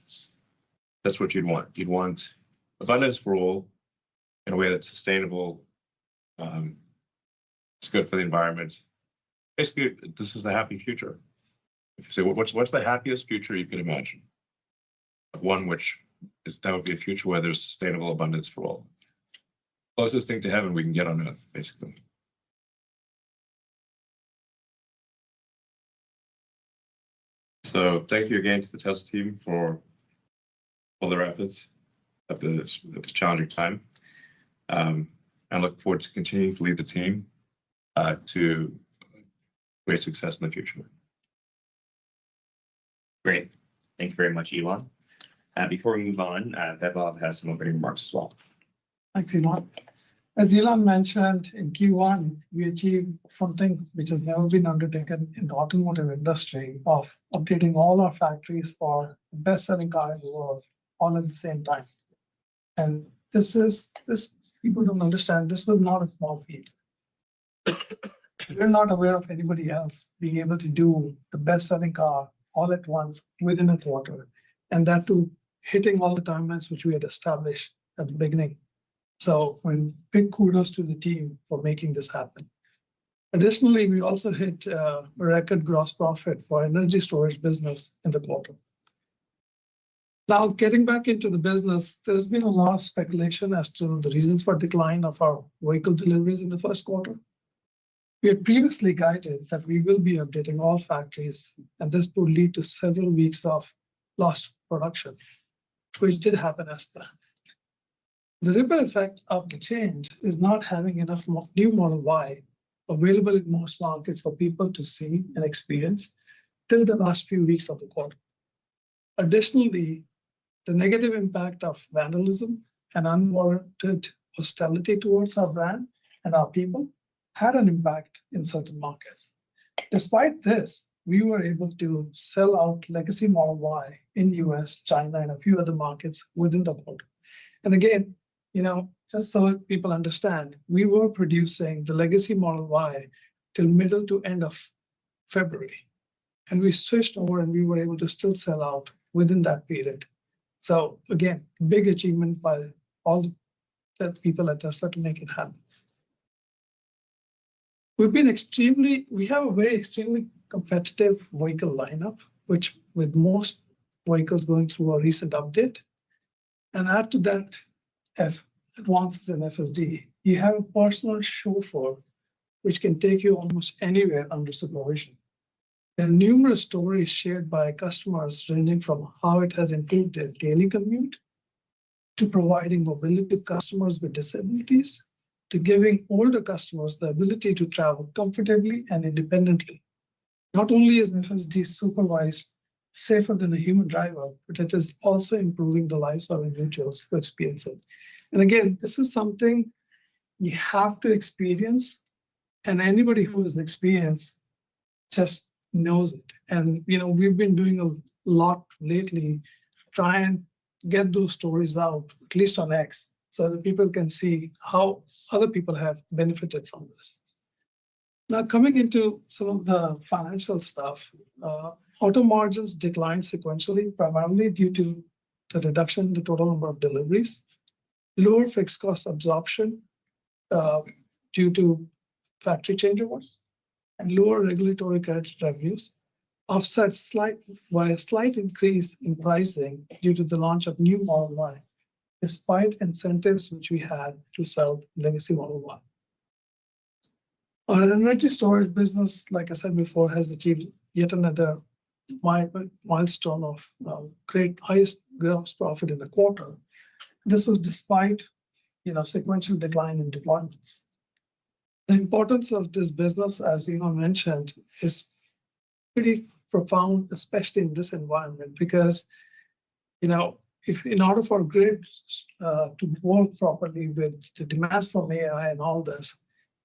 That's what you'd want. You'd want abundance for all in a way that's sustainable. It's good for the environment. Basically, this is the happy future. If you say, well, what's the happiest future you can imagine? One which that would be a future where there's sustainable abundance for all. Closest thing to heaven we can get on Earth, basically. So thank you again to the Tesla team for all their efforts at this challenging time. I look forward to continuing to lead the team to great success in the future. Great. Thank you very much, Elon. Before we move on, Vaibhav has some opening remarks as well. Thanks, Elon. As Elon mentioned, in Q1, we achieved something which has never been undertaken in the automotive industry of updating all our factories for the best-selling car in the world all at the same time. And this people don't understand, this was not a small feat. We're not aware of anybody else being able to do the best-selling car all at once within a quarter, and that too hitting all the timelines which we had established at the beginning. So big kudos to the team for making this happen. Additionally, we also hit record gross profit for energy storage business in the quarter. Now, getting back into the business, there's been a lot of speculation as to the reasons for decline of our vehicle deliveries in the first quarter. We had previously guided that we will be updating all factories, and this would lead to several weeks of lost production, which did happen as planned. The ripple effect of the change is not having enough new Model Y available in most markets for people to see and experience till the last few weeks of the quarter. Additionally, the negative impact of vandalism and unwarranted hostility towards our brand and our people had an impact in certain markets. Despite this, we were able to sell out legacy Model Y in US, China, and a few other markets within the quarter. And again, just so people understand, we were producing the legacy Model Y till middle to end of February. And we switched over and we were able to still sell out within that period. So again, big achievement by all the people at Tesla to make it happen. We have a very extremely competitive vehicle lineup, which with most vehicles going through a recent update. And add to that advances in FSD, you have a personal chauffeur which can take you almost anywhere under supervision. There are numerous stories shared by customers ranging from how it has improved their daily commute, to providing mobility to customers with disabilities, to giving older customers the ability to travel comfortably and independently. Not only is FSD supervised safer than a human driver, but it is also improving the lives of individuals who experience it. And again, this is something you have to experience, and anybody who has experienced just knows it. And we've been doing a lot lately to try and get those stories out, at least on X, so that people can see how other people have benefited from this. Now, coming into some of the financial stuff, auto margins declined sequentially, primarily due to the reduction in the total number of deliveries, lower fixed cost absorption due to factory changeovers, and lower regulatory credit revenues, offset by a slight increase in pricing due to the launch of new Model Y, despite incentives which we had to sell legacy Model Y. Our energy storage business, like I said before, has achieved yet another milestone of great highest gross profit in the quarter. This was despite sequential decline in deployments. The importance of this business, as Elon mentioned, is pretty profound, especially in this environment, because if in order for grid to work properly with the demands from AI and all this,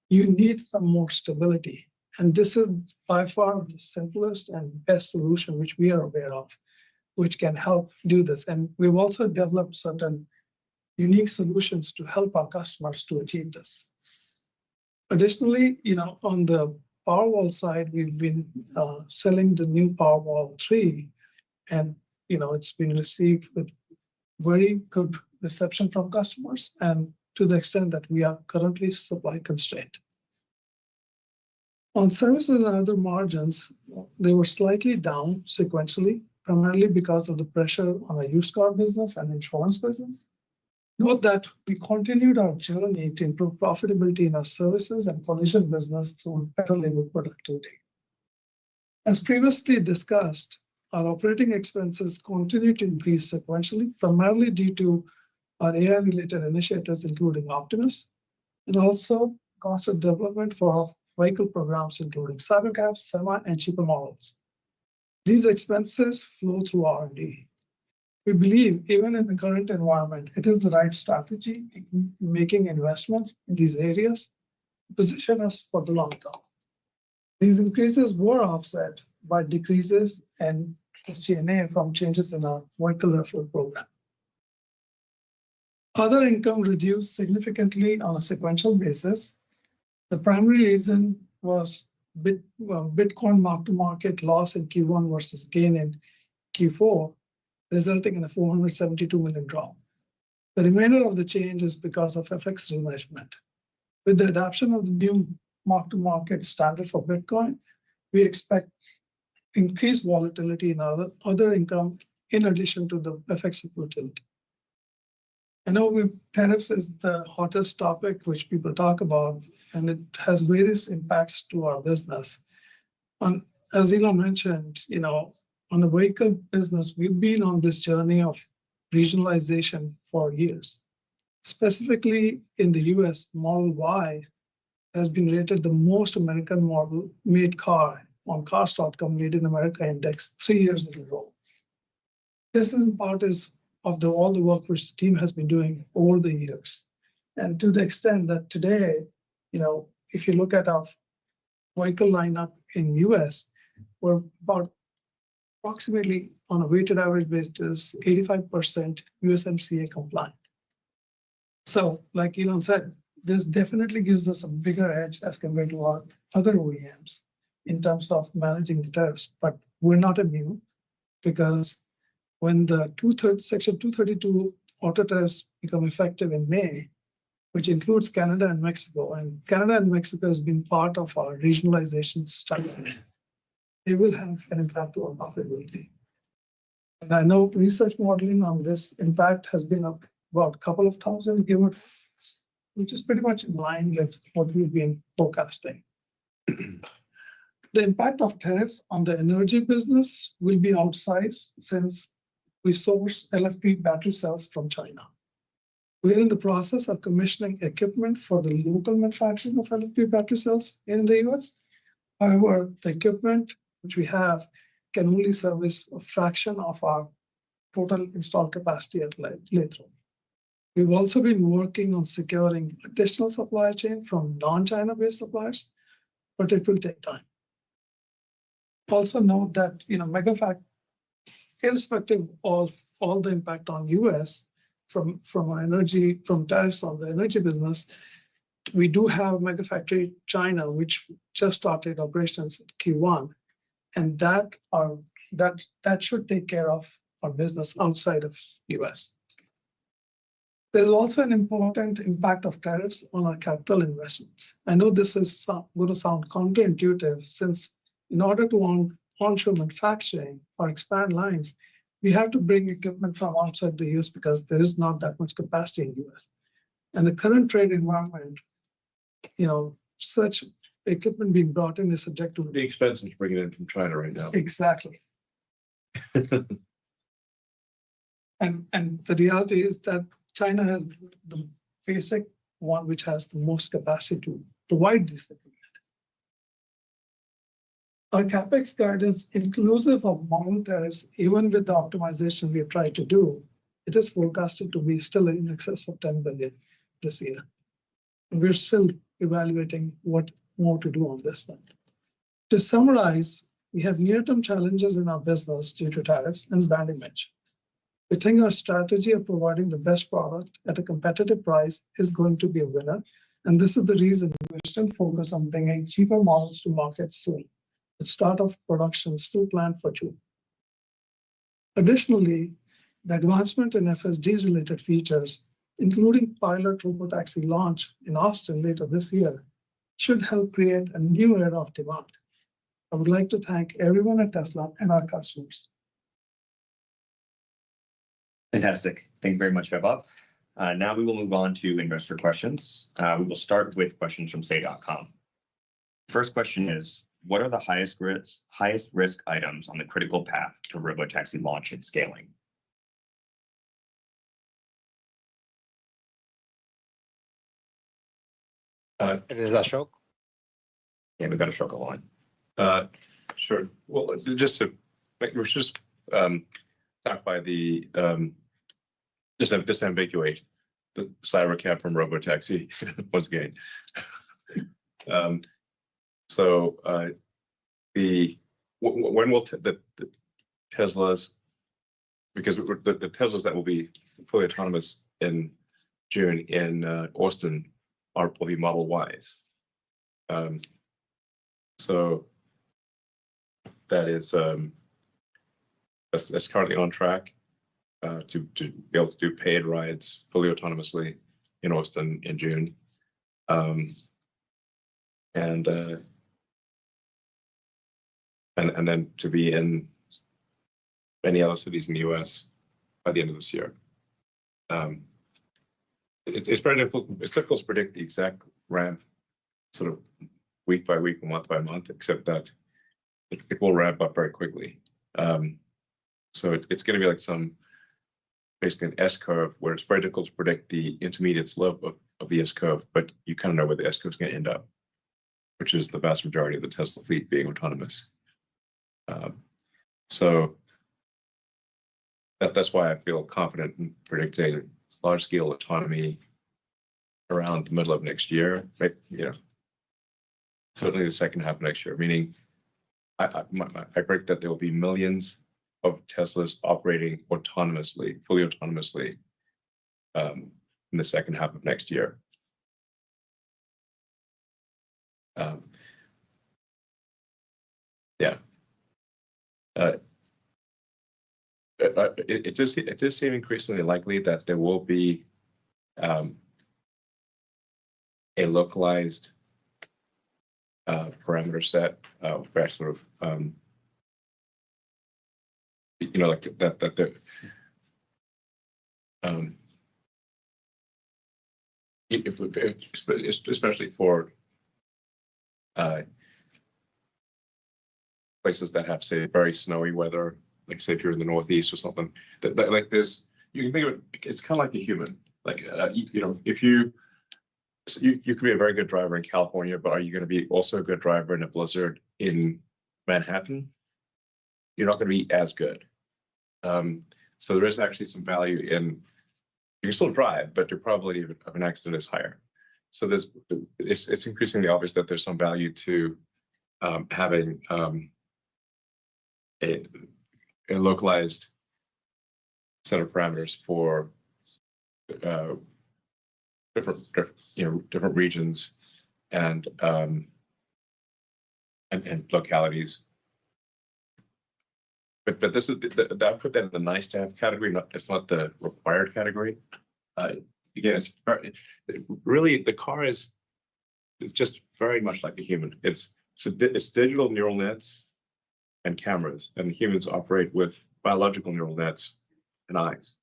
you need some more stability. And this is by far the simplest and best solution which we are aware of, which can help do this. And we've also developed certain unique solutions to help our customers to achieve this. Additionally, on the Powerwall side, we've been selling the new Powerwall 3, and it's been received with very good reception from customers, and to the extent that we are currently supply constrained. On services and other margins, they were slightly down sequentially, primarily because of the pressure on our used car business and insurance business. Note that we continued our journey to improve profitability in our services and collision business through better labor productivity. As previously discussed, our operating expenses continue to increase sequentially, primarily due to our AI-related initiatives, including Optimus, and also cost of development for vehicle programs, including Cybercab, Semi, and cheaper models. These expenses flow through R&D. We believe even in the current environment, it is the right strategy in making investments in these areas to position us for the long term. These increases were offset by decreases in SG&A from changes in our vehicle referral program. Other income reduced significantly on a sequential basis. The primary reason was Bitcoin mark-to-market loss in Q1 versus gain in Q4, resulting in a $472 million drop. The remainder of the change is because of FX remeasurement. With the adoption of the new mark-to-market standard for Bitcoin, we expect increased volatility in other income in addition to the FX volatility. I know tariffs is the hottest topic which people talk about, and it has various impacts to our business. As Elon mentioned, on the vehicle business, we've been on this journey of regionalization for years. Specifically in the US, Model Y has been rated the most American model made car on Cars.com Made in America Index 3 years in a row. This in part is of all the work which the team has been doing over the years. And to the extent that today, if you look at our vehicle lineup in US, we're about approximately on a weighted average basis, 85% USMCA compliant. So like Elon said, this definitely gives us a bigger edge as compared to our other OEMs in terms of managing the tariffs, but we're not immune because when the Section 232 auto tariffs become effective in May, which includes Canada and Mexico, and Canada and Mexico has been part of our regionalization strategy, they will have an impact to our profitability. And I know research modeling on this impact has been about a couple of thousand, which is pretty much in line with what we've been forecasting. The impact of tariffs on the energy business will be outsized since we source LFP battery cells from China. We're in the process of commissioning equipment for the local manufacturing of LFP battery cells in the US. However, the equipment which we have can only service a fraction of our total installed capacity at Lathrop. We've also been working on securing additional supply chain from non-China based suppliers, but it will take time. Also note that, Megafact, irrespective of all the impact on US from tariffs on the energy business, we do have Megafactory China, which just started operations in Q1, and that should take care of our business outside of US. There's also an important impact of tariffs on our capital investments. I know this is going to sound counterintuitive since in order to onshore manufacturing or expand lines, we have to bring equipment from outside the US because there is not that much capacity in US. And the current trade environment, such equipment being brought in is subject to the expense of bringing it in from China right now. Exactly. And the reality is that China has the basic one which has the most capacity to provide this equipment. Our CapEx guidance, inclusive of model tariffs, even with the optimization we have tried to do, it is forecasted to be still in excess of $10 billion this year. And we're still evaluating what more to do on this thing. To summarize, we have near-term challenges in our business due to tariffs and brand image. We think our strategy of providing the best product at a competitive price is going to be a winner. And this is the reason we're still focused on bringing cheaper models to market soon. The start of production still planned for June. Additionally, the advancement in FSD-related features, including pilot robotaxi launch in Austin later this year, should help create a new era of demand. I would like to thank everyone at Tesla and our customers. Fantastic. Thank you very much, Vaibhav. Now we will move on to investor questions. We will start with questions from say.com. First question is, what are the highest risk items on the critical path to robotaxi launch and scaling? It is Ashok. Yeah, we've got Ashok on. Sure. Well, just to we should just clarify the just disambiguate the cyber cab from robotaxi once again. So when will the Teslas, because the Teslas that will be fully autonomous in June in Austin will be Model Ys. So that is that's currently on track to be able to do paid rides fully autonomously in Austin in June, and then to be in many other cities in the U.S. by the end of this year. It's very difficult. It's difficult to predict the exact ramp, sort of week by week, month by month, except that it will ramp up very quickly. So it's going to be like basically an S curve where it's very difficult to predict the intermediate slope of the S curve, but you kind of know where the S curve is going to end up, which is the vast majority of the Tesla fleet being autonomous. So that's why I feel confident in predicting large-scale autonomy around the middle of next year. Right? Certainly the second half of next year. Meaning, I predict that there will be millions of Teslas operating autonomously, fully autonomously, in the second half of next year. Yeah. It does seem increasingly likely that there will be a localized parameter set where sort of like that the especially for places that have, say, very snowy weather, like say if you're in the Northeast or something, that like there's, you can think of it, it's kind of like a human. Like if you could be a very good driver in California, but are you going to be also a good driver in a blizzard in Manhattan? You're not going to be as good. So there is actually some value in, you can still drive, but your probability of an accident is higher. So it's increasingly obvious that there's some value to having a localized set of parameters for different regions and localities. But this is I put that in the nice to have category. It's not the required category. Again, really the car is just very much like a human. It's digital neural nets and cameras, and humans operate with biological neural nets and eyes.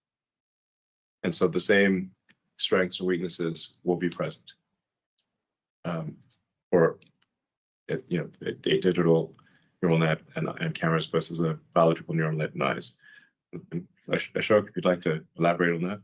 And so the same strengths and weaknesses will be present for a digital neural net and cameras versus a biological neural net and eyes. Ashok, if you'd like to elaborate on that.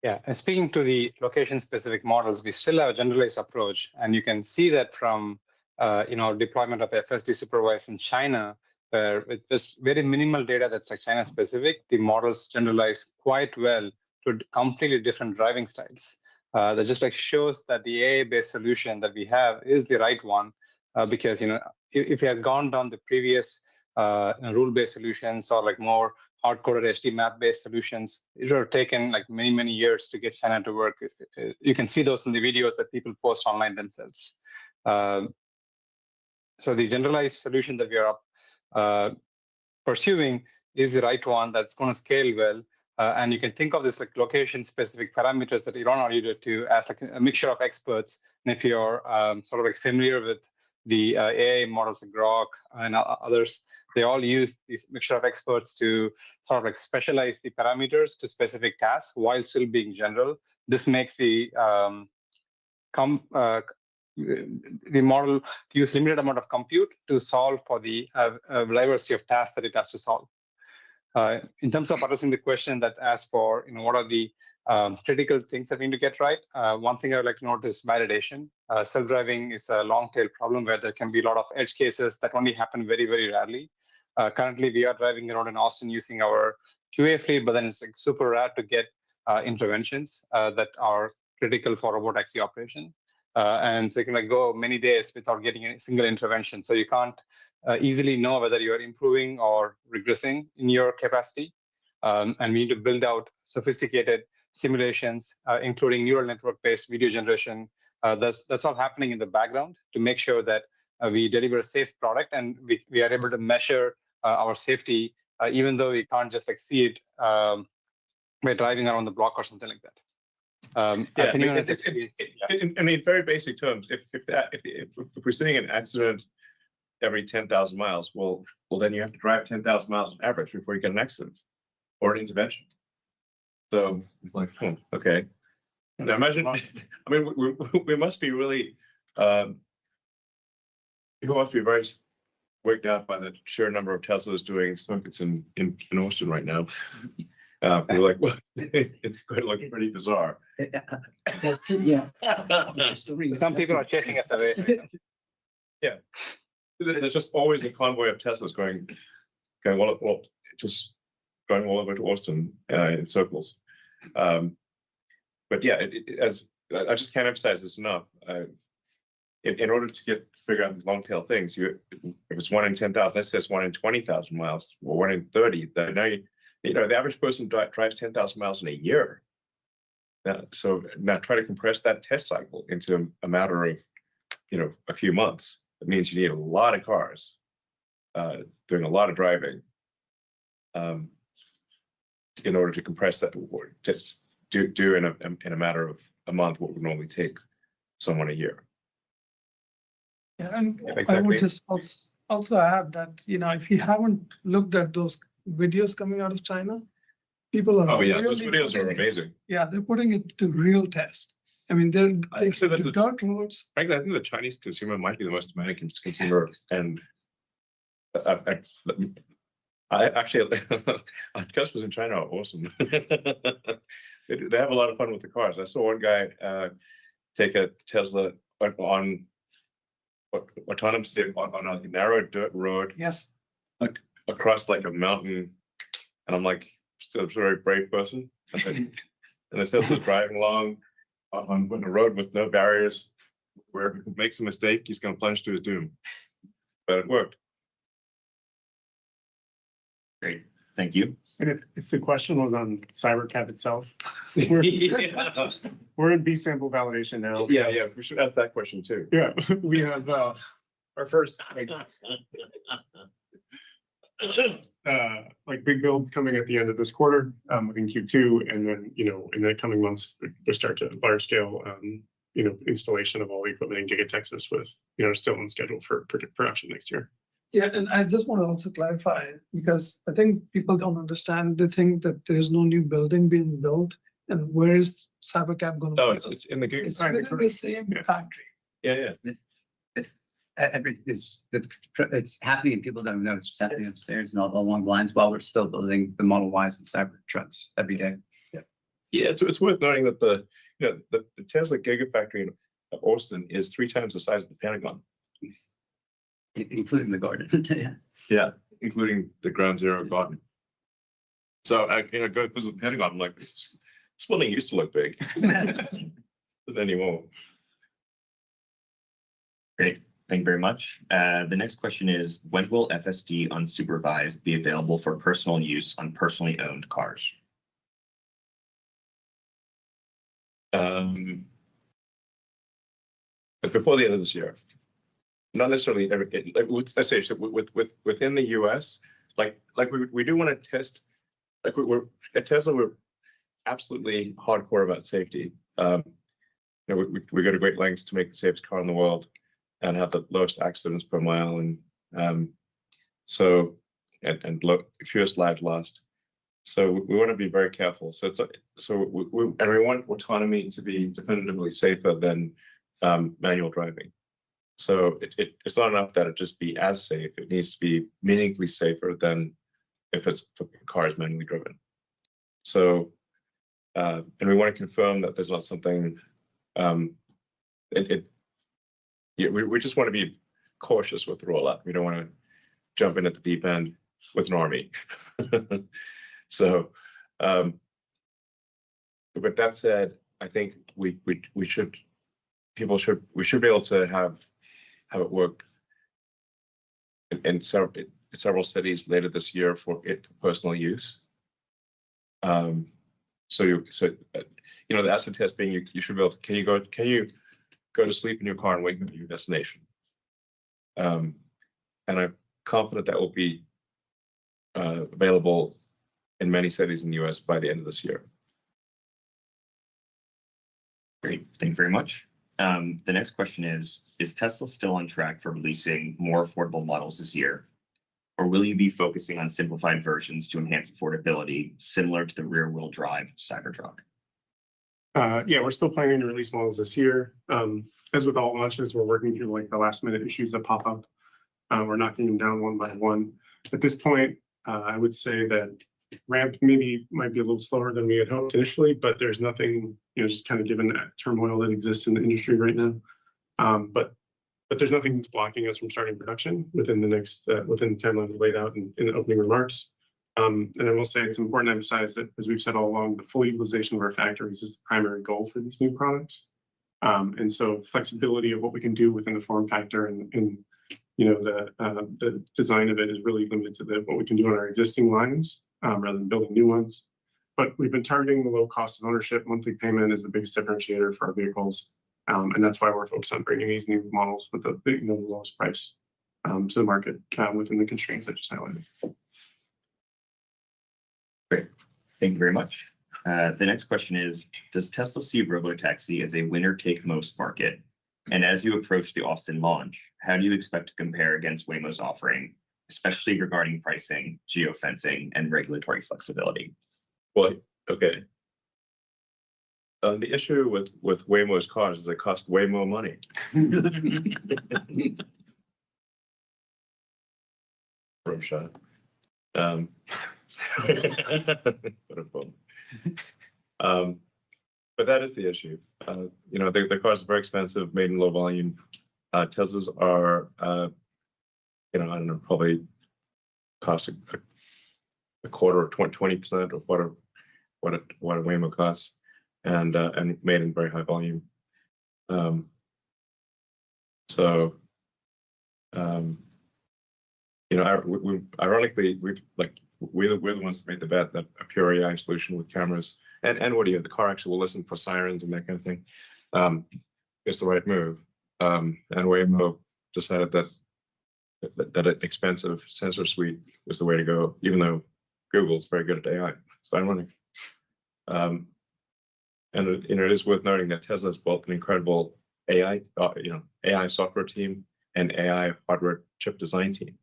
Yeah, and speaking to the location-specific models, we still have a generalized approach, and you can see that from deployment of FSD supervised in China, where with this very minimal data that's like China-specific, the models generalize quite well to completely different driving styles. That just like shows that the AI-based solution that we have is the right one, because if you had gone down the previous rule-based solutions or like more hard-coded HD map-based solutions, it would have taken like many years to get China to work. You can see those in the videos that people post online themselves. So the generalized solution that we are pursuing is the right one that's going to scale well. And you can think of this like location-specific parameters that Elon alluded to as like a mixture of experts. And if you're sort of like familiar with the AI models like Grok and others, they all use this mixture of experts to sort of like specialize the parameters to specific tasks while still being general. This makes the model to use limited amount of compute to solve for the diversity of tasks that it has to solve. In terms of addressing the question that asks for, what are the critical things that we need to get right, one thing I would like to note is validation. Self-driving is a long tail problem where there can be a lot of edge cases that only happen very rarely. Currently, we are driving around in Austin using our QA fleet, but then it's like super rare to get interventions that are critical for robotaxi operation. And so you can like go many days without getting a single intervention. So you can't easily know whether you're improving or regressing in your capacity. And we need to build out sophisticated simulations, including neural network-based video generation. That's all happening in the background to make sure that we deliver a safe product and we are able to measure our safety, even though we can't just like see it by driving around the block or something like that. Yeah, I mean, very basic terms. If we're seeing an accident every 10,000 miles, well, then you have to drive 10,000 miles on average before you get an accident or an intervention. So it's like, okay. Now imagine, I mean, we must be really, people must be very worked out by the sheer number of Teslas doing circuits in Austin right now. We're like, well, it's going to look pretty bizarre. Yeah. Some people are chasing us away. Yeah, there's just always a convoy of Teslas going well, just going all over to Austin in circles. But yeah, as I just can't emphasize this enough. In order to figure out long tail things, if it's 1 in 10,000, let's say it's 1 in 20,000 miles, or 1 in 30. Then now the average person drives 10,000 miles in a year. So now try to compress that test cycle into a matter of a few months. It means you need a lot of cars doing a lot of driving in order to compress that, or just do in a matter of a month what would normally take someone a year. Yeah, and I Exactly. would just also add that, if you haven't looked at those videos coming out of China, people are. Oh yeah, those really videos are amazing. Yeah, they're putting it to real test. I mean, they're I'd say that taking dirt roads. Frankly, I think the Chinese consumer might be the most demanding consumer, and I actually, our customers in China are awesome. They have a lot of fun with the cars. I saw one guy take a Tesla on autonomously on a narrow dirt road. Yes. Across like a mountain, and I'm like, still a very brave person. And the Tesla's driving along on a road with no barriers, where if he makes a mistake, he's going to plunge to his doom. But it worked. Great, thank you. And if the question was on CyberCab itself, we're in B sample validation now. Yeah, we should ask that question too. Yeah, we have our first like big builds coming at the end of this quarter, in Q2, and then in the coming months they start to large scale installation of all the equipment in Giga Texas, with still on schedule for production next year. Yeah, and I just want to also clarify, because I think people don't understand. They think that there's no new building being built, and where is CyberCab going to Oh, be? it's in the Giga. It's within the same factory. Yeah. It's happening and people don't know it's just happening upstairs and all along the lines, while we're still building the Model Ys and Cybertrucks every day. Yeah, it's worth noting that the Tesla Gigafactory in Austin is 3 times the size of the Pentagon. Including the garden. Yeah, including the Ground Zero garden. So I go visit the Pentagon. I'm like, this building used to look big, but anymore. Great, thank you very much. The next question is, when will FSD unsupervised be available for personal use on personally owned cars? But before the end of this year. Not necessarily every, I say, so within the US, like we do want to test, like we're at Tesla, we're absolutely hardcore about safety. We go to great lengths to make the safest car in the world and have the lowest accidents per mile, and fewest lives lost. So we want to be very careful. So we want autonomy to be definitively safer than manual driving. So it's not enough that it just be as safe. It needs to be meaningfully safer than if it's cars manually driven. So, and we want to confirm that there's not something. We just want to be cautious with the rollout. We don't want to jump in at the deep end with an army. So, but that said, I think we should be able to have it work in several cities later this year for personal use. So the acid test being you should be able to can you go to sleep in your car and wake up at your destination. And I'm confident that will be available in many cities in the US by the end of this year. Great, thank you very much. The next question is Tesla still on track for releasing more affordable models this year? Or will you be focusing on simplified versions to enhance affordability, similar to the rear-wheel drive Cybertruck? Yeah, we're still planning to release models this year. As with all launches, we're working through like the last minute issues that pop up. We're knocking them down one by one. At this point, I would say that ramp maybe might be a little slower than we had hoped initially, but there's nothing, just kind of given that turmoil that exists in the industry right now. But there's nothing that's blocking us from starting production within the next within the timeline laid out in the opening remarks. And I will say it's important to emphasize that, as we've said all along, the full utilization of our factories is the primary goal for these new products. And so flexibility of what we can do within the form factor and the design of it is really limited to what we can do on our existing lines rather than building new ones. But we've been targeting the low cost of ownership. Monthly payment is the biggest differentiator for our vehicles. And that's why we're focused on bringing these new models with the lowest price to the market within the constraints I just highlighted. Great, thank you very much. The next question is, does Tesla see robotaxi as a winner-take-most market? And as you approach the Austin launch, how do you expect to compare against Waymo's offering, especially regarding pricing, geofencing, and regulatory flexibility? Well, okay. The issue with Waymo's cars is they cost way more money. From shot. But that is the issue. The cars are very expensive, made in low volume. Teslas are, I don't know, probably cost a quarter or 20% of what a Waymo costs, and made in very high volume. Ironically, we're the ones that made the bet that a pure AI solution with cameras and audio, the car actually will listen for sirens and that kind of thing, is the right move. And Waymo decided that an expensive sensor suite was the way to go, even though Google's very good at AI. It's ironic. And it is worth noting that Tesla's built an incredible AI software team and AI hardware chip design team.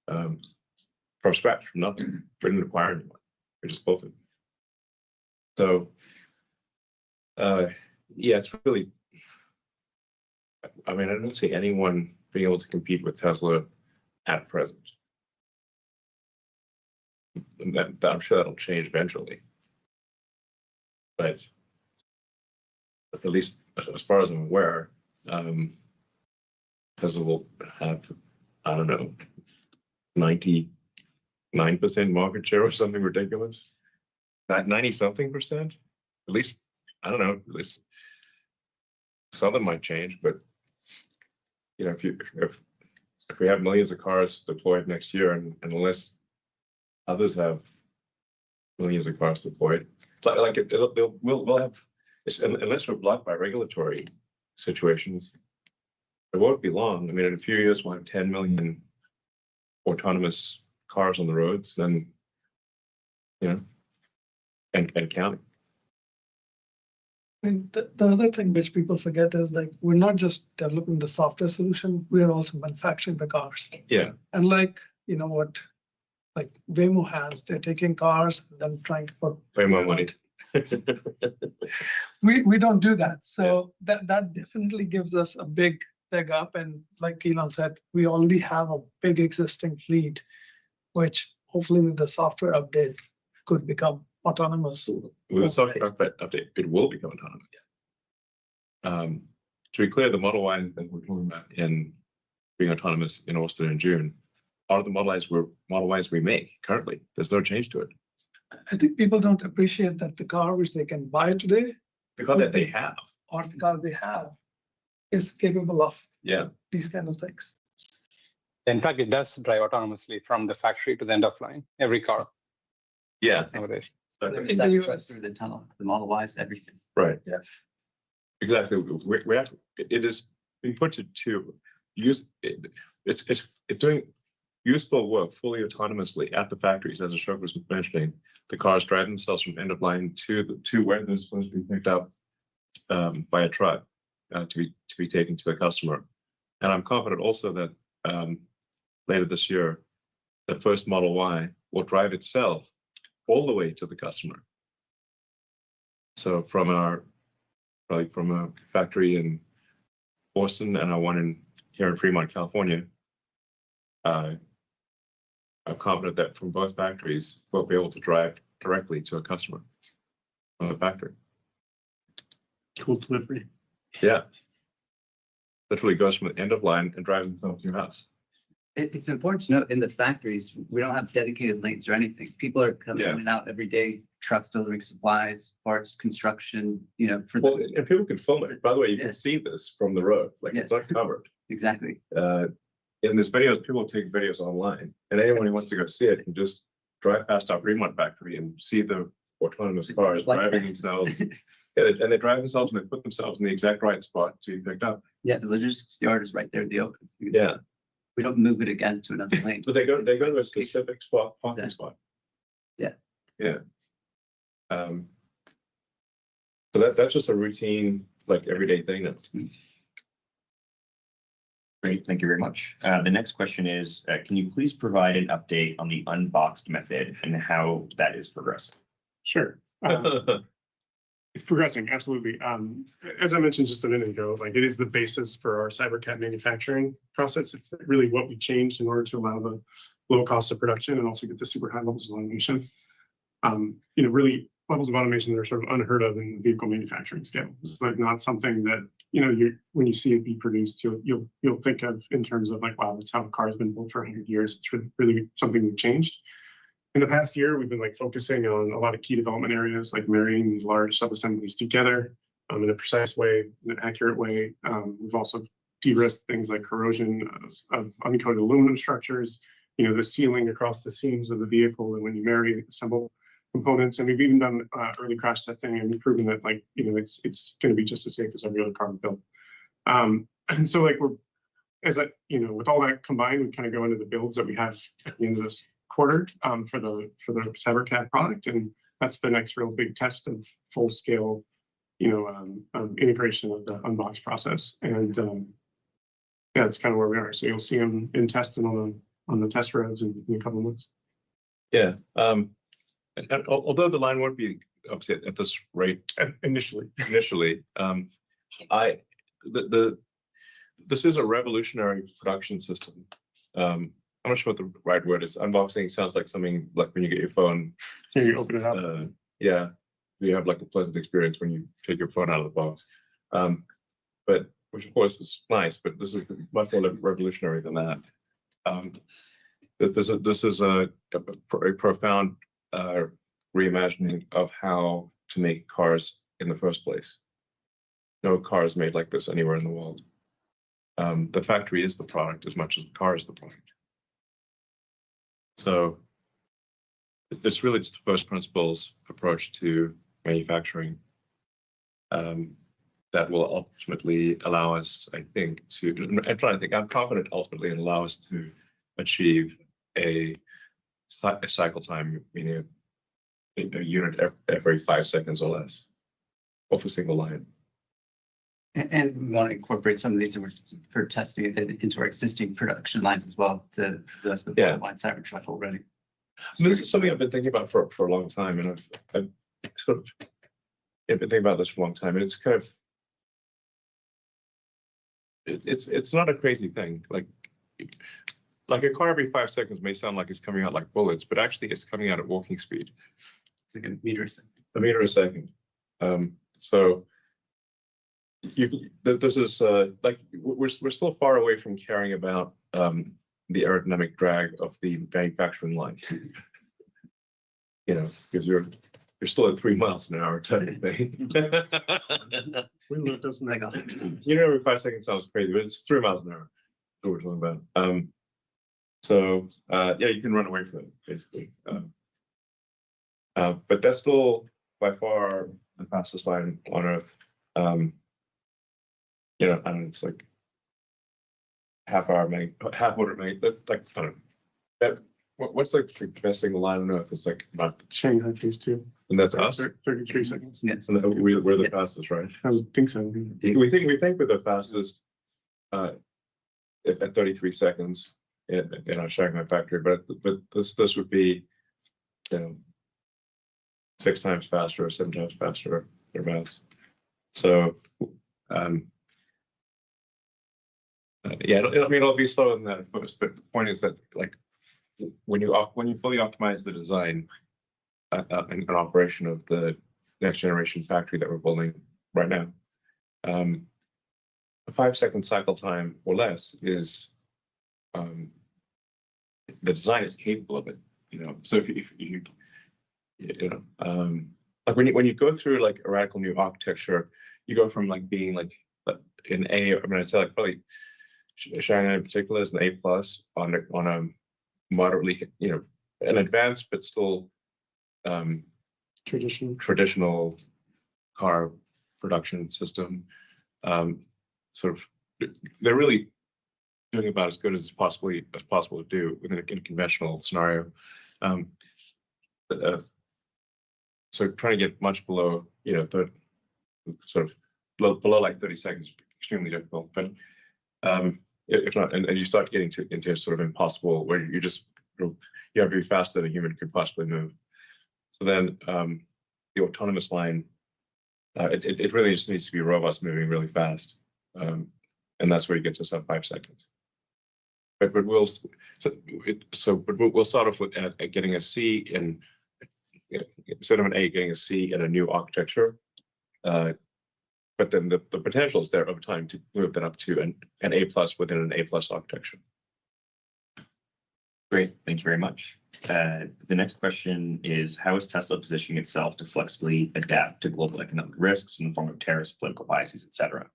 From scratch, from nothing. We didn't acquire anyone. We just built it. So, it's really, I don't see anyone being able to compete with Tesla at present. And I'm sure that'll change eventually. But at least as far as I'm aware, Tesla will have, 99% market share or something ridiculous. Not 90-something%. At least, I don't know, at least something might change, but if we have millions of cars deployed next year, and unless others have millions of cars deployed, we'll have, unless we're blocked by regulatory situations, it won't be long. In a few years, we'll have 10 million autonomous cars on the roads, then, and counting. The other thing which people forget is we're not just developing the software solution, we are also manufacturing the cars. Yeah. And what Waymo has, they're taking cars and then trying to put way more money. We don't do that. So that definitely gives us a big leg up. And like Elon said, we already have a big existing fleet, which hopefully with the software update could become autonomous. With the software update, it will become autonomous. To be clear, the Model Y that we're talking about in being autonomous in Austin in June are the Model Ys we make currently. There's no change to it. I think people don't appreciate that the car which they can buy today The car that they have. or the car they have is capable of Yeah. these kind of things. In fact, it does drive autonomously from the factory to the end of line, every car Yeah. nowadays. There's In that the truck US. through the tunnel, the Model Ys, everything. Right. Yes. Exactly. We have, it is being put to use. It's doing useful work fully autonomously at the factories, as Ashok was mentioning. The cars drive themselves from end of line to where they're supposed to be picked up by a truck to be taken to a customer. And I'm confident also that later this year, the first Model Y will drive itself all the way to the customer. So from a factory in Boston and our one here in Fremont, California, I'm confident that from both factories, we'll be able to drive directly to a customer from the factory. Cool delivery. Yeah. Literally goes from the end of line and drives themselves to your house. It's important to note in the factories, we don't have dedicated lanes or anything. People are coming Yeah. in and out every day, trucks delivering supplies, parts, construction, for Well, and people can film it. By the way, you Yeah. can see this from the road, like it's not covered. exactly. In this videos, people take videos online, and anyone who wants to go see it can just drive past our Fremont factory and see the autonomous cars like driving that. themselves. Yeah, and they drive themselves and they put themselves in the exact right spot to be picked up. Yeah, the logistics yard is right there in the open. You can see Yeah, we don't move it again to another lane. so they go to a specific spot, parking Exactly. spot. Yeah. Yeah. So that's just a routine, like everyday thing now. Great, thank you very much. The next question is, can you please provide an update on the unboxed method and how that is progressing? Sure. It's progressing, absolutely. As I mentioned just a minute ago, like it is the basis for our CyberCat manufacturing process. It's really what we changed in order to allow the low cost of production and also get the super high levels of automation. Really levels of automation that are sort of unheard of in vehicle manufacturing scale. It's like not something that, when you see it be produced, you'll think of in terms of like, wow, that's how a car has been built for 100 years. It's really something we've changed. In the past year, we've been like focusing on a lot of key development areas, like marrying these large sub-assemblies together in a precise way, in an accurate way. We've also de-risked things like corrosion of uncoated aluminum structures, the sealing across the seams of the vehicle, and when you marry assemble components. And we've even done early crash testing and proven that it's going to be just as safe as every other car we built. And so with all that combined, we kind of go into the builds that we have at the end of this quarter for the CyberCat product, and that's the next real big test of full scale, integration of the unbox process. And that's kind of where we are. So you'll see them in testing on the test roads in a couple of months. Yeah. And although the line won't be upset at this rate Initially, this is a revolutionary production system. I'm not sure what the right word is. Unboxing sounds like something like when you get your phone. here you open it up. Yeah, you have like a pleasant experience when you take your phone out of the box. But which of course is nice, but this is much more revolutionary than that. This is a profound reimagining of how to make cars in the first place. No car is made like this anywhere in the world. The factory is the product as much as the car is the product. So it's really just the first principles approach to manufacturing that will ultimately allow us, I think, I'm confident ultimately it'll allow us to achieve a cycle time, meaning a unit every 5 seconds or less off a single line. And we want to incorporate some of these for testing it into our existing production lines as well for those with Yeah. line Cybertruck already. This is something I've been thinking about for a long time, and I've sort of been thinking about this for a long time, and it's kind of it's not a crazy thing. Like a car every 5 seconds may sound like it's coming out like bullets, but actually it's coming out at walking speed. It's like a meter a second. A meter a second. So this is like we're still far away from caring about the aerodynamic drag of the manufacturing line. You know, because you're still at 3 miles an hour technically. It doesn't make You know, every 5 seconds sounds crazy, but it's 3 miles an hour. That's what we're talking about. So yeah, you can run away from it basically. But that's still by far the fastest line on Earth. You know, and it's like half motor like I don't know. That what's like the best single line on Earth? It's like about, Shanghai phase 2. and that's us. 33 seconds. Yes. And we're the fastest, right? I would think so. We think we're the fastest at 33 seconds in our Shanghai factory, but this would be, you know, 6 times faster or 7 times faster thereabouts. So yeah, it'll be slower than that at first, but the point is that like when you fully optimize the design and operation of the next generation factory that we're building right now, a 5-second cycle time or less is the design is capable of it. You know, so if you like when you go through like a radical new architecture, you go from like being like an A. I mean, I'd say like probably Shanghai in particular is an A+ on a moderately, you know, an advanced but still traditional car production system. Sort of, they're really doing about as good as possible to do within a conventional scenario. So trying to get much below, you know, the sort of below like 30 seconds, extremely difficult. But if not, and you start getting into sort of impossible, where you have to be faster than a human could possibly move. So then the autonomous line, it really just needs to be robots moving really fast, and that's where you get to sub 5 seconds. But we'll start off with at getting a C in, instead of an A, getting a C in a new architecture. But then the potential is there over time to move that up to an A+ within an A+ architecture. Great, thank you very much. The next question is, how is Tesla positioning itself to flexibly adapt to global economic risks in the form of tariffs, political biases, et cetera?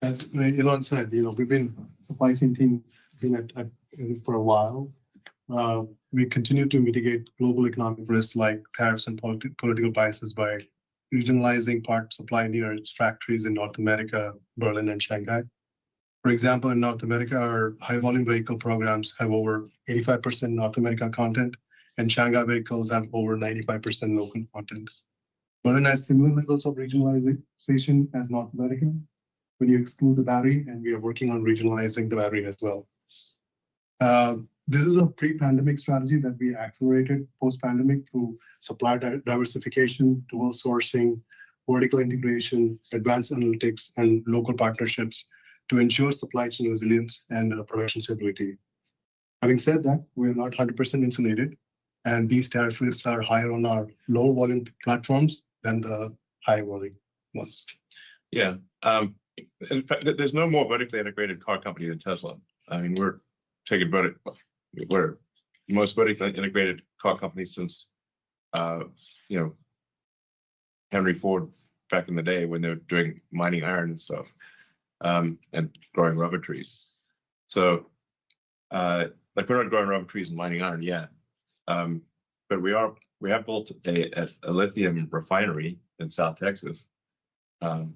As Elon said, you know, we've been supply chain team been at for a while. We continue to mitigate global economic risks like tariffs and political biases by regionalizing part supply near its factories in North America, Berlin, and Shanghai. For example, in North America, our high volume vehicle programs have over 85% North America content, and Shanghai vehicles have over 95% local content. Berlin has similar levels of regionalization as North America when you exclude the battery, and we are working on regionalizing the battery as well. This is a pre-pandemic strategy that we accelerated post-pandemic through supply diversification, dual sourcing, vertical integration, advanced analytics, and local partnerships to ensure supply chain resilience and production stability. Having said that, we're not 100% insulated, and these tariff risks are higher on our low volume platforms than the high volume ones. Yeah. In fact, there's no more vertically integrated car company than Tesla. I mean, we're the most vertically integrated car company since, you know, Henry Ford back in the day when they were doing mining iron and stuff, and growing rubber trees. So, like we're not growing rubber trees and mining iron yet, but we have built a lithium refinery in South Texas, and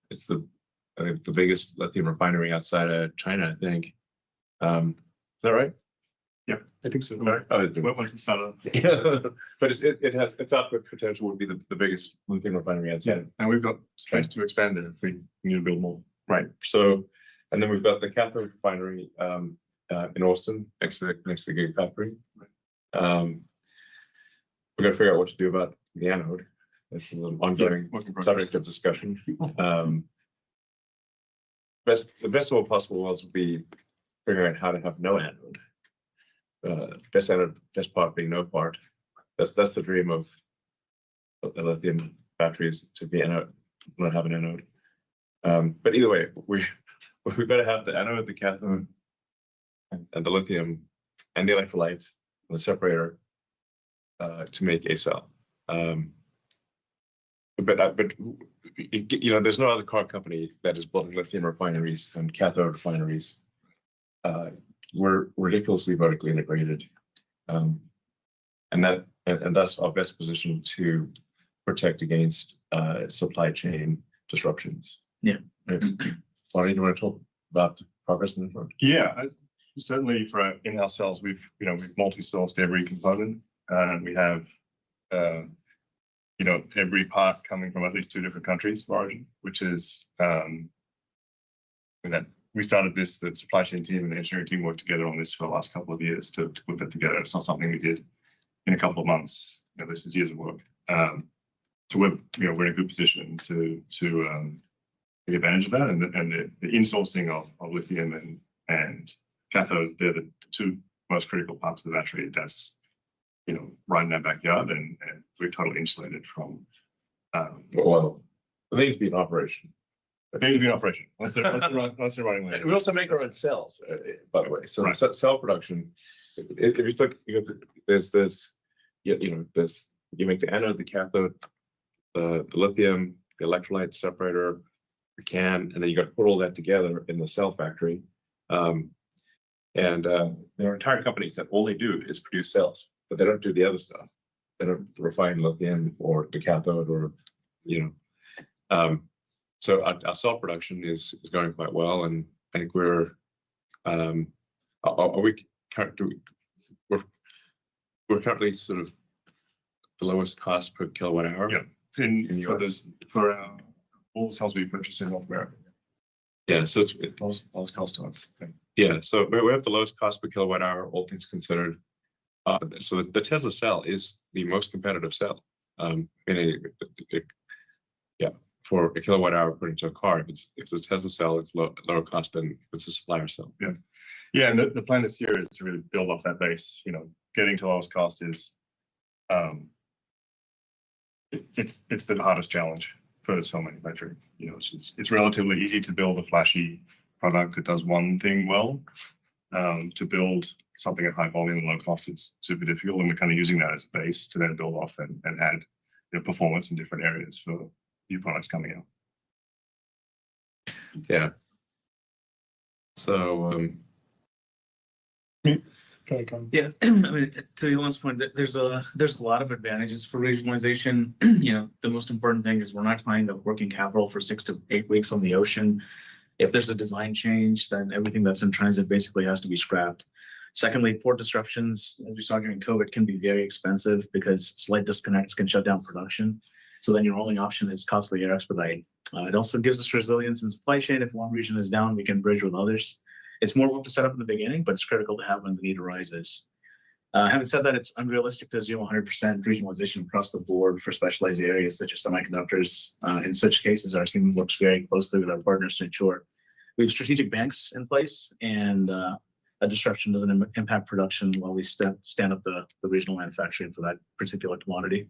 it's the biggest lithium refinery outside of China, I think. Is that right? Yeah, I think so. Once it's not yeah, but its output potential would be the biggest lithium refinery outside. Yeah, and we've got space to expand it if we need to build more. Right. So, and then we've got the cathode refinery in Austin next to the Gigafactory. We're gonna figure out what to do about the anode. That's an ongoing subject of discussion. The best of all possible worlds would be figuring out how to have no anode. Best part being no part. That's the dream of the lithium batteries, to be anode, not have an anode. But either way, we better have the anode, the cathode, and the lithium and the electrolyte and the separator to make a cell. But there's no other car company that is building lithium refineries and cathode refineries. We're ridiculously vertically integrated, and thus our best position to protect against supply chain disruptions. Yeah. Yes. Laurie, do you want to talk about the progress in the front? Yeah, certainly for our in-house cells, we've multi-sourced every component. We have every part coming from at least 2 different countries of origin, which is that we started this, the supply chain team and the engineering team worked together on this for the last couple of years to put that together. It's not something we did in a couple of months. This is years of work. So we're in a good position to take advantage of that, and the insourcing of lithium and cathode, they're the 2 most critical parts of the battery. That's right in our backyard, and we're totally insulated from. Well, it needs to be in operation. It needs to be in operation. Once they're running. We also make our own cells, by the way. So Right. Cell production, if you look, there's this, you make the anode, the cathode, the lithium, the electrolyte separator, the can, and then you got to put all that together in the cell factory. And there are entire companies that all they do is produce cells, but they don't do the other stuff. They don't refine lithium or the cathode or, so our cell production is going quite well, and I think we're currently sort of the lowest cost per kilowatt hour. Yeah, for all the cells we purchase in North America. Yeah, so it's Lowest cost to us. yeah, so we have the lowest cost per kilowatt hour, all things considered. So the Tesla cell is the most competitive cell. For a kilowatt hour put into a car, if it's a Tesla cell, it's lower cost than if it's a supplier cell. Yeah, and the plan this year is to really build off that base. Getting to lowest cost is it's the hardest challenge for cell manufacturing. It's relatively easy to build a flashy product that does one thing well. To build something at high volume and low cost is super difficult, and we're kind of using that as a base to then build off and add performance in different areas for new products coming out. Yeah. So Yeah, I mean, to Elon's point, there's a lot of advantages for regionalization. The most important thing is we're not tying up working capital for 6 to 8 weeks on the ocean. If there's a design change, then everything that's in transit basically has to be scrapped. Secondly, port disruptions, as we saw during COVID, can be very expensive because slight disconnects can shut down production. So then your only option is costly air expedite. It also gives us resilience in supply chain. If one region is down, we can bridge with others. It's more work to set up in the beginning, but it's critical to have when the need arises. Having said that, it's unrealistic to assume 100% regionalization across the board for specialized areas such as semiconductors. In such cases, our team works very closely with our partners to ensure we have strategic banks in place and a disruption doesn't impact production while we stand up the regional manufacturing for that particular commodity.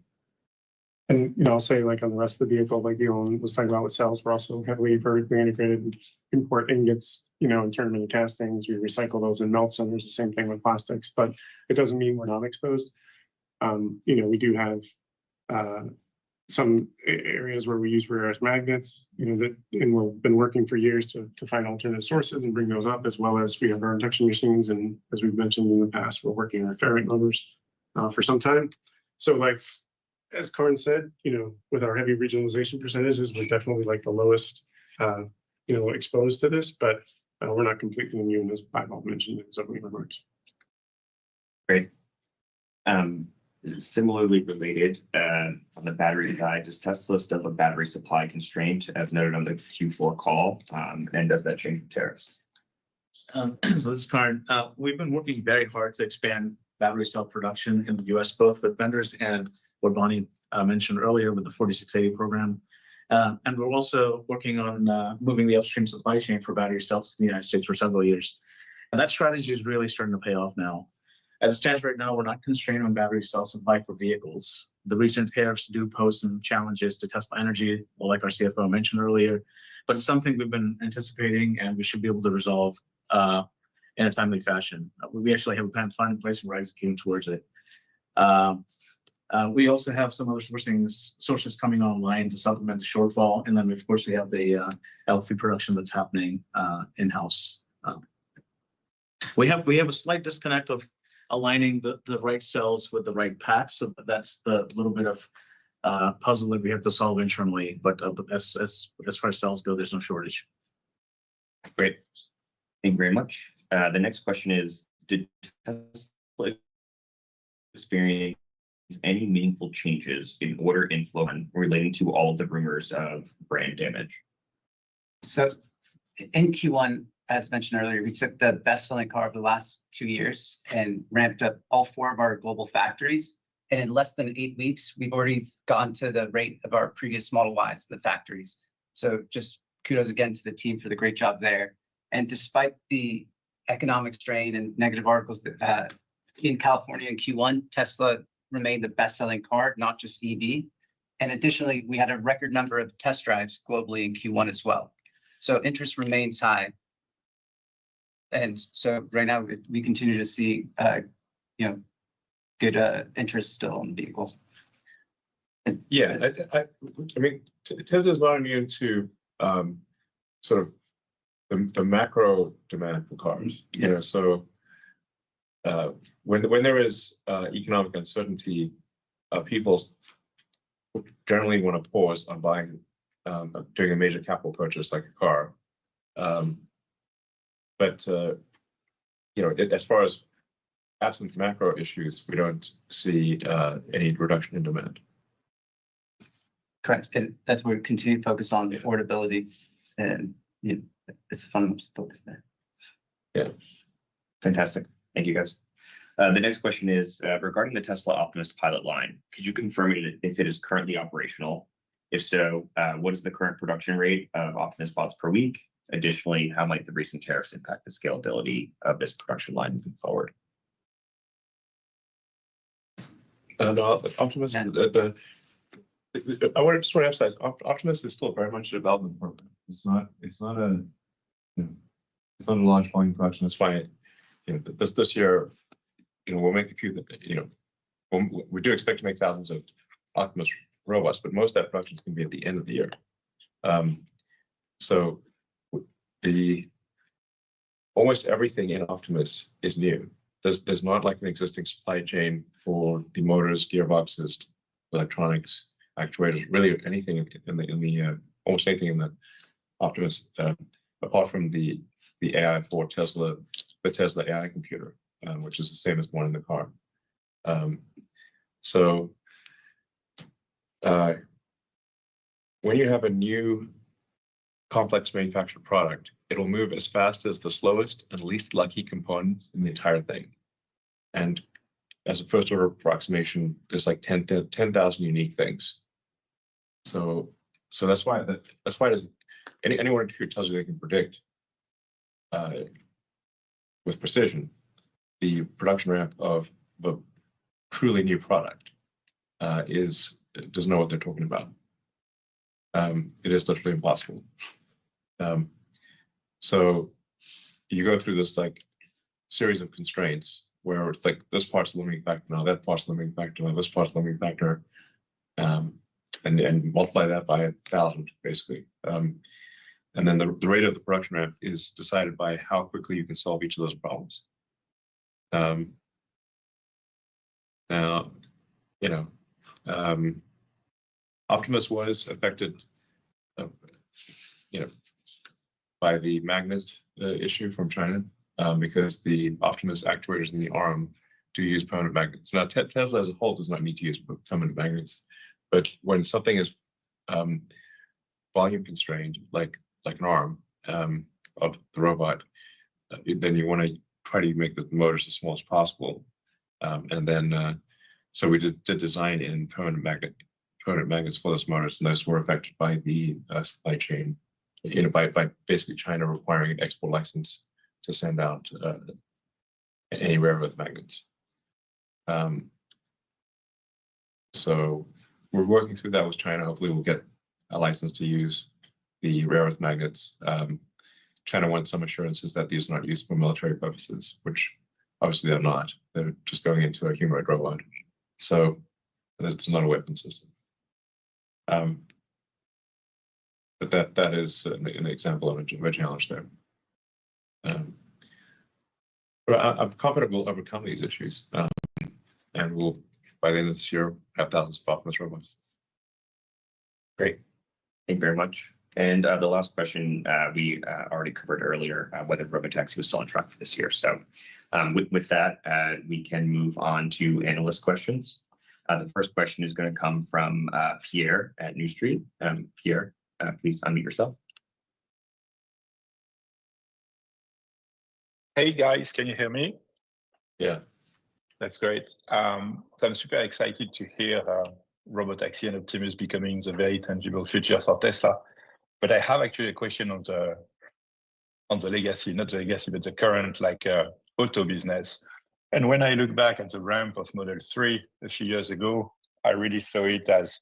And I'll say like on the rest of the vehicle, like Elon was talking about with cells, we're also heavily vertically integrated. We import ingots, and turn them into castings. We recycle those in melt centers. The same thing with plastics, but it doesn't mean we're not exposed. We do have some areas where we use rare earth magnets. And we've been working for years to find alternative sources and bring those up, as well as we have our induction machines. And as we've mentioned in the past, we're working on ferrite motors for some time. So like, as Karn said, with our heavy regionalization percentages, we're definitely like the lowest, exposed to this, but we're not completely immune, as Bob mentioned in his opening remarks. Great. Similarly related, on the battery side, does Tesla still have a battery supply constraint as noted on the Q4 call? And does that change with tariffs? So this is Karn. We've been working very hard to expand battery cell production in the US, both with vendors and what Bonnie mentioned earlier with the 4680 program. And we're also working on moving the upstream supply chain for battery cells to the United States for several years. And that strategy is really starting to pay off now. As it stands right now, we're not constrained on battery cell supply for vehicles. The recent tariffs do pose some challenges to Tesla Energy, like our CFO mentioned earlier, but it's something we've been anticipating and we should be able to resolve in a timely fashion. We actually have a plan in place and we're executing towards it. We also have some other sources coming online to supplement the shortfall. And then of course we have the LFP production that's happening in-house. We have a slight disconnect of aligning the right cells with the right packs. So that's the little bit of puzzle that we have to solve internally. But as far as cells go, there's no shortage. Great. Thank you very much. The next question is, did Tesla experience any meaningful changes in order inflow relating to all of the rumors of brand damage? So in Q1, as mentioned earlier, we took the best-selling car of the last 2 years and ramped up all 4 of our global factories. And in less than 8 weeks, we've already gone to the rate of our previous Model Ys in the factories. So just kudos again to the team for the great job there. And despite the economic strain and negative articles that in California in Q1, Tesla remained the best-selling car, not just EV. And additionally, we had a record number of test drives globally in Q1 as well. So interest remains high. And so right now we continue to see, good interest still in the vehicle. Yeah, I mean, Tesla's not immune to sort of the macro demand for cars. You know, so when there is economic uncertainty, people generally want to pause on buying, doing a major capital purchase like a car. But as far as absent macro issues, we don't see any reduction in demand. Correct. And that's where we continue to focus on affordability, and it's a fundamental focus there. Yeah. Fantastic. Thank you, guys. The next question is regarding the Tesla Optimus pilot line. Could you confirm if it is currently operational? If so, what is the current production rate of Optimus bots per week? Additionally, how might the recent tariffs impact the scalability of this production line moving forward? No, Optimus, I just want to emphasize, Optimus is still very much a development program. It's not a large volume production. That's why, this year, we'll make a few we do expect to make thousands of Optimus robots, but most of that production is going to be at the end of the year. So almost everything in Optimus is new. There's not like an existing supply chain for the motors, gearboxes, electronics, actuators, really anything in the almost anything in the Optimus, apart from the AI for Tesla, the Tesla AI computer, which is the same as the one in the car. So when you have a new complex manufactured product, it'll move as fast as the slowest and least lucky component in the entire thing. And as a first order approximation, there's like 10,000 unique things. So that's why anyone who tells you they can predict with precision the production ramp of the truly new product doesn't know what they're talking about. It is literally impossible. So you go through this like series of constraints where it's like this part's the limiting factor, now that part's the limiting factor, now this part's the limiting factor, and multiply that by 1,000 basically. And then the rate of the production ramp is decided by how quickly you can solve each of those problems. Now, Optimus was affected, by the magnet issue from China, because the Optimus actuators in the ARM do use permanent magnets. Now, Tesla as a whole does not need to use permanent magnets, but when something is volume constrained, like an ARM of the robot, then you want to try to make the motors as small as possible. And then, so we did design in permanent magnets for those motors, and those were affected by the supply chain, by basically China requiring an export license to send out any rare earth magnets. So we're working through that with China. Hopefully we'll get a license to use the rare earth magnets. China wants some assurances that these are not used for military purposes, which obviously they're not. They're just going into a humanoid robot. So it's not a weapon system. But that is an example of a challenge there. But I'm confident we'll overcome these issues, and we'll, by the end of this year, have thousands of autonomous robots. Great. Thank you very much. And the last question we already covered earlier, whether robotaxi was still on track for this year. So with that, we can move on to analyst questions. The first question is going to come from Pierre at New Street. Pierre, please unmute yourself. Hey guys, can you hear me? Yeah. That's great. So I'm super excited to hear robotaxi and Optimus becoming the very tangible future for Tesla. But I have actually a question on the legacy, not the legacy, but the current auto business. And when I look back at the ramp of Model 3 a few years ago, I really saw it as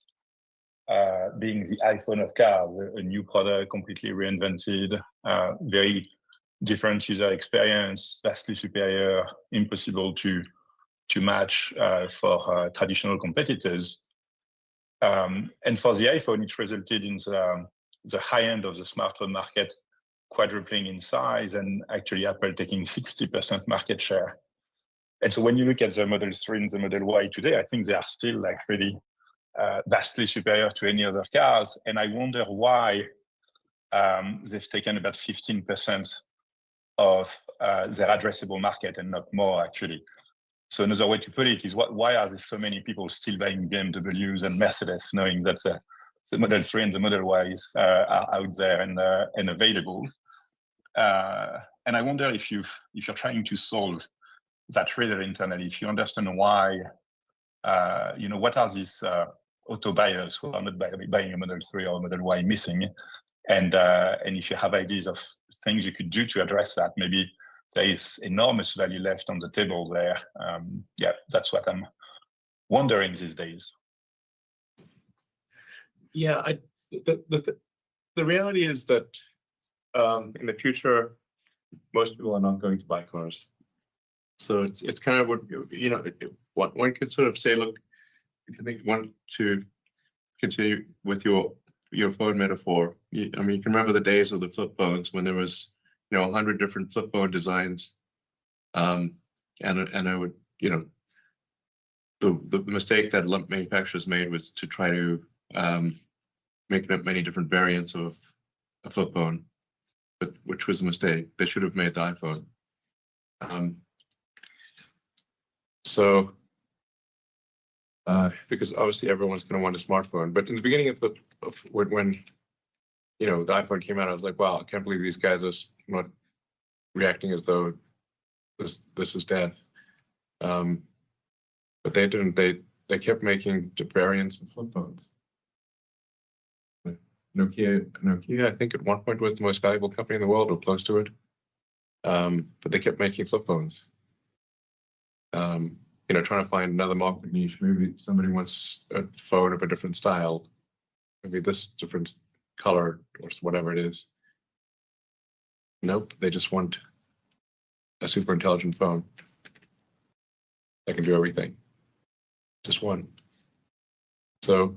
being the iPhone of cars, a new product, completely reinvented, very different user experience, vastly superior, impossible to match for traditional competitors. And for the iPhone, it resulted in the high end of the smartphone market quadrupling in size, and actually Apple taking 60% market share. And so when you look at the Model 3 and the Model Y today, I think they are still really vastly superior to any other cars. And I wonder why they've taken about 15% of their addressable market and not more, actually. So another way to put it is, why are there so many people still buying BMWs and Mercedes, knowing that the Model 3 and the Model Ys are out there and available? And I wonder if you're trying to solve that riddle internally, if you understand why, what are these auto buyers who are not buying a Model 3 or a Model Y missing? And if you have ideas of things you could do to address that, maybe there is enormous value left on the table there. Yeah, that's what I'm wondering these days. Yeah, the reality is that in the future, most people are not going to buy cars. So it's kind of what one could sort of say. Look, if you want to continue with your phone metaphor, you can remember the days of the flip phones when there was 100 different flip phone designs, and I would the mistake that manufacturers made was to try to make many different variants of a flip phone, but which was a mistake. They should have made the iPhone. Because obviously everyone's going to want a smartphone. But in the beginning of when the iPhone came out, I was like, wow, I can't believe these guys are not reacting as though this is death. But they didn't. They kept making variants of flip phones. Nokia, I think at one point was the most valuable company in the world, or close to it. But they kept making flip phones. Trying to find another market niche. Maybe somebody wants a phone of a different style, maybe this different color or whatever it is. Nope, they just want a super intelligent phone that can do everything. Just one. So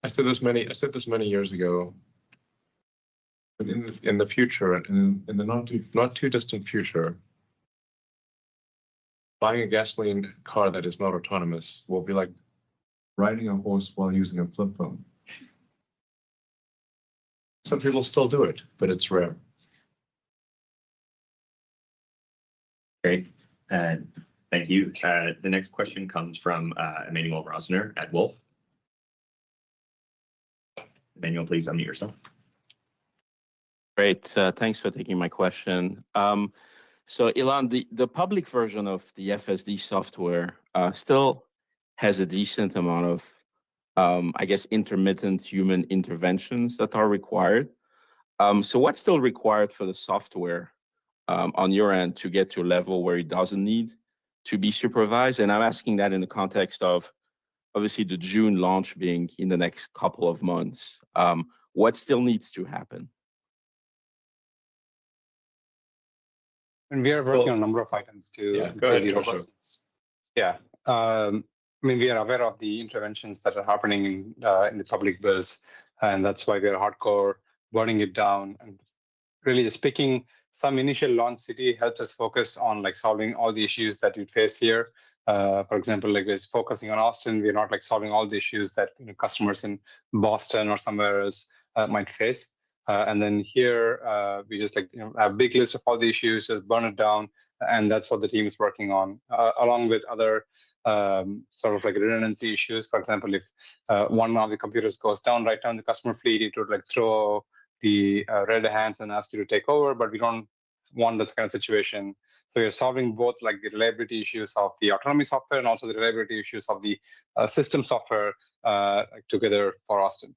I said this many years ago. But in the future, in the not too distant future, buying a gasoline car that is not autonomous will be like riding a horse while using a flip phone. Some people still do it, but it's rare. Great. Thank you. The next question comes from Emmanuel Rosner at Wolf. Emmanuel, please unmute yourself. Great. Thanks for taking my question. So Elon, the public version of the FSD software still has a decent amount of, I guess, intermittent human interventions that are required. So what's still required for the software on your end to get to a level where it doesn't need to be supervised? And I'm asking that in the context of obviously the June launch being in the next couple of months, what still needs to happen? And we are working on a number of items to Yeah, go ensure ahead, the Joshua. robustness. Yeah. I mean, we are aware of the interventions that are happening in the public bills, and that's why we are hardcore burning it down. And really just picking some initial launch city helps us focus on like solving all the issues that we face here. For example, like we're focusing on Austin, we're not like solving all the issues that customers in Boston or somewhere else might face. And then here we just like have a big list of all the issues, just burn it down, and that's what the team is working on, along with other sort of like redundancy issues. For example, if one of the computers goes down right now in the customer fleet, it would like throw the red hands and ask you to take over, but we don't want that kind of situation. So you're solving both like the reliability issues of the autonomy software and also the reliability issues of the system software together for Austin.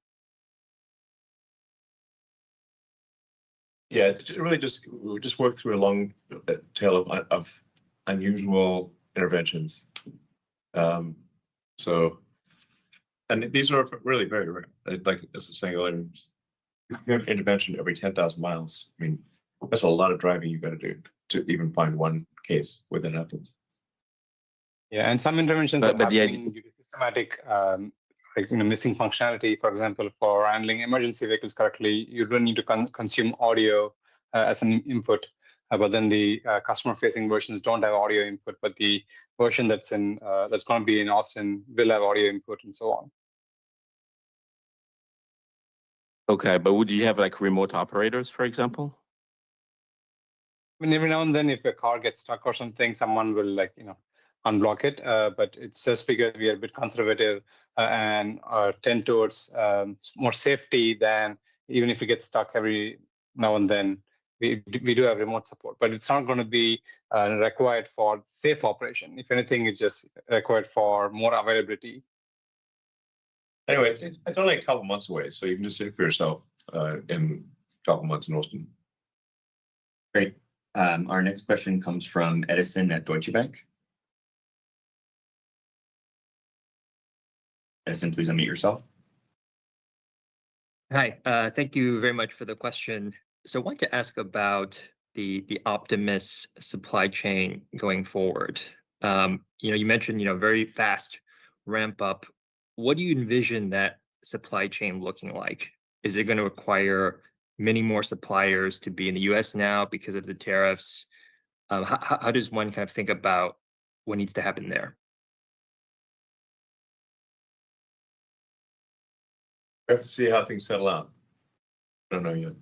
Yeah, really we just worked through a long tail of unusual interventions. So, and these are really very rare. Like as I was saying earlier, you have intervention every 10,000 miles. I mean, that's a lot of driving you got to do to even find one case where that happens. Yeah, and some interventions But that the happen due to systematic like missing functionality. For example, for handling emergency vehicles correctly, you don't need to consume audio as an input. But then the customer-facing versions don't have audio input, but the version that's in that's going to be in Austin will have audio input and so on. Okay, but would you have like remote operators, for example? I mean, every now and then, if a car gets stuck or something, someone will like unblock it. But it's just because we are a bit conservative and tend towards more safety than even if we get stuck every now and then. We do have remote support, but it's not going to be required for safe operation. If anything, it's just required for more availability. Anyway, it's only a couple months away, so you can just see it for yourself in a couple months in Austin. Great. Our next question comes from Edison at Deutsche Bank. Edison, please unmute yourself. Hi, thank you very much for the question. So I want to ask about the Optimus supply chain going forward. You mentioned very fast ramp up. What do you envision that supply chain looking like? Is it going to require many more suppliers to be in the U.S. now because of the tariffs? How does one kind of think about what needs to happen there? We have to see how things settle out. I don't know yet.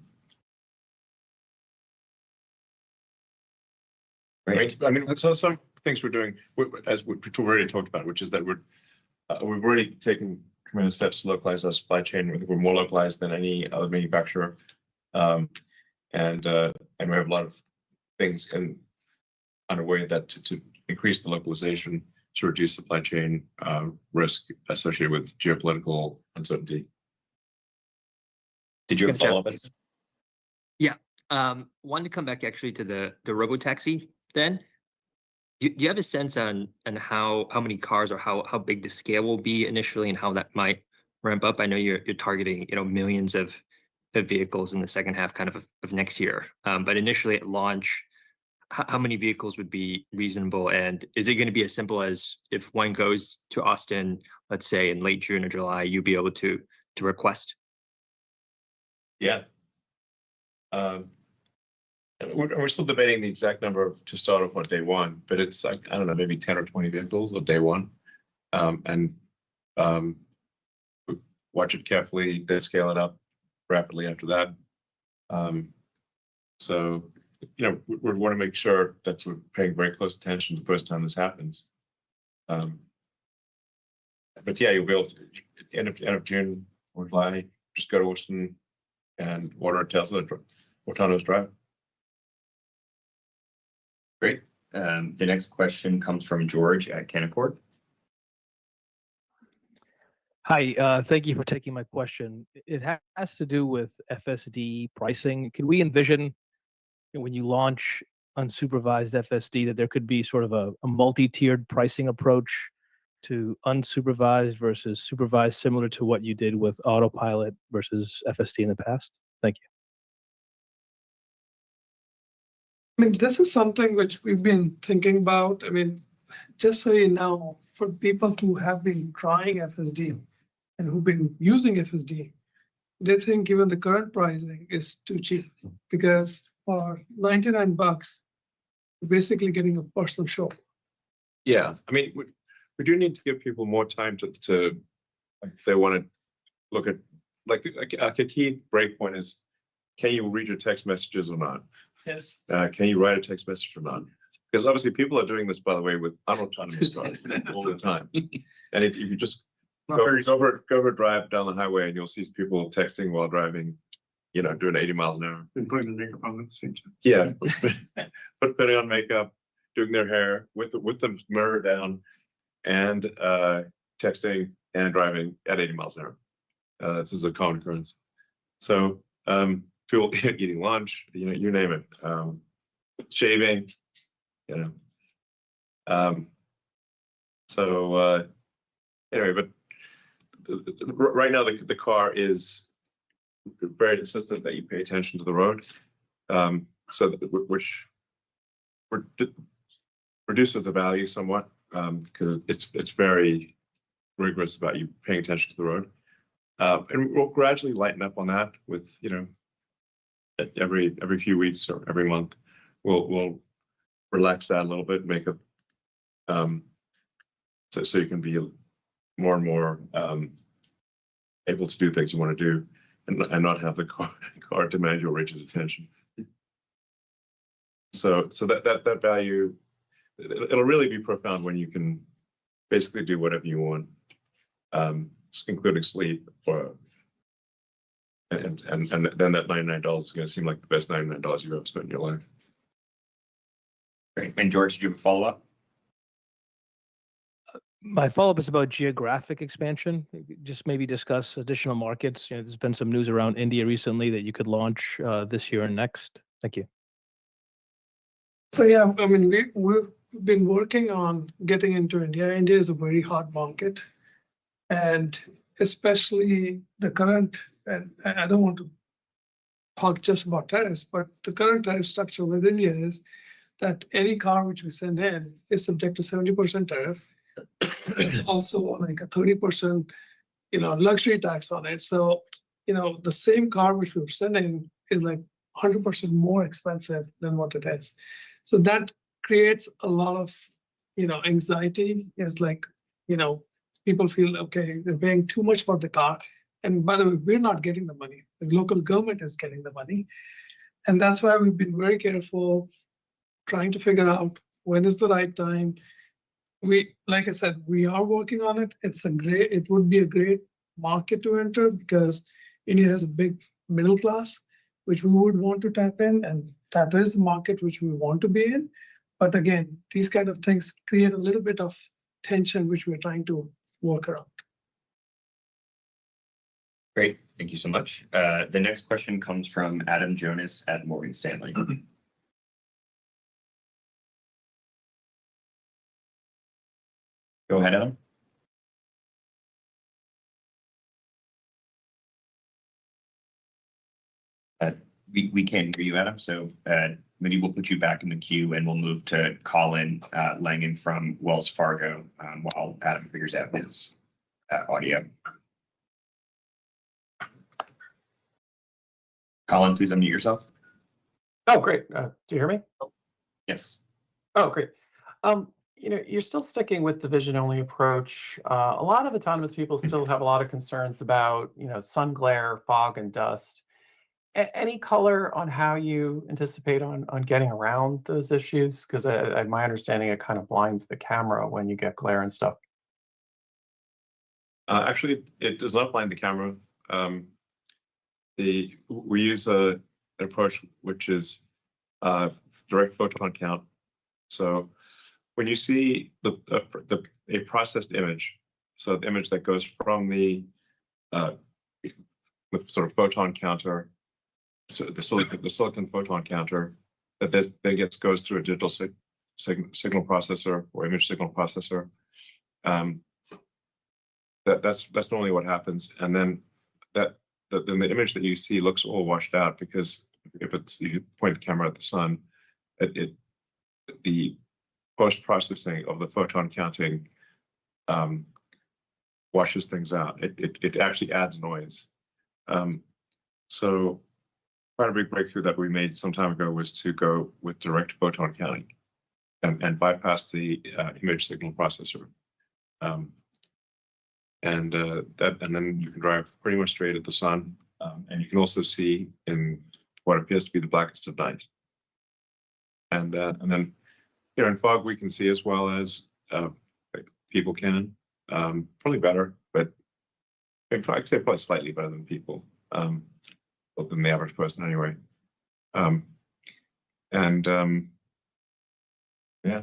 Right. I mean, so some things we're doing, as we already talked about, which is that we've already taken tremendous steps to localize our supply chain. We're more localized than any other manufacturer, and we have a lot of things underway that to increase the localization to reduce supply chain risk associated with geopolitical uncertainty. Did you have a follow-up? Yeah, wanted to come back actually to the robotaxi. Then, do you have a sense on how many cars or how big the scale will be initially and how that might ramp up? I know you're targeting millions of vehicles in the second half kind of next year, but initially at launch, how many vehicles would be reasonable? And is it going to be as simple as if one goes to Austin, let's say in late June or July, you'll be able to request? Yeah. We're still debating the exact number to start off on day one, but it's like, I don't know, maybe 10 or 20 vehicles on day one. Watch it carefully, then scale it up rapidly after that. So, we want to make sure that we're paying very close attention the first time this happens. But yeah, you'll be able to, end of June or July, just go to Austin and order a Tesla autonomous drive. Great. The next question comes from George at Canaccord. Hi, thank you for taking my question. It has to do with FSD pricing. Can we envision when you launch unsupervised FSD that there could be sort of a multi-tiered pricing approach to unsupervised versus supervised, similar to what you did with autopilot versus FSD in the past? Thank you. I mean, this is something which we've been thinking about. I mean, just so you know, for people who have been trying FSD and who've been using FSD, they think even the current pricing is too cheap because for $99, you're basically getting a personal show. Yeah, I mean, we do need to give people more time to if they want to look at, like a key breakpoint is, can you read your text messages or not? Yes. Can you write a text message or not? Because obviously people are doing this, by the way, with unautonomous cars all the time. And if you just go for a drive down the highway and you'll see people texting while driving, doing 80 miles an hour. And putting the makeup on at the same time. Yeah, putting on makeup, doing their hair with the mirror down, and texting and driving at 80 miles an hour. This is a common occurrence. So people eating lunch, you name it, shaving, So anyway, but right now the car is very insistent that you pay attention to the road, which reduces the value somewhat because it's very rigorous about you paying attention to the road, and we'll gradually lighten up on that with every few weeks or every month we'll relax that a little bit, make it so you can be more and more able to do things you want to do and not have the car demand your rigid attention. So that value, it'll really be profound when you can basically do whatever you want, including sleep, and then that $99 is going to seem like the best $99 you've ever spent in your life. Great. And George, do you have a follow-up? My follow-up is about geographic expansion. Just maybe discuss additional markets. There's been some news around India recently that you could launch this year and next. Thank you. So yeah, I mean, we've been working on getting into India. India is a very hot market, and especially the current, and I don't want to talk just about tariffs, but the current tariff structure with India is that any car which we send in is subject to 70% tariff, also like a 30%, luxury tax on it. So, the same car which we're sending is like 100% more expensive than what it is. So that creates a lot of, anxiety. It's like, people feel, okay, they're paying too much for the car. And by the way, we're not getting the money. The local government is getting the money. And that's why we've been very careful trying to figure out when is the right time. Like I said, we are working on it. It would be a great market to enter because India has a big middle class, which we would want to tap in, and that is the market which we want to be in. But again, these kind of things create a little bit of tension, which we're trying to work around. Great. Thank you so much. The next question comes from Adam Jonas at Morgan Stanley. Go ahead, Adam. We can't hear you, Adam. So maybe we'll put you back in the queue and we'll move to Colin Langan from Wells Fargo while Adam figures out his audio. Colin, please unmute yourself. Oh, great. Do you hear me? Yes. Oh, great. You're still sticking with the vision-only approach. A lot of autonomous people still have a lot of concerns about, sun glare, fog, and dust. Any color on how you anticipate on getting around those issues? Because my understanding, it kind of blinds the camera when you get glare and stuff. Actually, it does not blind the camera. We use an approach which is direct photon count. So when you see a processed image, so the image that goes from the sort of photon counter, so the silicon photon counter, that then goes through a digital signal processor or image signal processor, that's normally what happens. And then then the image that you see looks all washed out because if you point the camera at the sun, the post-processing of the photon counting washes things out. It actually adds noise. So quite a big breakthrough that we made some time ago was to go with direct photon counting and bypass the image signal processor. And then you can drive pretty much straight at the sun. And you can also see in what appears to be the blackest of night. And then, in fog, we can see as well as people can. Probably better, but I'd say probably slightly better than people, than the average person anyway. Yeah.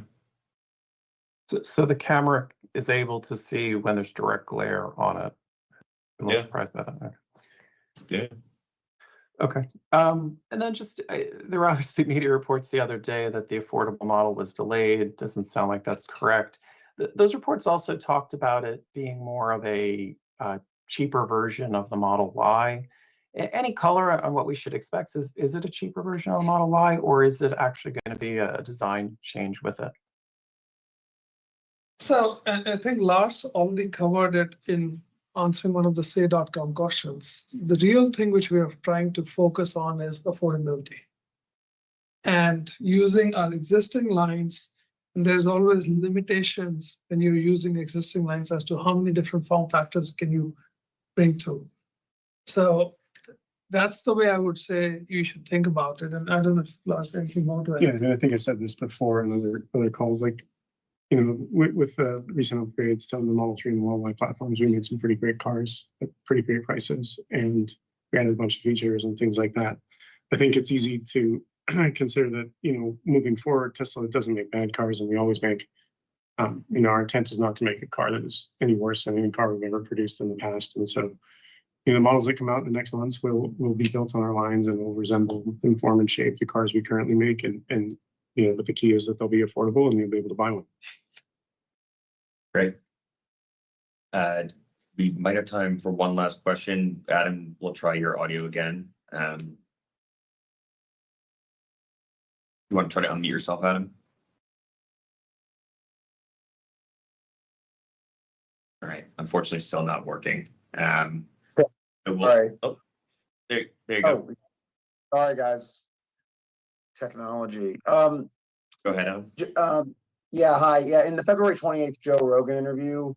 So the camera is able to see when there's direct glare on it. I'm a little surprised by that. Okay. Yeah. Okay. And then just there were obviously media reports the other day that the affordable model was delayed. Doesn't sound like that's correct. Those reports also talked about it being more of a cheaper version of the Model Y. Any color on what we should expect? Is it a cheaper version of the Model Y, or is it actually going to be a design change with it? So I think Lars already covered it in answering one of the say.com questions. The real thing which we are trying to focus on is affordability. And using our existing lines, and there's always limitations when you're using existing lines as to how many different form factors can you bring to. So that's the way I would say you should think about it. And I don't know if Lars anything more to add. Yeah, and I think I said this before in other calls, like, with recent upgrades to the Model 3 and the Model Y platforms, we made some pretty great cars at pretty great prices, and we added a bunch of features and things like that. I think it's easy to consider that, moving forward, Tesla doesn't make bad cars, and we always make, our intent is not to make a car that is any worse than any car we've ever produced in the past. And so, the models that come out in the next months will be built on our lines and will resemble in form and shape the cars we currently make. And but the key is that they'll be affordable and you'll be able to buy one. Great. We might have time for one last question. Adam, we'll try your audio again. You want to try to unmute yourself, Adam? All right. Unfortunately, still not working. Sorry. Oh, there you go. Sorry, guys. Technology. Go ahead, Adam. Yeah, hi. Yeah, in the February 28th Joe Rogan interview,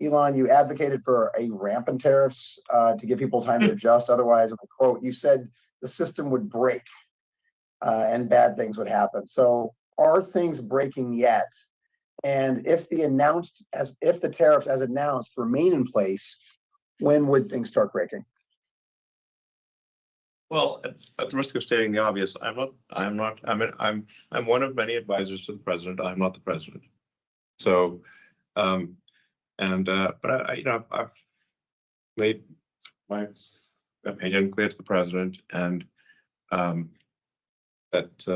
Elon, you advocated for a ramp in tariffs to give people time to adjust. Otherwise, in the quote, you said the system would break and bad things would happen. So are things breaking yet? And if the tariffs as announced remain in place, when would things start breaking? Well, at the risk of stating the obvious, I'm one of many advisors to the president. I'm not the president. So, but I've made my opinion clear to the president, and that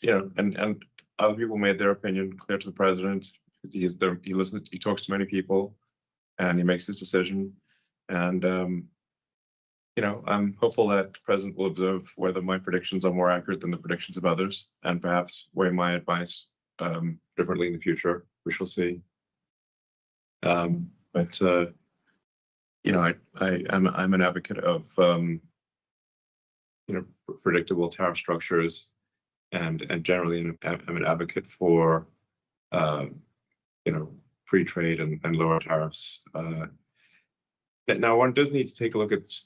and other people made their opinion clear to the president. He listens, he talks to many people, and he makes his decision. And I'm hopeful that the president will observe whether my predictions are more accurate than the predictions of others, and perhaps weigh my advice differently in the future. We shall see. I'm an advocate of predictable tariff structures, and generally I'm an advocate for free trade and lower tariffs. Now one does need to take a look at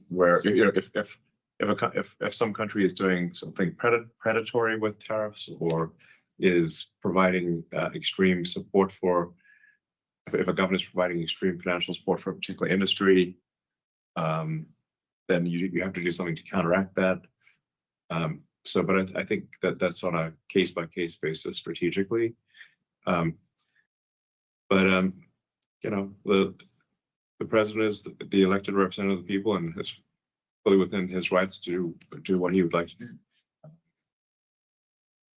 where if some country is doing something predatory with tariffs, or is providing extreme support for, if a government is providing extreme financial support for a particular industry, then you have to do something to counteract that. But I think that's on a case-by-case basis strategically. The president is the elected representative of the people, and is fully within his rights to do what he would like to do.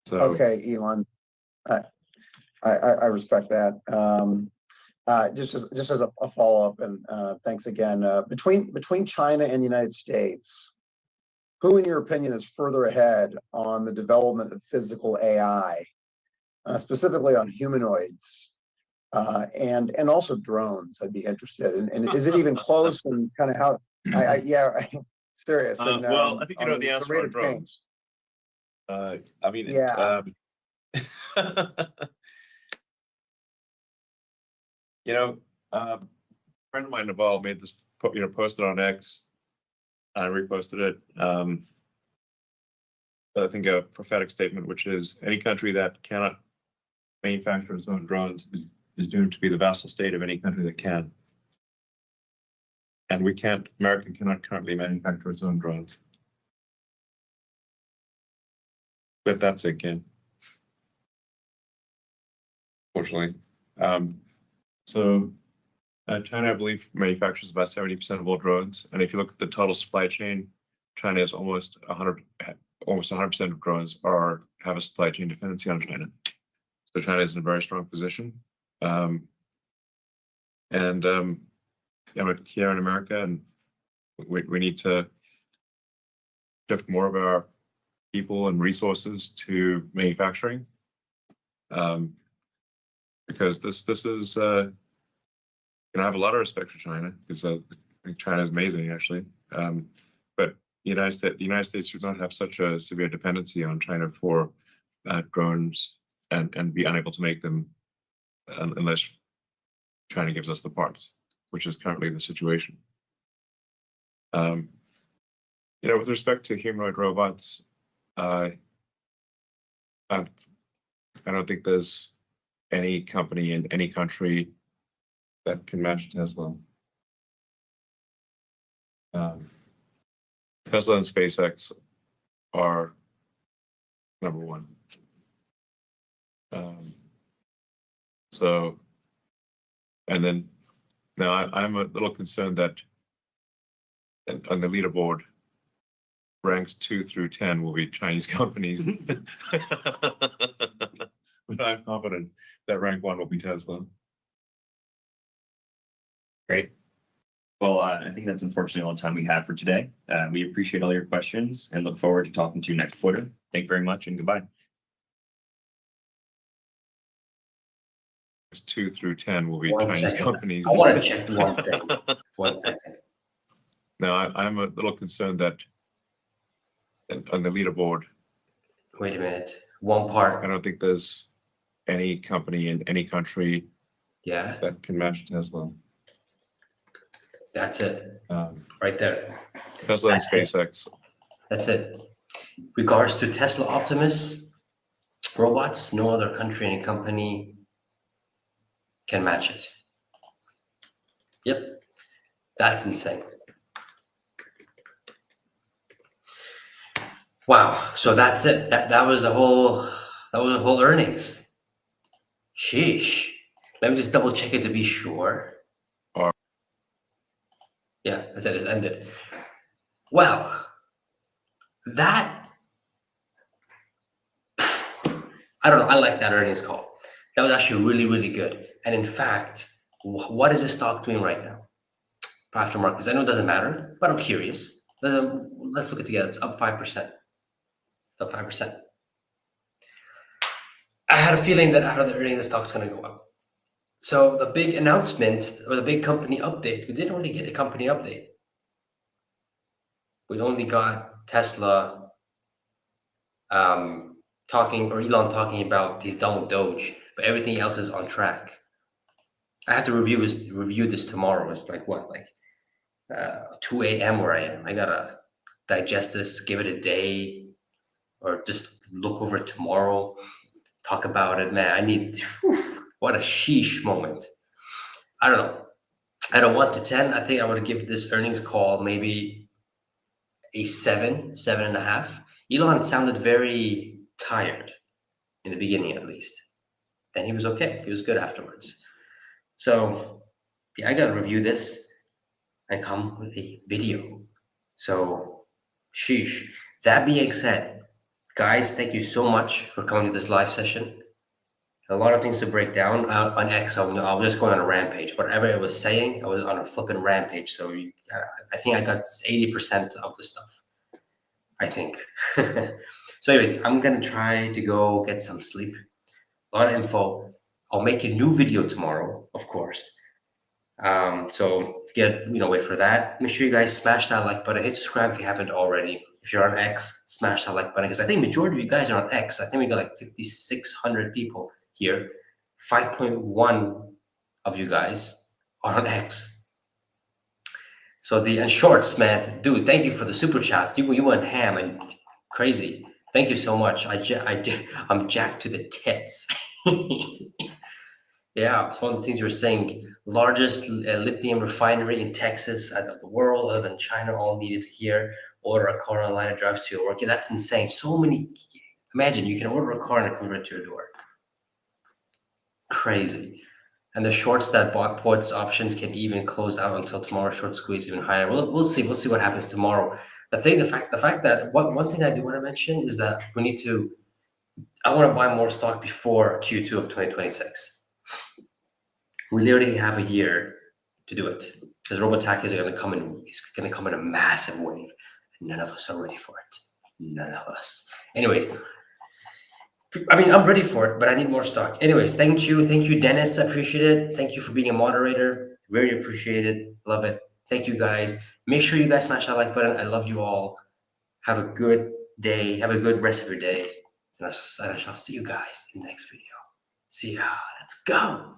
So, okay, Elon. I respect that. Just as a follow-up, and thanks again. Between China and the United States, who, in your opinion, is further ahead on the development of physical AI, specifically on humanoids, and also drones? I'd be interested. And is it even close? And kind of how? Serious. And, Well, I think you know on the answer rate on of change. drones. I mean, Yeah. You know, a friend of mine, Naval, made this, posted on X. I reposted it. I think a prophetic statement, which is any country that cannot manufacture its own drones is doomed to be the vassal state of any country that can. And America cannot currently manufacture its own drones. But that's it, again. Fortunately. China, I believe, manufactures about 70% of all drones. And if you look at the total supply chain, China is almost 100% of drones have a supply chain dependency on China. So China is in a very strong position. Here in America, and we need to shift more of our people and resources to manufacturing, because this is I have a lot of respect for China because I think China is amazing, actually. But the United States does not have such a severe dependency on China for drones and be unable to make them unless China gives us the parts, which is currently the situation. With respect to humanoid robots, I don't think there's any company in any country that can match Tesla. Tesla and SpaceX are number one. And then now I'm a little concerned that on the leaderboard, ranks 2 through 10 will be Chinese companies. But I'm confident that rank 1 will be Tesla. Great. Well, I think that's unfortunately all the time we have for today. We appreciate all your questions and look forward to talking to you next quarter. Thank you very much and goodbye. 2 through 10 will be One Chinese second. companies. I want to check one thing. 1 second. Now, I'm a little concerned that on the leaderboard, Wait a minute. One part. I don't think there's any company in any country that can match Tesla. That's it. Right there. Tesla and SpaceX. That's it. Regards to Tesla Optimus robots, no other country and company can match it. Yep. That's insane. Wow. So that's it. That was the whole earnings. Sheesh. Let me just double check it to be sure. Yeah, I said it's ended. Well, that, I don't know. I like that earnings call. That was actually really, really good. And in fact, what is the stock doing right now? After markets, I know it doesn't matter, but I'm curious. Let's look at it together. It's up 5%. Up 5%. I had a feeling that out of the earnings, the stock's going to go up. So the big announcement or the big company update, we didn't really get a company update. We only got Tesla talking, or Elon talking about he's done with Doge, but everything else is on track. I have to review this tomorrow. It's like what, 2 a.m. where I am. I gotta digest this, give it a day, or just look over it tomorrow, talk about it. Man, I need, what a sheesh moment. I don't know. At a 1 to 10, I think I would give this earnings call maybe a 7.5. Elon sounded very tired in the beginning, at least. Then he was okay. He was good afterwards. So yeah, I gotta review this and come with a video. So sheesh. That being said, guys, thank you so much for coming to this live session. A lot of things to break down on X. I was just going on a rampage. Whatever it was saying, I was on a flipping rampage. So I think I got 80% of the stuff. I think. So anyways, I'm going to try to go get some sleep. A lot of info. I'll make a new video tomorrow, of course. So wait for that. Make sure you guys smash that like button. Hit subscribe if you haven't already. If you're on X, smash that like button because I think majority of you guys are on X. I think we got like 5,600 people here. 5.1 of you guys are on X. So and shorts, man, dude. Thank you for the super chats. You went ham and crazy. Thank you so much. I'm jacked to the tits. Yeah, so one of the things you were saying, largest lithium refinery in Texas out of the world, other than China, all needed to hear. Order a car online, it drives to your work. Yeah, that's insane. So many. Imagine you can order a car and it comes right to your door. Crazy. And the shorts that bought puts options can even close out until tomorrow. Short squeeze even higher. We'll see. We'll see what happens tomorrow. The fact that one thing I do want to mention is that I want to buy more stock before Q2 of 2026. We literally have a year to do it because robotaxis are going to come in. It's going to come in a massive wave, and none of us are ready for it. None of us. Anyways, I mean, I'm ready for it, but I need more stock. Anyways, thank you, Dennis. I appreciate it. Thank you for being a moderator. Very appreciated. Love it. Thank you, guys. Make sure you guys smash that like button. I love you all. Have a good day. Have a good rest of your day, and I shall see you guys in the next video. See ya. Let's go.